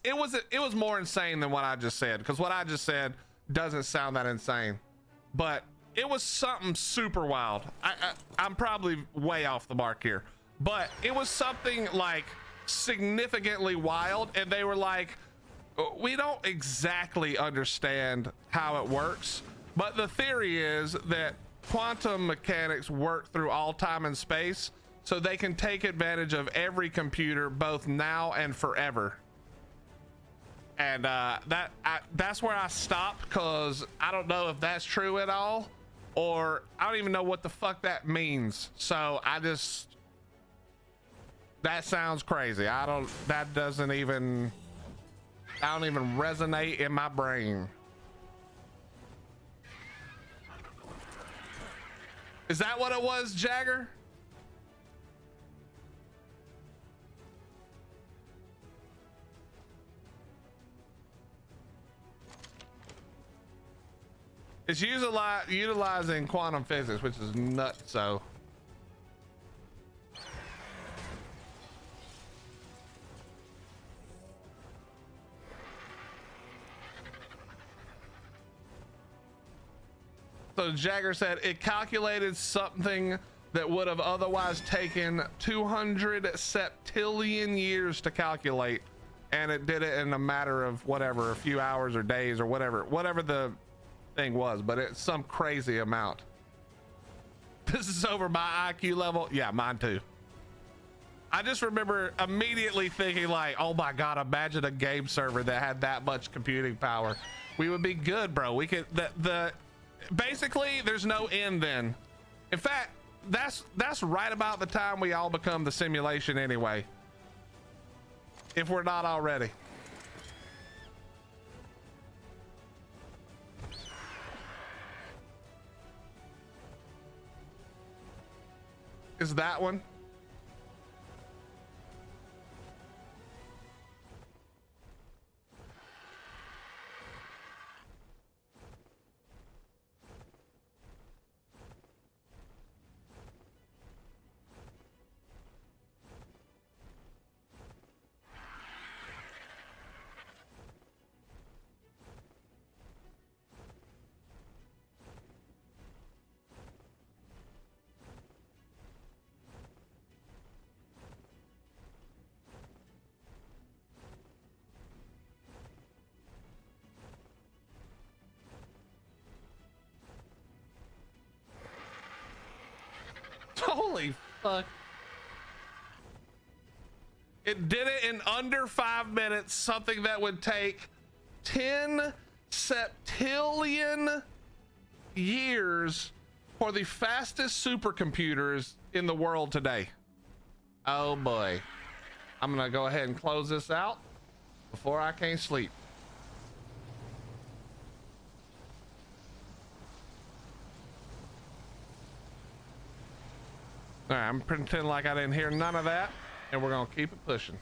it was more insane than what I just said, because what I just said doesn't sound that insane, but it was something super wild. I'm probably way off the mark here, but it was something like significantly wild, and they were like, we don't exactly understand how it works, but the theory is that quantum mechanics work through all time and space, so they can take advantage of every computer both now and forever. And that's where I stopped, because I don't know if that's true at all, or I don't even know what the fuck that means. So that sounds crazy. I don't even resonate in my brain. Is that what it was, Jagger? It's utilizing quantum physics, which is nuts. So Jagger said it calculated something that would have otherwise taken 200 septillion years to calculate, and it did it in a matter of whatever, a few hours or days or whatever the thing was, but it's some crazy amount. This is over my IQ level. Yeah, mine too. I just remember immediately thinking like, oh my God, imagine a game server that had that much computing power. We would be good, bro. We could, basically there's no end then. In fact, that's right about the time we all become the simulation anyway, if we're not already. Is that one? Holy fuck. It did it in under 5 minutes, something that would take 10 septillion years for the fastest supercomputers in the world today. Oh boy. I'm gonna go ahead and close this out before I can't sleep. All right, I'm pretending like I didn't hear none of that, and we're gonna keep it pushing.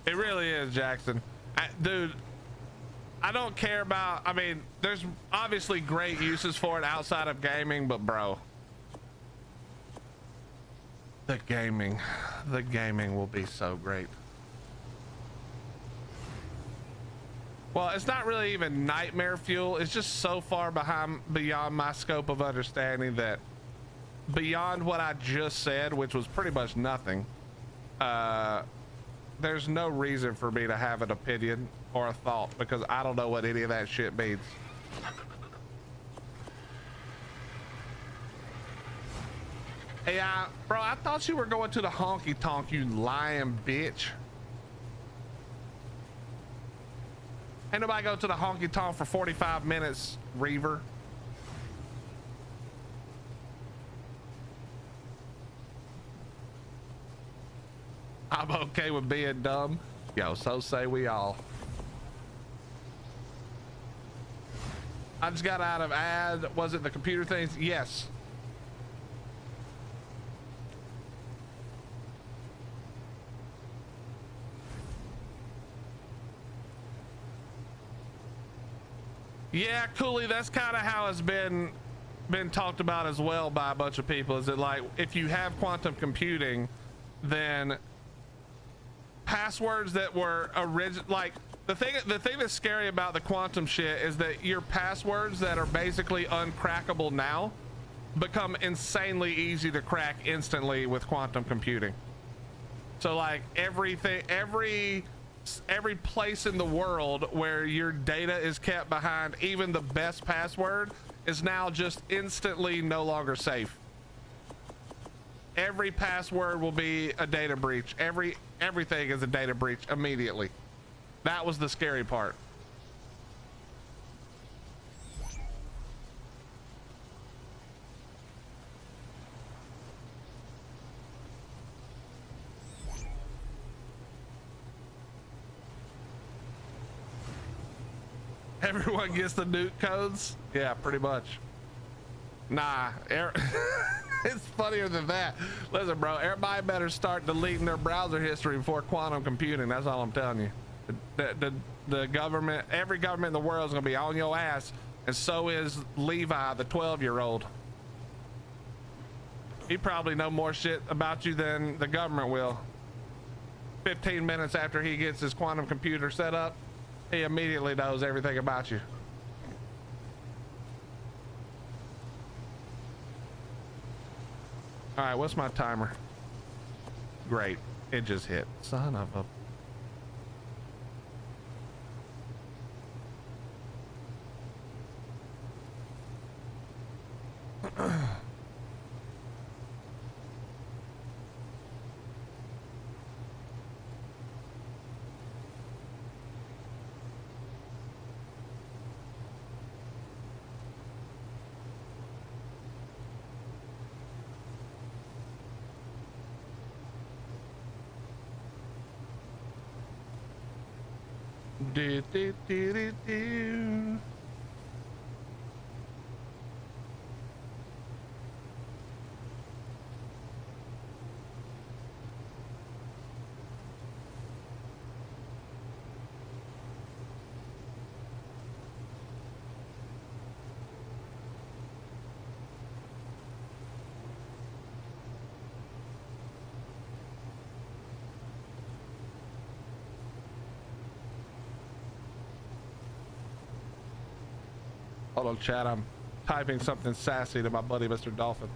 It really is, Jackson. Dude, I don't care about, I mean, there's obviously great uses for it outside of gaming, but bro, the gaming will be so great. Well, it's not really even nightmare fuel. It's just so far beyond my scope of understanding that beyond what I just said, which was pretty much nothing, there's no reason for me to have an opinion or a thought, because I don't know what any of that shit means. Hey, bro, I thought you were going to the honky tonk, you lying bitch. Ain't nobody go to the honky tonk for 45 minutes, Reaver. I'm okay with being dumb. Yo, so say we all. I just got out of ad. Was it the computer things? Yes. Yeah, Cooley, that's kind of how it's been talked about as well by a bunch of people. Is that like if you have quantum computing, then passwords that were original, like the thing that's scary about the quantum shit is that your passwords that are basically uncrackable now become insanely easy to crack instantly with quantum computing. So like every place in the world where your data is kept behind, even the best password, is now just instantly no longer safe. Every password will be a data breach. Everything is a data breach immediately. That was the scary part. Everyone gets the nuke codes? Yeah, pretty much. Nah, it's funnier than that. Listen, bro, everybody better start deleting their browser history before quantum computing. That's all I'm telling you. The government, every government in the world is gonna be on your ass, and so is Levi, the 12-year-old. He probably know more shit about you than the government will. 15 minutes after he gets his quantum computer set up, he immediately knows everything about you. All right, what's my timer? Great, it just hit. Son of a... Do, do, do, do, do. Hold on, chat. I'm typing something sassy to my buddy, Mr. Dolphin.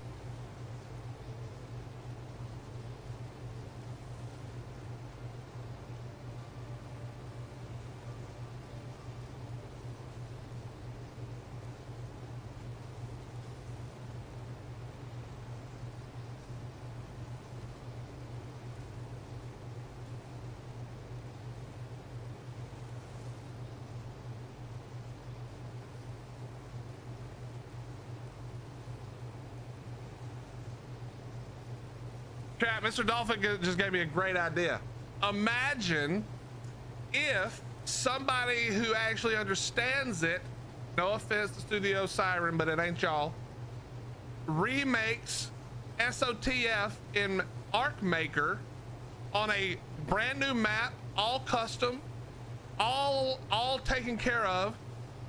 Chat, Mr. Dolphin just gave me a great idea. Imagine if somebody who actually understands it, no offense to Studio Siren, but it ain't y'all, remakes SOTF in ArcMaker on a brand new map, all custom, all taken care of,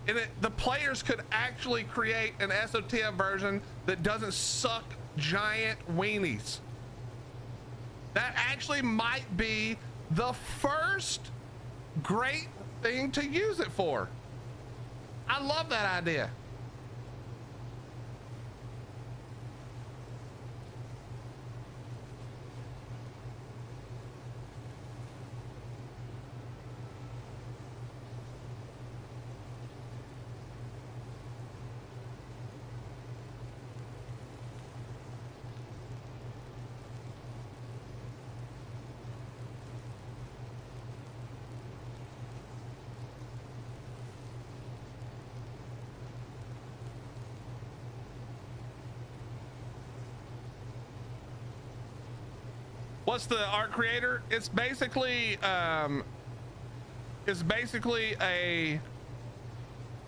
and the players could actually create an SOTF version that doesn't suck giant weenies. That actually might be the first great thing to use it for. I love that idea. What's the art creator? It's basically a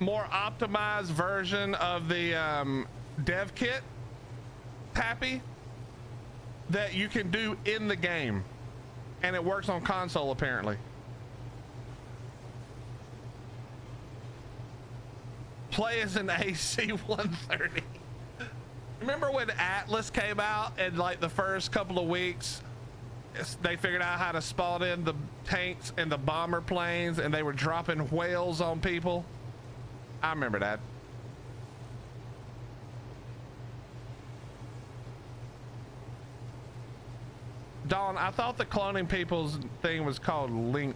more optimized version of the dev kit Pappy that you can do in the game, and it works on console apparently. Play as an AC-130. Remember when Atlas came out and like the first couple of weeks, they figured out how to spawn in the tanks and the bomber planes and they were dropping whales on people? I remember that. Dawn, I thought the cloning people's thing was called Link.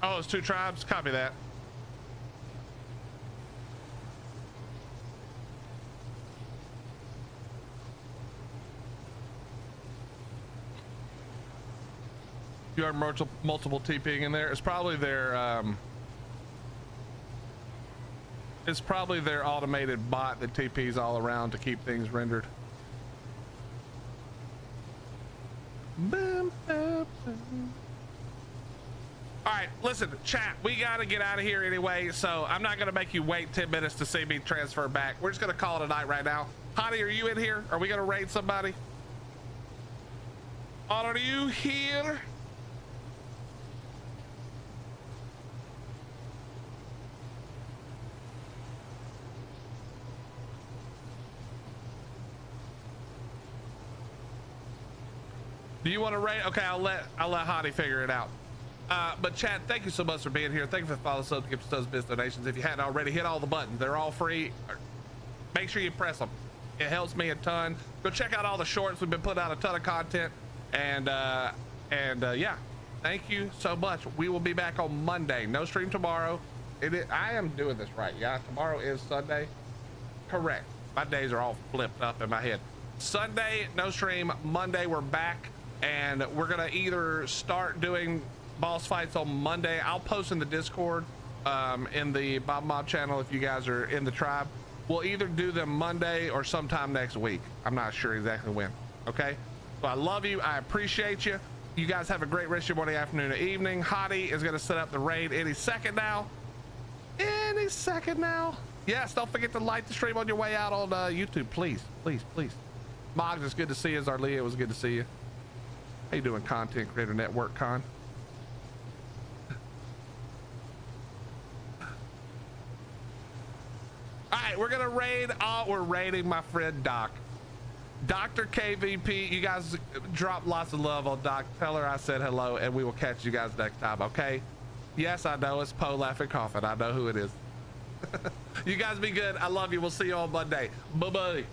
Oh, it's 2 tribes. Copy that. You are multiple TPing in there. It's probably their automated bot that TPs all around to keep things rendered. All right, listen, chat, we got to get out of here anyway, so I'm not going to make you wait 10 minutes to see me transfer back. We're just going to call it a night right now. Hottie, are you in here? Are we going to raid somebody? Are you here? Do you want to raid? Okay, I'll let Hottie figure it out. But chat, thank you so much for being here. Thank you for the follow, subs, gifts, subs, biz donations. If you hadn't already, hit all the buttons. They're all free. Make sure you press them. It helps me a ton. Go check out all the shorts. We've been putting out a ton of content. And yeah, thank you so much. We will be back on Monday. No stream tomorrow. I am doing this right. Yeah, tomorrow is Sunday. Correct. My days are all flipped up in my head. Sunday, no stream. Monday, we're back. And we're gonna either start doing boss fights on Monday. I'll post in the Discord, in the Bob Mob channel if you guys are in the tribe. We'll either do them Monday or sometime next week. I'm not sure exactly when. Okay. So I love you. I appreciate you. You guys have a great rest of your morning, afternoon, or evening. Hottie is gonna set up the raid any second now. Any second now. Yes. Don't forget to like the stream on your way out on YouTube, please, please, please. Moggs, it's good to see you. Zarlia, it was good to see you. How you doing, Content Creator Network Con? All right, we're gonna raid. We're raiding my friend Doc, Dr. KVP. You guys drop lots of love on Doc. Tell her I said hello, and we will catch you guys next time. Okay? Yes, I know it's Poe laughing coughing. I know who it is. You guys be good. I love you. We'll see you on Monday. Bye bye.